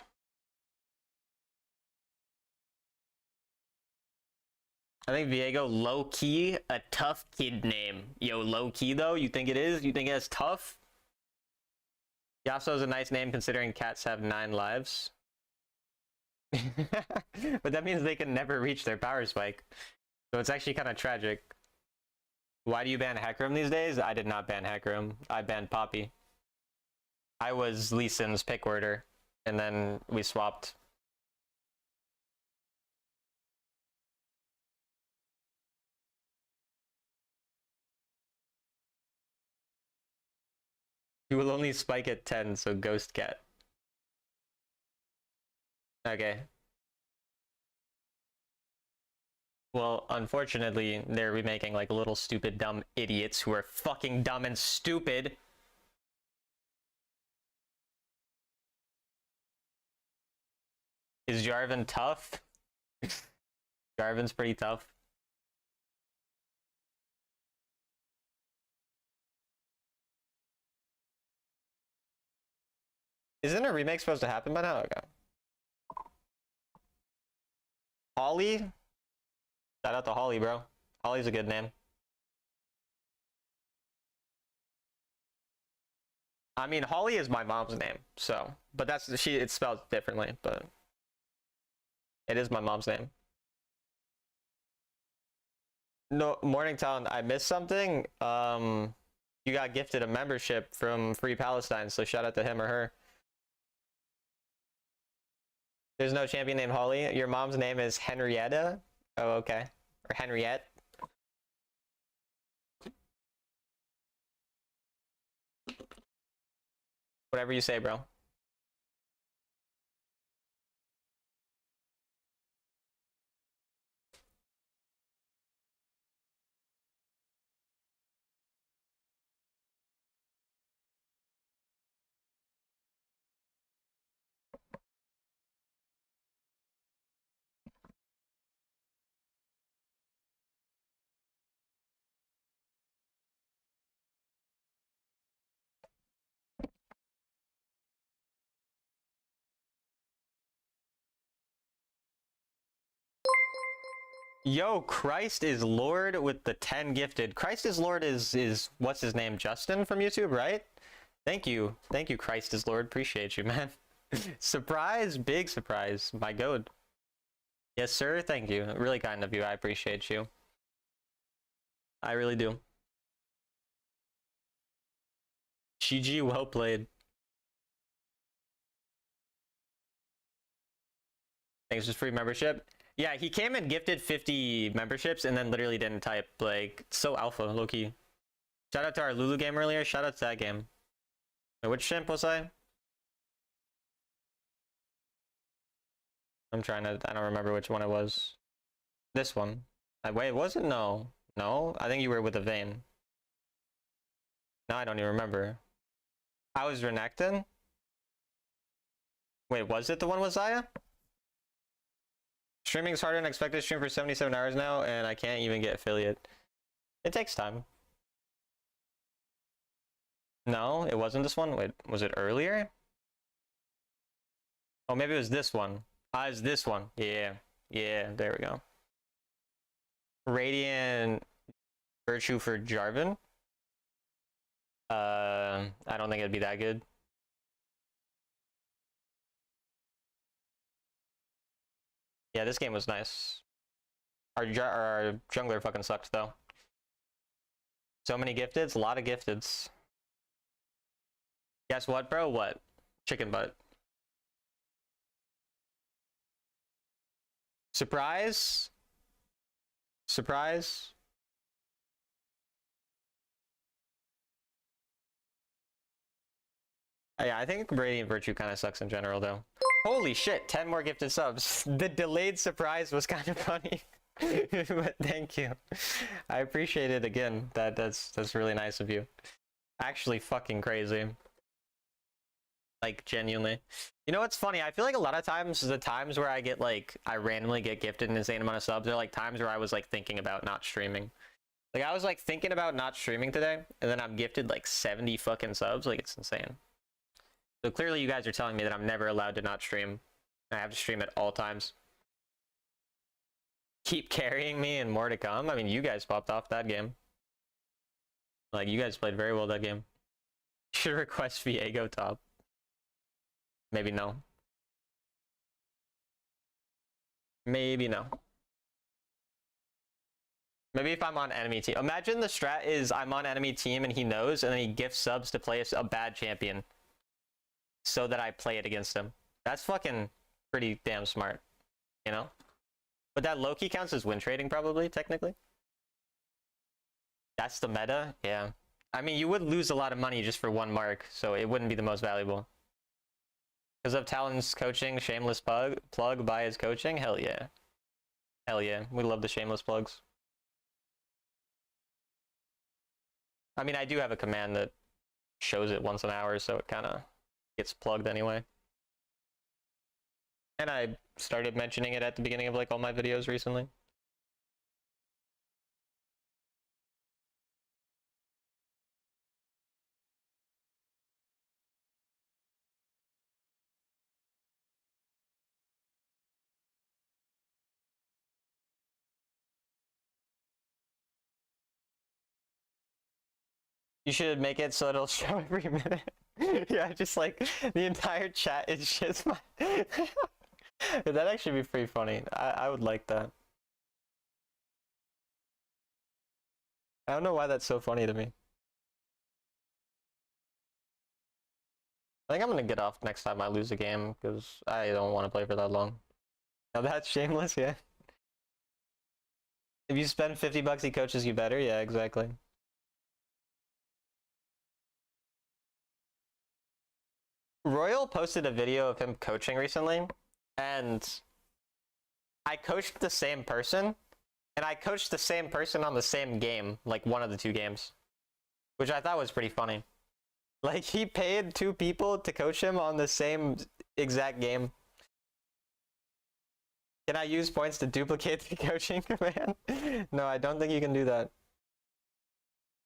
I think Viego, low-key, a tough kid name. Yo, low-key though? You think it is? You think it's tough? Yasuo's a nice name considering cats have 9 lives. But that means they can never reach their power spike. So it's actually kind of tragic. Why do you ban Hecarim these days? I did not ban Hecarim. I banned Poppy. I was Lee Sin's pick order, and then we swapped. You will only spike at 10, so Ghost Cat. Okay. Well, unfortunately, they're remaking like little stupid dumb idiots who are fucking dumb and stupid. Is Jarvan tough? Jarvan's pretty tough. Isn't a remake supposed to happen by now? Okay. Holly? Shout out to Holly, bro. Holly's a good name. I mean, Holly is my mom's name, so, but that's it's spelled differently, but it is my mom's name. No, Morningtown, I missed something. You got gifted a membership from Free Palestine, so shout out to him or her. There's no champion named Holly. Your mom's name is Henrietta? Oh, okay. Or Henriette. Whatever you say, bro. Yo, Christ is Lord with the 10 gifted. Christ is Lord is what's his name? Justin from YouTube, right? Thank you. Thank you, Christ is Lord. Appreciate you, man. Surprise, big surprise. My god. Yes, sir. Thank you. Really kind of you. I appreciate you. I really do. GG, well played. Thanks for free membership. Yeah, he came and gifted 50 memberships and then literally didn't type. Like, so alpha, low-key. Shout out to our Lulu game earlier. Shout out to that game. Wait, which champ was I? I'm trying to, I don't remember which one it was. This one. Wait, was it? No. No? I think you were with a Vayne. No, I don't even remember. I was Renekton? Wait, was it the one with Xayah? Streaming is harder than expected. Stream for 77 hours now, and I can't even get affiliate. It takes time. No, it wasn't this one. Wait, was it earlier? Oh, maybe it was this one. Ah, it's this one. Yeah. Yeah, there we go. Radiant Virtue for Jarvan. I don't think it'd be that good. Yeah, this game was nice. Our jungler fucking sucked though. So many gifteds, a lot of gifteds. Guess what, bro? What? Chicken butt. Surprise? Surprise? Yeah, I think Radiant Virtue kind of sucks in general, though. Holy shit, 10 more gifted subs. The delayed surprise was kind of funny. But thank you. I appreciate it again. That's really nice of you. Actually fucking crazy. Like, genuinely. You know what's funny? I feel like a lot of times, the times where I get, like, I randomly get gifted an insane amount of subs are, like, times where I was, like, thinking about not streaming. Like, I was, like, thinking about not streaming today, and then I'm gifted, like, 70 fucking subs. Like, it's insane. So clearly you guys are telling me that I'm never allowed to not stream. I have to stream at all times. Keep carrying me and more to come? I mean, you guys popped off that game. Like, you guys played very well that game. Should request Viego top. Maybe no. Maybe no. Maybe if I'm on enemy team. Imagine the strat is I'm on enemy team and he knows, and then he gifts subs to play a bad champion so that I play it against him. That's fucking pretty damn smart, you know? But that low-key counts as win trading, probably, technically. That's the meta? Yeah. I mean, you would lose a lot of money just for one mark, so it wouldn't be the most valuable. Because of Talon's coaching, shameless plug by his coaching? Hell yeah. Hell yeah. We love the shameless plugs. I mean, I do have a command that shows it once an hour, so it kind of gets plugged anyway. And I started mentioning it at the beginning of like all my videos recently. You should make it so it'll show every minute. Yeah, just like the entire chat is just my... That'd actually be pretty funny. I would like that. I don't know why that's so funny to me. I think I'm gonna get off next time I lose a game, because I don't want to play for that long. Now that's shameless, yeah. If you spend 50 bucks, he coaches you better? Yeah, exactly. Royal posted a video of him coaching recently, and I coached the same person, and I coached the same person on the same game, like one of the two games, which I thought was pretty funny. Like, he paid two people to coach him on the same exact game. Can I use points to duplicate the coaching command? No, I don't think you can do that.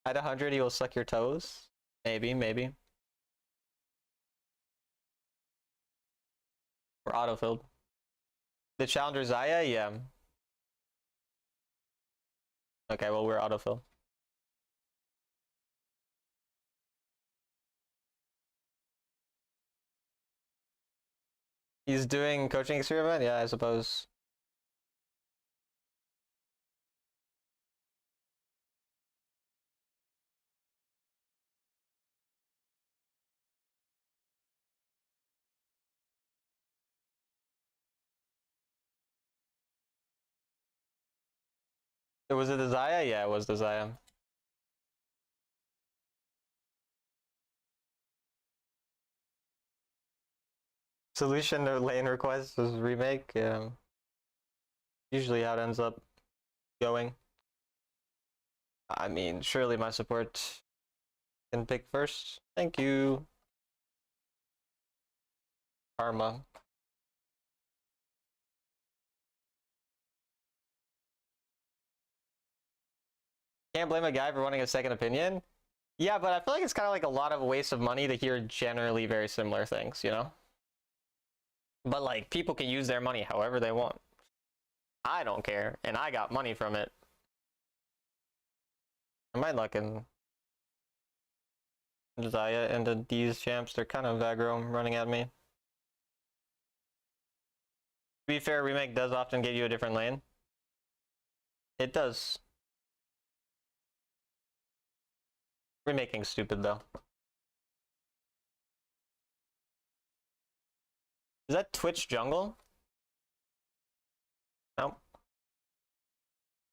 At 100, he will suck your toes? Maybe, maybe. We're autofilled. The challenger Zaya? Yeah. Okay, well, we're autofill. He's doing coaching experiment? Yeah, I suppose. Was it the Zaya? Yeah, it was the Zaya. Solution to lane requests is remake. Yeah. Usually how it ends up going. I mean, surely my support can pick first. Thank you. Karma. Can't blame a guy for wanting a second opinion. Yeah, but I feel like it's kind of like a lot of waste of money to hear generally very similar things, you know? But like, people can use their money however they want. I don't care, and I got money from it. Am I looking? Zaya and these champs, they're kind of aggro running at me. To be fair, remake does often give you a different lane. It does. Remaking stupid though. Is that Twitch jungle? No.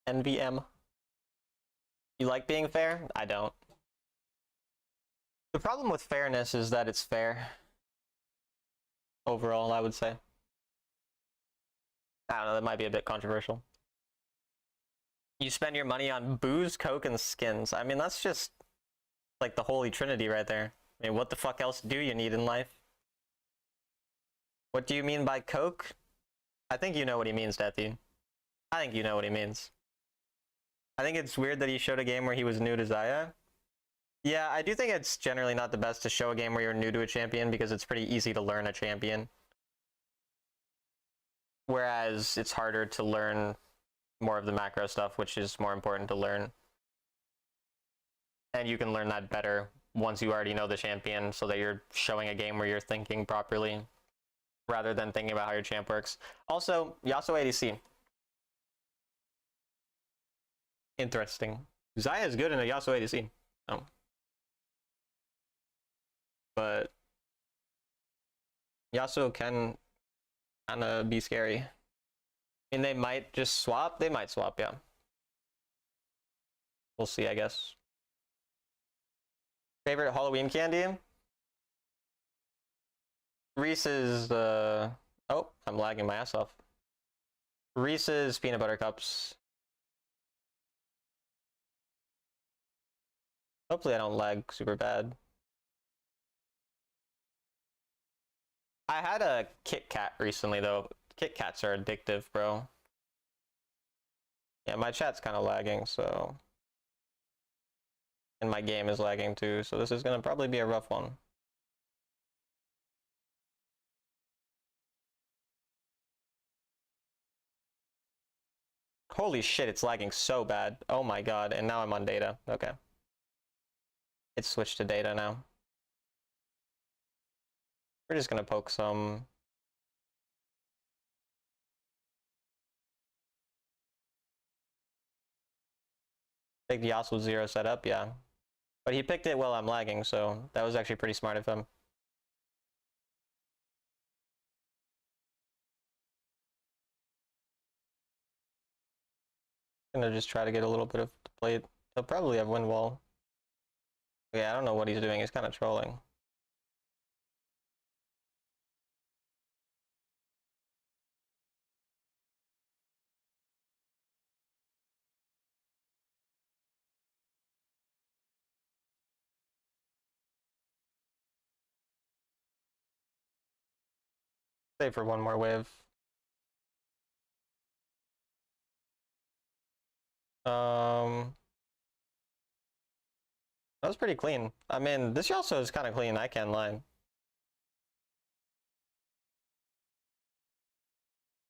NVM. You like being fair? I don't. The problem with fairness is that it's fair. Overall, I would say. I don't know, that might be a bit controversial. You spend your money on booze, coke, and skins. I mean, that's just like the holy trinity right there. I mean, what the fuck else do you need in life? What do you mean by coke? I think you know what he means, Deathy. I think you know what he means. I think it's weird that he showed a game where he was new to Xayah. Yeah, I do think it's generally not the best to show a game where you're new to a champion because it's pretty easy to learn a champion. Whereas it's harder to learn more of the macro stuff, which is more important to learn. And you can learn that better once you already know the champion, so that you're showing a game where you're thinking properly rather than thinking about how your champ works. Also, Yasuo ADC. Interesting. Xayah is good in a Yasuo ADC. Oh. But Yasuo can kind of be scary. I mean, they might just swap. They might swap, yeah. We'll see, I guess. Favorite Halloween candy? Reese's, oh, I'm lagging my ass off. Reese's peanut butter cups. Hopefully I don't lag super bad. I had a Kit Kat recently, though. Kit Kats are addictive, bro. Yeah, my chat's kind of lagging, so... And my game is lagging too, so this is gonna probably be a rough one. Holy shit, it's lagging so bad. Oh my god, and now I'm on data. Okay. It's switched to data now. We're just gonna poke some. Big Yasuo 0 setup, yeah. But he picked it while I'm lagging, so that was actually pretty smart of him. Gonna just try to get a little bit of the plate. He'll probably have wind wall. Yeah, I don't know what he's doing. He's kind of trolling. Save for one more wave. That was pretty clean. I mean, this also is kind of clean, I can't lie.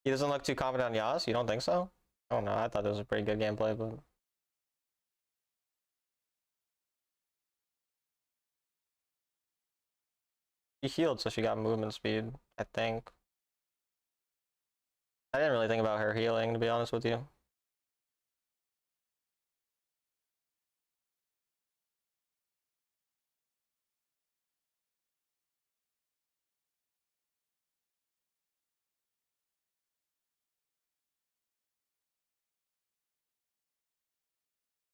He doesn't look too confident on Yas? You don't think so? Oh no, I thought this was a pretty good gameplay, but... She healed, so she got movement speed, I think. I didn't really think about her healing, to be honest with you.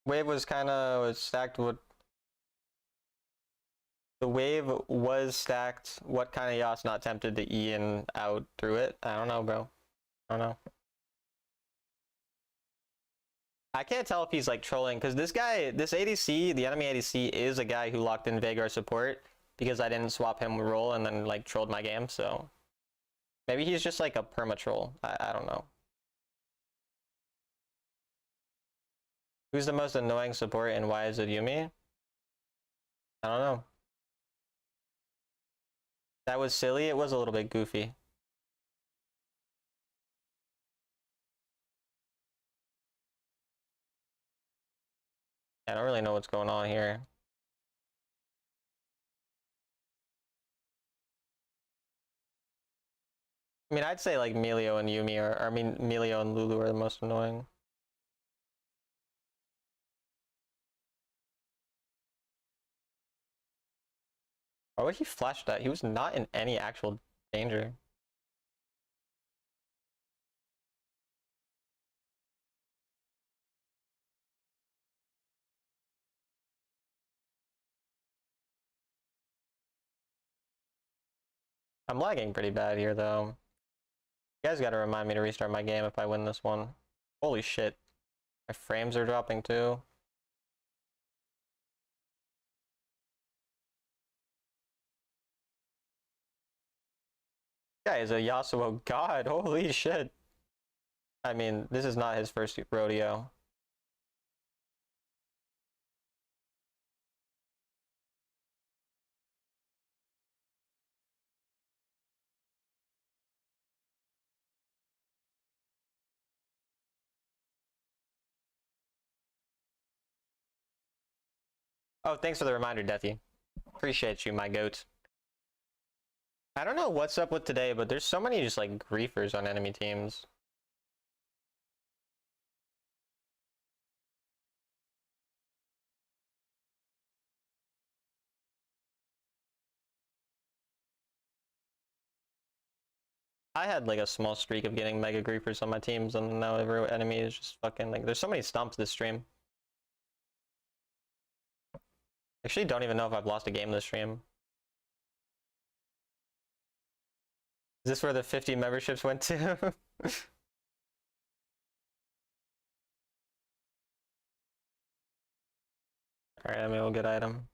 Wave was kind of stacked with... The wave was stacked. What kind of Yas not tempted to E and out through it? I don't know, bro. I don't know. I can't tell if he's like trolling, because this guy, this ADC, the enemy ADC, is a guy who locked in Veigar support because I didn't swap him with roll and then like trolled my game, so maybe he's just like a perma troll. I don't know. Who's the most annoying support and why is it Yuumi? I don't know. That was silly. It was a little bit goofy. I don't really know what's going on here. I mean, I'd say like Melio and Yuumi are, I mean, Melio and Lulu are the most annoying. Why would he flash that? He was not in any actual danger. I'm lagging pretty bad here, though. You guys gotta remind me to restart my game if I win this one. Holy shit. My frames are dropping, too. Guy is a Yasuo god. Holy shit. I mean, this is not his first rodeo. Oh, thanks for the reminder, Deathy. Appreciate you, my goat. I don't know what's up with today, but there's so many just like griefers on enemy teams. I had like a small streak of getting mega griefers on my teams, and now every enemy is just fucking like. There's so many stomps this stream. Actually, don't even know if I've lost a game this stream. Is this where the 50 memberships went to? Alright, I mean, we'll get item.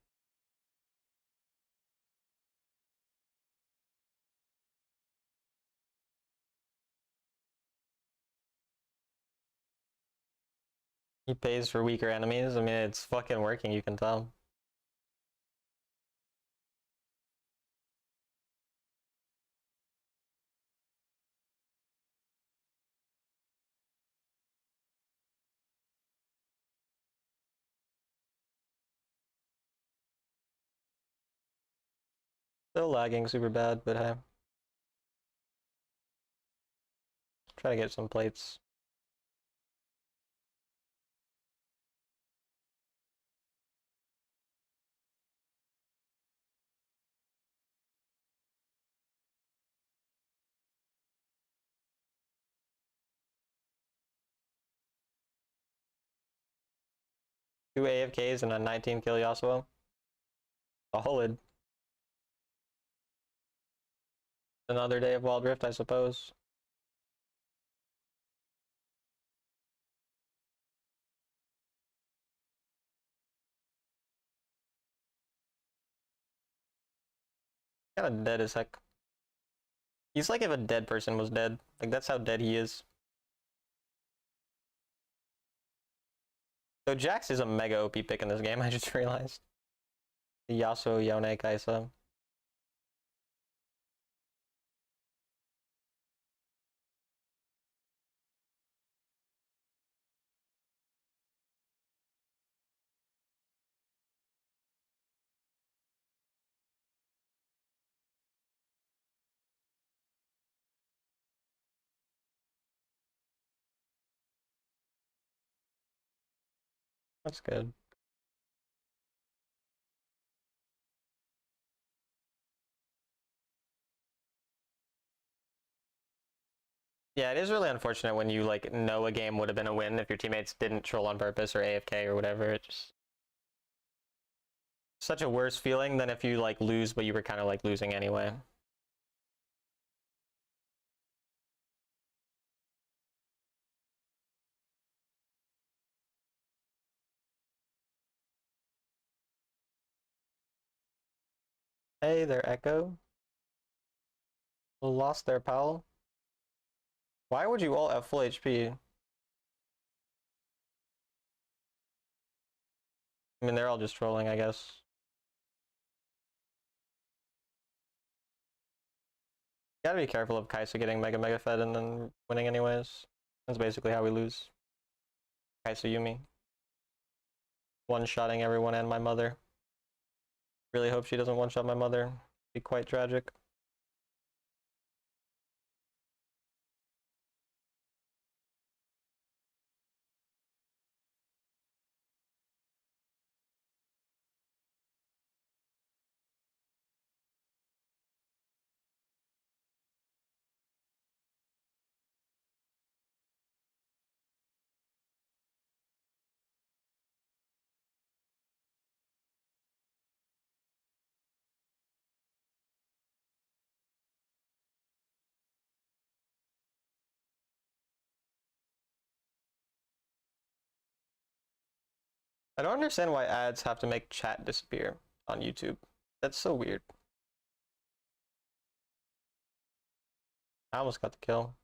He pays for weaker enemies. I mean, it's fucking working, you can tell. Still lagging super bad, but hey. Try to get some plates. Two AFKs and a 19 kill Yasuo. Solid. Another day of Wild Rift, I suppose. Kinda dead as heck. He's like if a dead person was dead. Like, that's how dead he is. So Jax is a mega OP pick in this game, I just realized. The Yasuo, Yone, Kaisa. That's good. Yeah, it is really unfortunate when you like know a game would have been a win if your teammates didn't troll on purpose or AFK or whatever. It's just such a worse feeling than if you like lose but you were kind of like losing anyway. Hey there, Echo. Lost their pal. Why would you all have full HP? I mean, they're all just trolling, I guess. You gotta be careful of Kaisa getting mega fed and then winning anyways. That's basically how we lose. Kaisa Yumi. One-shotting everyone and my mother. Really hope she doesn't one-shot my mother. Be quite tragic. I don't understand why ads have to make chat disappear on YouTube. That's so weird. I almost got the kill.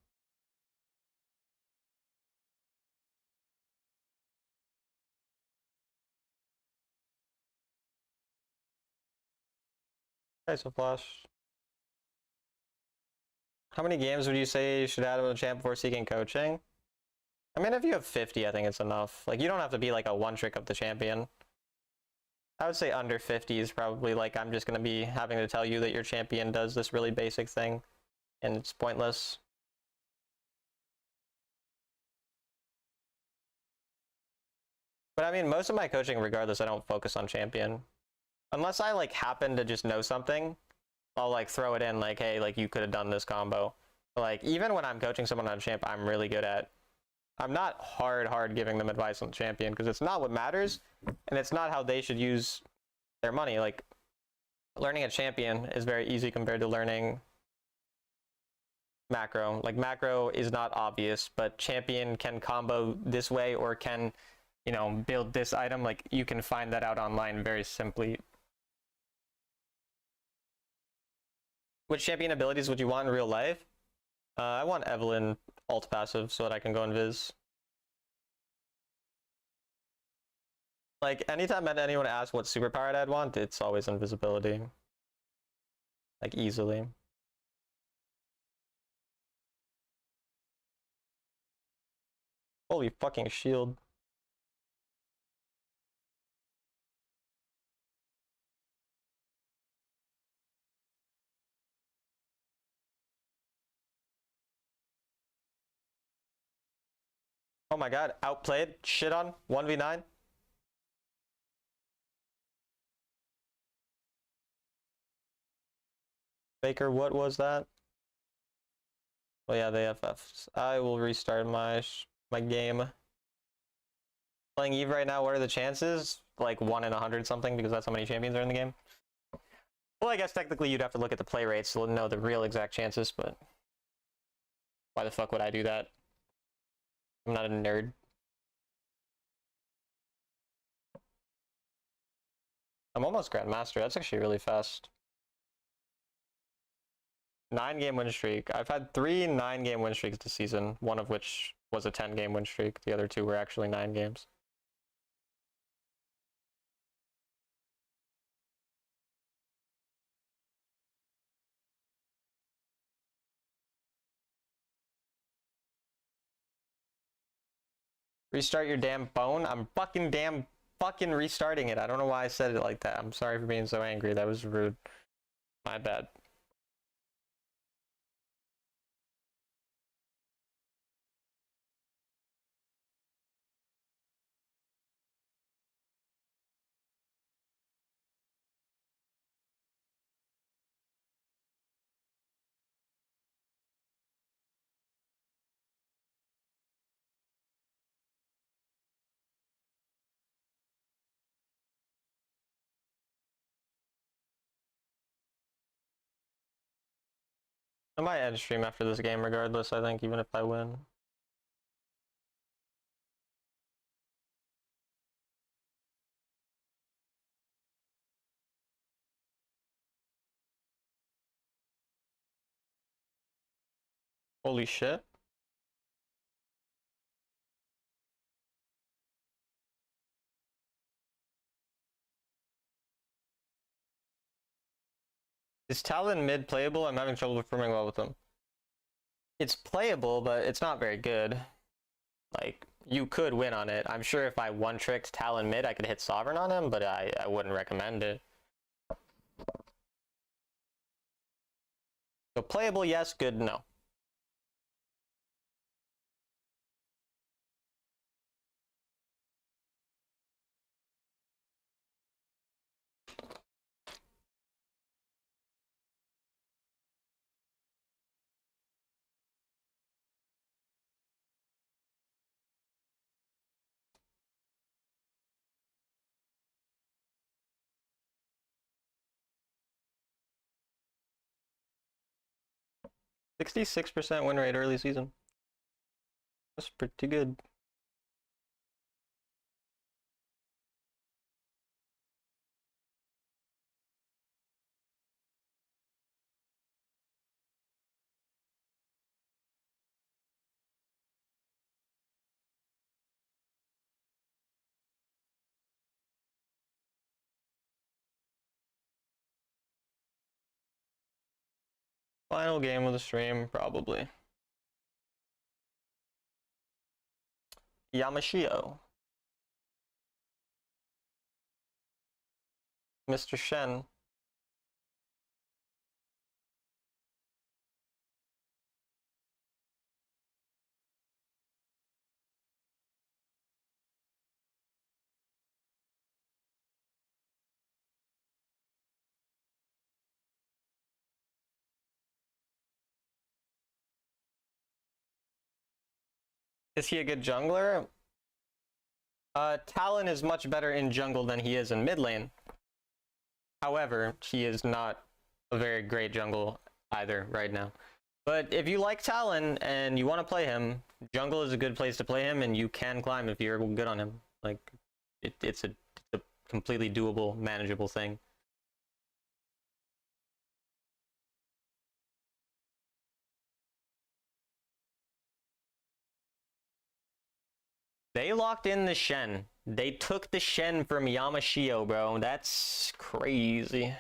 Okay, so flash. How many games would you say you should add with a champ before seeking coaching? I mean, if you have 50, I think it's enough. Like, you don't have to be like a one trick of the champion. I would say under 50 is probably like, I'm just going to be having to tell you that your champion does this really basic thing and it's pointless. But I mean, most of my coaching, regardless, I don't focus on champion. Unless I like happen to just know something, I'll like throw it in like, hey, like you could have done this combo. But, like, even when I'm coaching someone on champ, I'm really good at. I'm not hard giving them advice on champion because it's not what matters, and it's not how they should use their money. Like, learning a champion is very easy compared to learning macro. Like, macro is not obvious, but champion can combo this way or can, you know, build this item. Like, you can find that out online very simply. Which champion abilities would you want in real life? I want Evelynn alt passive so that I can go invis. Like, anytime anyone asks what superpower I'd want, it's always invisibility. Like, easily. Holy fucking shield. Oh my god, outplayed, shit on, 1v9. Baker, what was that? Oh yeah, they FFs. I will restart my game. Playing Eve right now, what are the chances? Like 1 in 100 something, because that's how many champions are in the game. Well, I guess technically you'd have to look at the play rates to know the real exact chances, but why the fuck would I do that? I'm not a nerd. I'm almost Grandmaster. That's actually really fast. 9-game win streak. I've had 3 9-game win streaks this season, one of which was a 10-game win streak. The other 2 were actually 9 games. Restart your damn phone? I'm fucking restarting it. I don't know why I said it like that. I'm sorry for being so angry. That was rude. My bad. I might end stream after this game regardless, I think, even if I win. Holy shit. Is Talon mid playable? I'm having trouble performing well with him. It's playable, but it's not very good. Like, you could win on it. I'm sure if I one-tricked Talon mid, I could hit Sovereign on him, but I wouldn't recommend it. So playable, yes. Good, no. %66 win rate early season. That's pretty good. Final game of the stream, probably. Yamashio. Mr. Shen. Is he a good jungler? Talon is much better in jungle than he is in mid lane. However, he is not a very great jungle either right now. But if you like Talon and you want to play him, jungle is a good place to play him, and you can climb if you're good on him. Like, it's a completely doable, manageable thing. They locked in the Shen. They took the Shen from Yamashio, bro. That's crazy.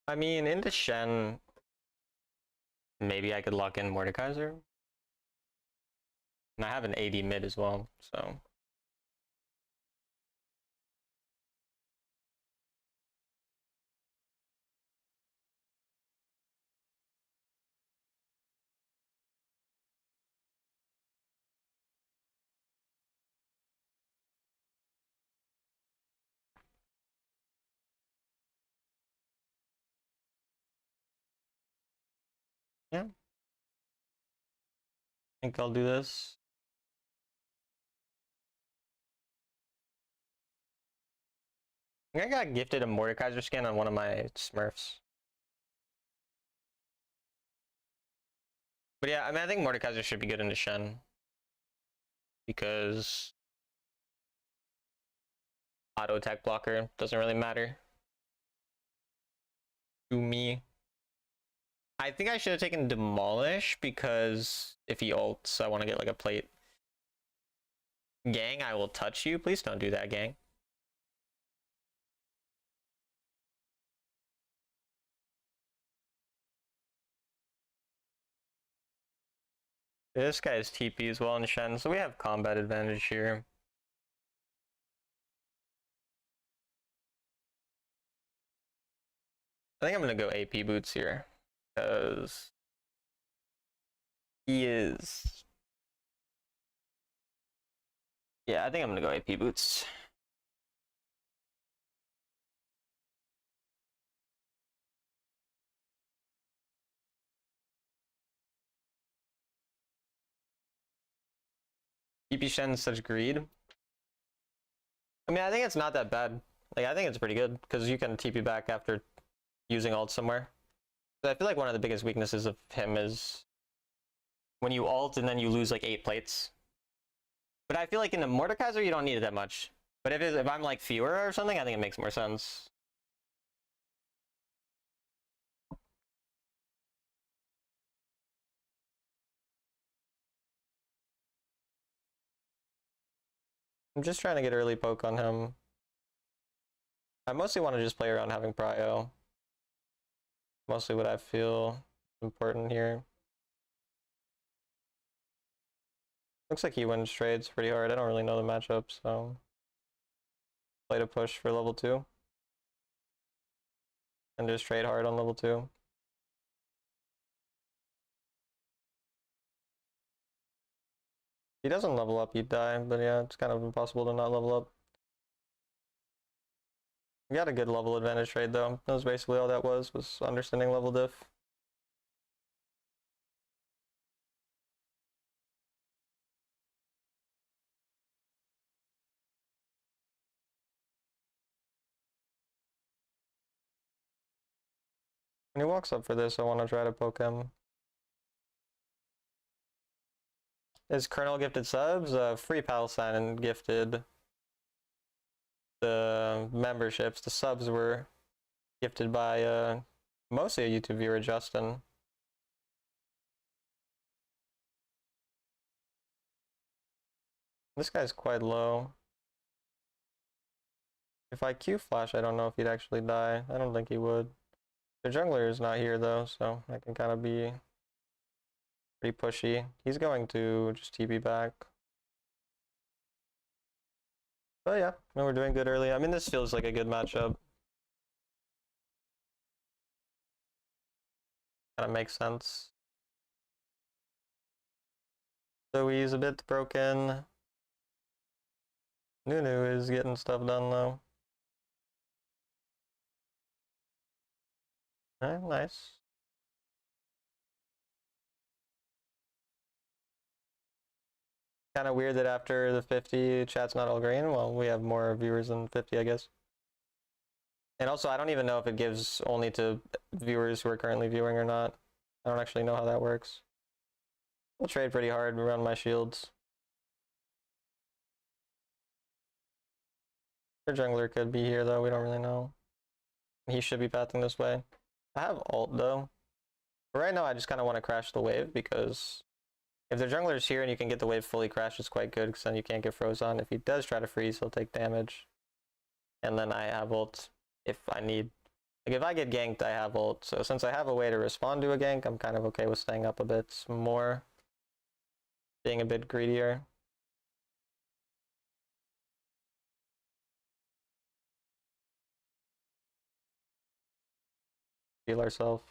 I mean, into Shen, maybe I could lock in Mordekaiser. And I have an AD mid as well, so. Yeah. I think I'll do this. I think I got gifted a Mordekaiser skin on one of my Smurfs. But yeah, I mean, I think Mordekaiser should be good into Shen. Because auto attack blocker doesn't really matter to me. I think I should have taken Demolish because if he ults, I want to get like a plate. Gang, I will touch you. Please don't do that, gang. This guy is TP as well in Shen, so we have combat advantage here. I think I'm gonna go AP boots here because he is. Yeah, I think I'm gonna go AP boots. TP Shen such greed. I mean, I think it's not that bad. Like, I think it's pretty good because you can TP back after using ult somewhere. But I feel like one of the biggest weaknesses of him is when you ult and then you lose like 8 plates. But I feel like in the Mordekaiser you don't need it that much. But if I'm like Fiora or something, I think it makes more sense. I'm just trying to get early poke on him. I mostly want to just play around having prio. Mostly what I feel important here. Looks like he wins trades pretty hard. I don't really know the matchup, so play to push for level 2. And just trade hard on level 2. If he doesn't level up, he'd die, but yeah, it's kind of impossible to not level up. We got a good level advantage trade though. That was basically all that was understanding level diff. When he walks up for this, I want to try to poke him. Is Colonel gifted subs? Free Palestine gifted the memberships. The subs were gifted by Mostly a YouTube viewer, Justin. This guy's quite low. If I Q flash, I don't know if he'd actually die. I don't think he would. The jungler is not here though, so I can kind of be pretty pushy. He's going to just TP back. But yeah, no, we're doing good early. I mean, this feels like a good matchup. Kind of makes sense. So he's a bit broken. Nunu is getting stuff done though. Alright, nice. Kind of weird that after the 50, chat's not all green. Well, we have more viewers than 50, I guess. And also, I don't even know if it gives only to viewers who are currently viewing or not. I don't actually know how that works. We'll trade pretty hard around my shields. Their jungler could be here though, we don't really know. He should be pathing this way. I have ult though. But right now I just kind of want to crash the wave because if the jungler's here and you can get the wave fully crashed, it's quite good because then you can't get froze on. If he does try to freeze, he'll take damage. And then I have ult if I need. Like if I get ganked, I have ult. So since I have a way to respond to a gank, I'm kind of okay with staying up a bit more. Being a bit greedier. Heal ourselves.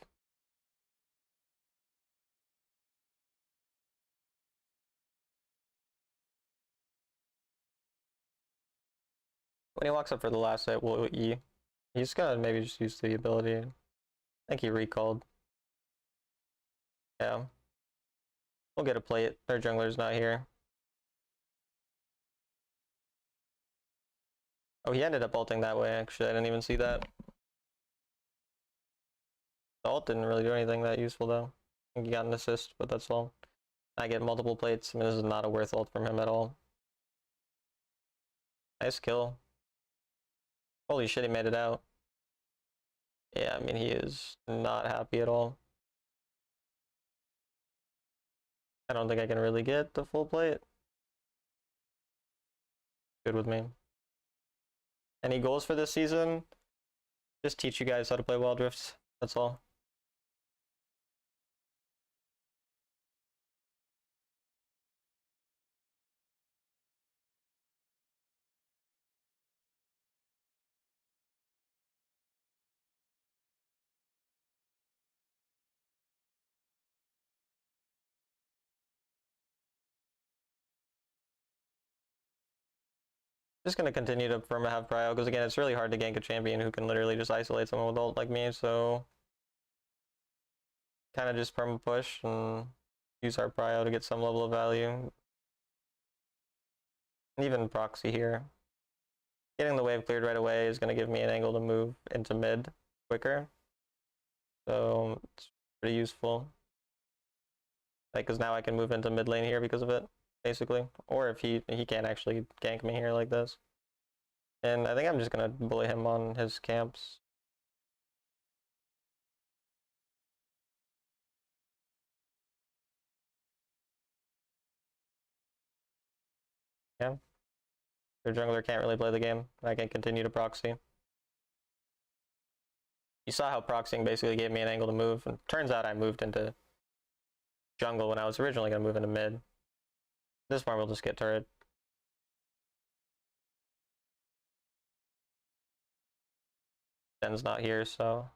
When he walks up for the last hit, we'll E. He's gonna maybe just use the ability. I think he recalled. Yeah. We'll get a plate. Their jungler's not here. Oh, he ended up ulting that way, actually. I didn't even see that. The ult didn't really do anything that useful, though. I think he got an assist, but that's all. I get multiple plates. I mean, this is not a worth ult from him at all. Nice kill. Holy shit, he made it out. Yeah, I mean, he is not happy at all. I don't think I can really get the full plate. Good with me. Any goals for this season? Just teach you guys how to play Wild Rift. That's all. Just gonna continue to have prio because again, it's really hard to gank a champion who can literally just isolate someone with ult like me. So kind of just perma push and use our prio to get some level of value. And even proxy here. Getting the wave cleared right away is gonna give me an angle to move into mid quicker. So it's pretty useful. Like, cause now I can move into mid lane here because of it, basically. Or if he can't actually gank me here like this. And I think I'm just gonna bully him on his camps. Yeah. Their jungler can't really play the game. I can continue to proxy. You saw how proxying basically gave me an angle to move, and turns out I moved into jungle when I was originally gonna move into mid. This farm will just get turret. Ben's not here, so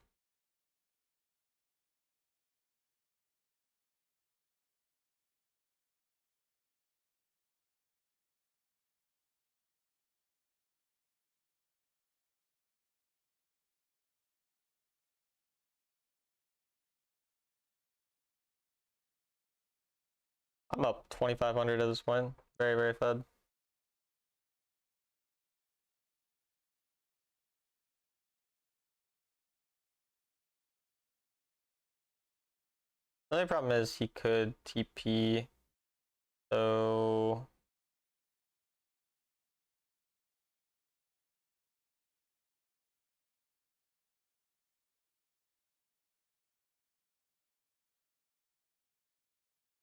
I'm up 2,500 at this point. Very, very fed. The only problem is he could TP, so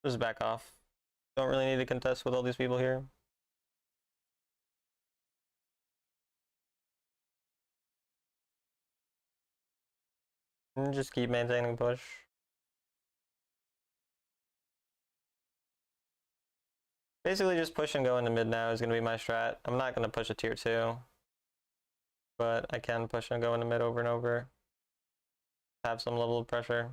Just back off. Don't really need to contest with all these people here. And just keep maintaining push. Basically just push and go into mid now is going to be my strat. I'm not going to push a tier 2. But I can push and go into mid over and over. Have some level of pressure.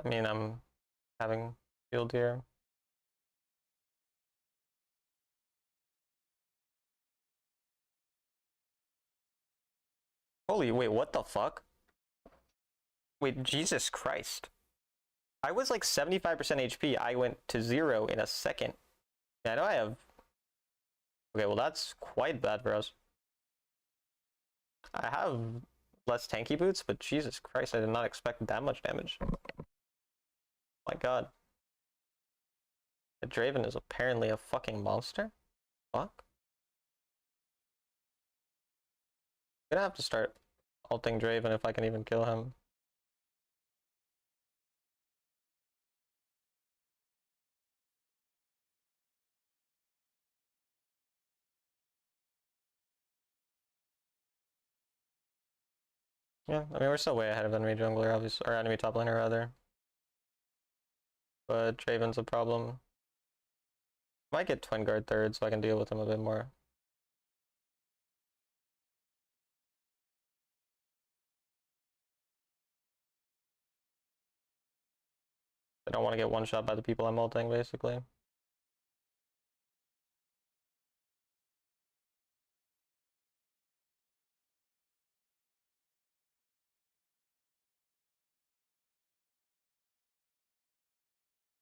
I mean, I'm having field here. Holy, wait, what the fuck? Wait, Jesus Christ. I was like 75% HP. I went to 0 in a second. Yeah, I know I have... Okay, well that's quite bad for us. I have less tanky boots, but Jesus Christ, I did not expect that much damage. My god. The Draven is apparently a fucking monster? Fuck. I'm gonna have to start ulting Draven if I can even kill him. Yeah, I mean, we're still way ahead of enemy jungler, obviously, or enemy top laner, rather. But Draven's a problem. Might get Twin Guard third so I can deal with him a bit more. I don't want to get one shot by the people I'm ulting, basically.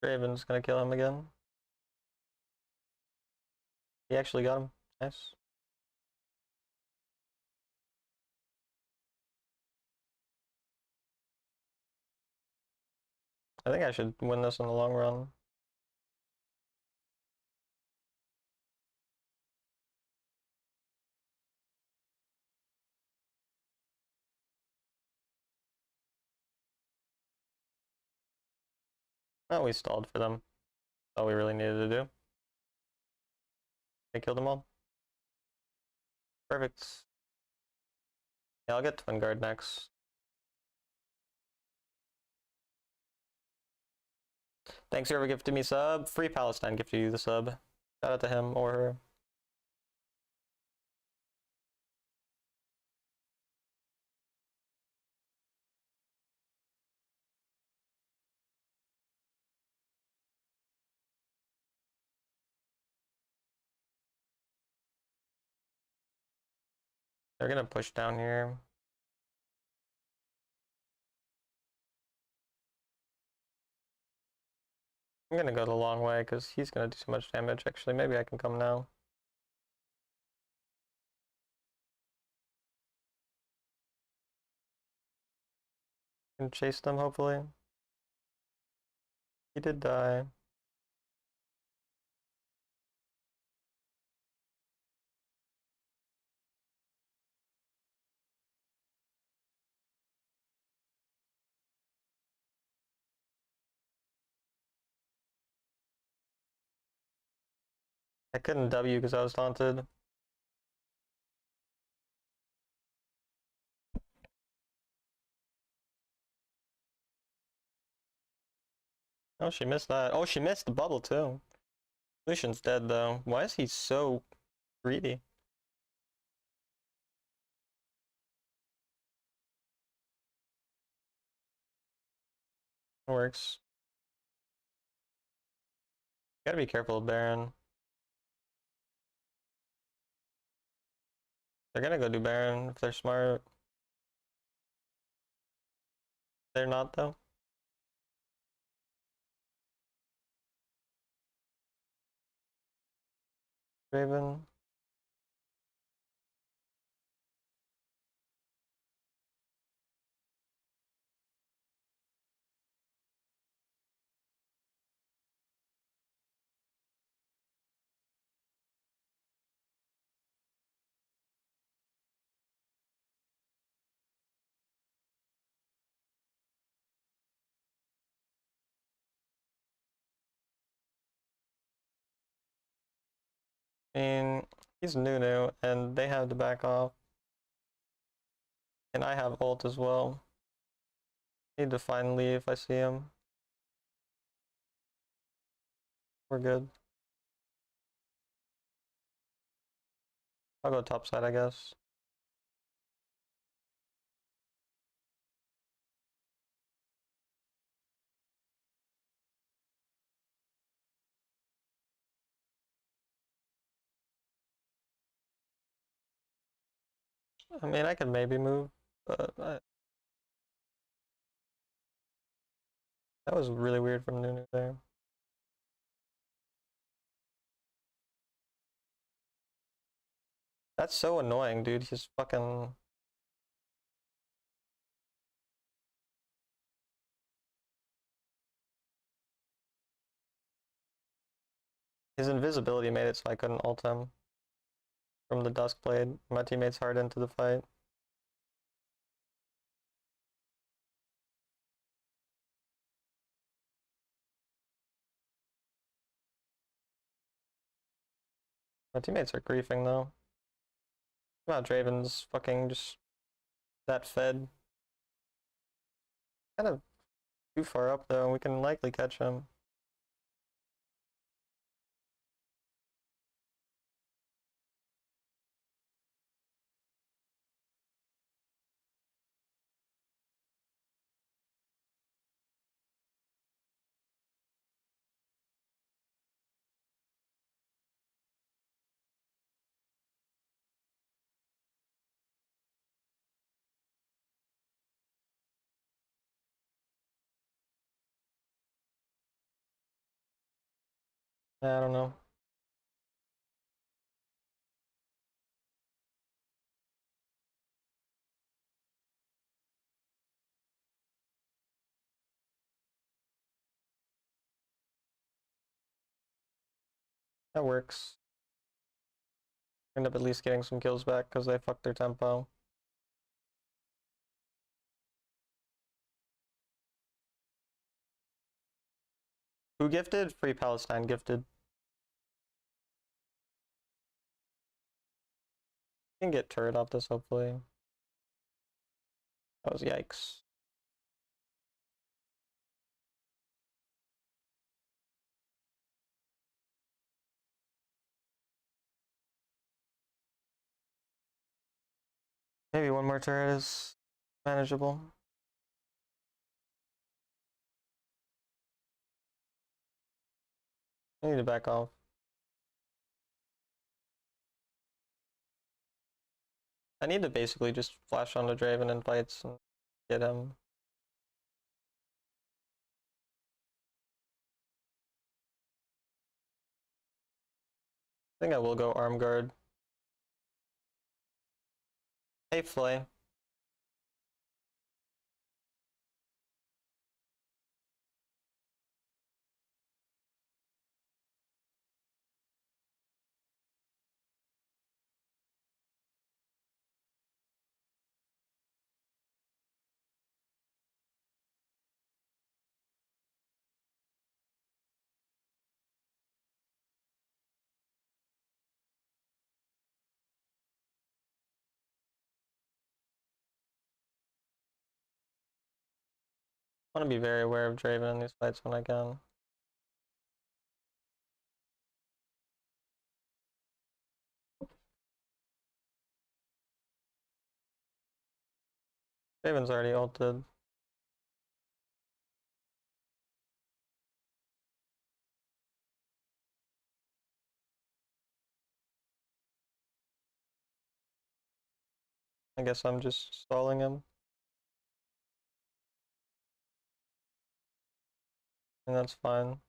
Draven's gonna kill him again. He actually got him. Nice. I think I should win this in the long run. Oh, we stalled for them. All we really needed to do. They killed them all. Perfect. Yeah, I'll get Twin Guard next. Thanks whoever gifted me sub. Free Palestine gifted you the sub. Shout out to him or her. They're gonna push down here. I'm gonna go the long way because he's gonna do too much damage. Actually, maybe I can come now. Can chase them, hopefully. He did die. I couldn't W because I was taunted. Oh, she missed that. Oh, she missed the bubble too. Lucian's dead though. Why is he so greedy? It works. Gotta be careful of Baron. They're gonna go do Baron if they're smart. They're not though. Raven. I mean, he's Nunu, and they have to back off. And I have ult as well. Need to find Lee if I see him. We're good. I'll go top side, I guess. I mean, I could maybe move, but that was really weird from Nunu there. That's so annoying, dude. He's fucking... His invisibility made it so I couldn't ult him from the Duskblade. My teammates hard into the fight. My teammates are griefing though. Wow, Draven's fucking just that fed. Kind of too far up though, and we can likely catch him. Yeah, I don't know. That works. End up at least getting some kills back because they fucked their tempo. Who gifted? Free Palestine gifted. Can get turret off this hopefully. That was yikes. Maybe one more turret is manageable. I need to back off. I need to basically just flash onto Draven in fights and get him. I think I will go arm guard. Hey, Flay. I want to be very aware of Draven in these fights when I can. Draven's already ulted. I guess I'm just stalling him. And that's fine.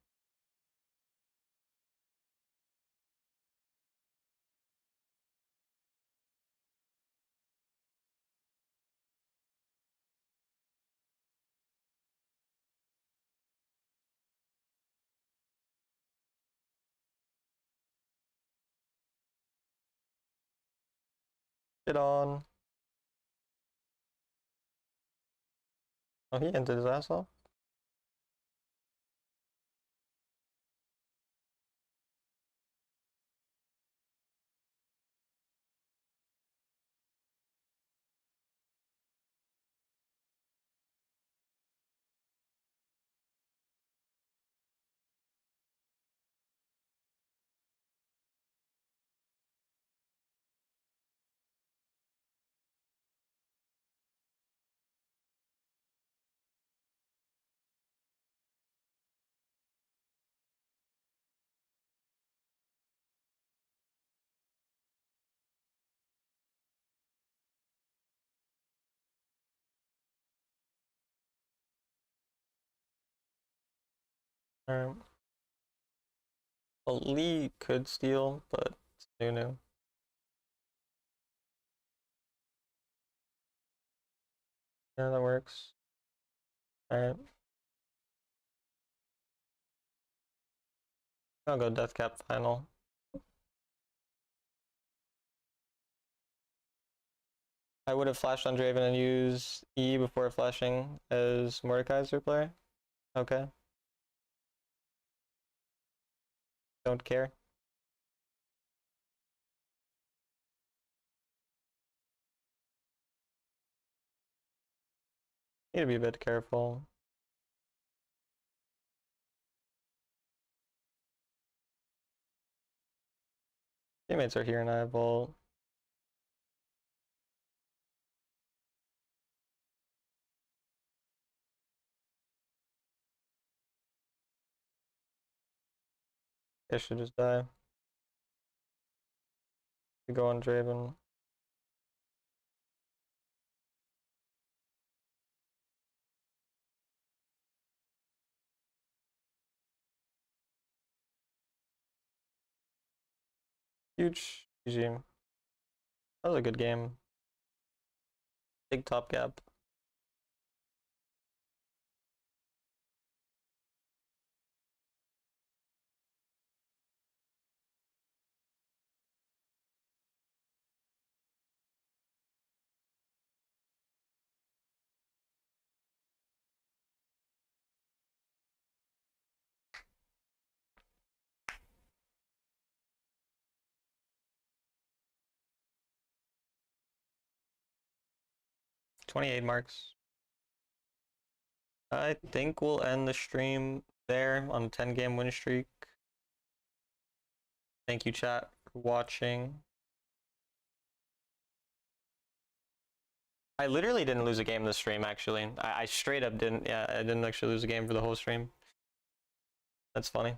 Get on. Oh, he ended his ass off. Alright. Well, Lee could steal, but it's new. Yeah, that works. Alright. I'll go Deathcap final. I would have flashed on Draven and used E before flashing as Mordekaiser player. Okay. Don't care. Need to be a bit careful. Teammates are here and I have ult. I should just die. To go on Draven. Huge GG. That was a good game. Big top gap. $28 marks. I think we'll end the stream there on a 10-game win streak. Thank you, chat, for watching. I literally didn't lose a game this stream, actually. I straight up didn't. Yeah, I didn't actually lose a game for the whole stream. That's funny.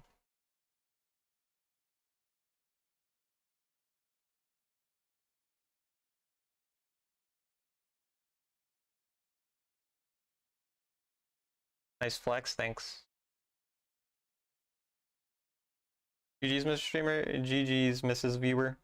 Nice flex, thanks. GG's, Mr. Streamer. GG's, Mrs. Viewer.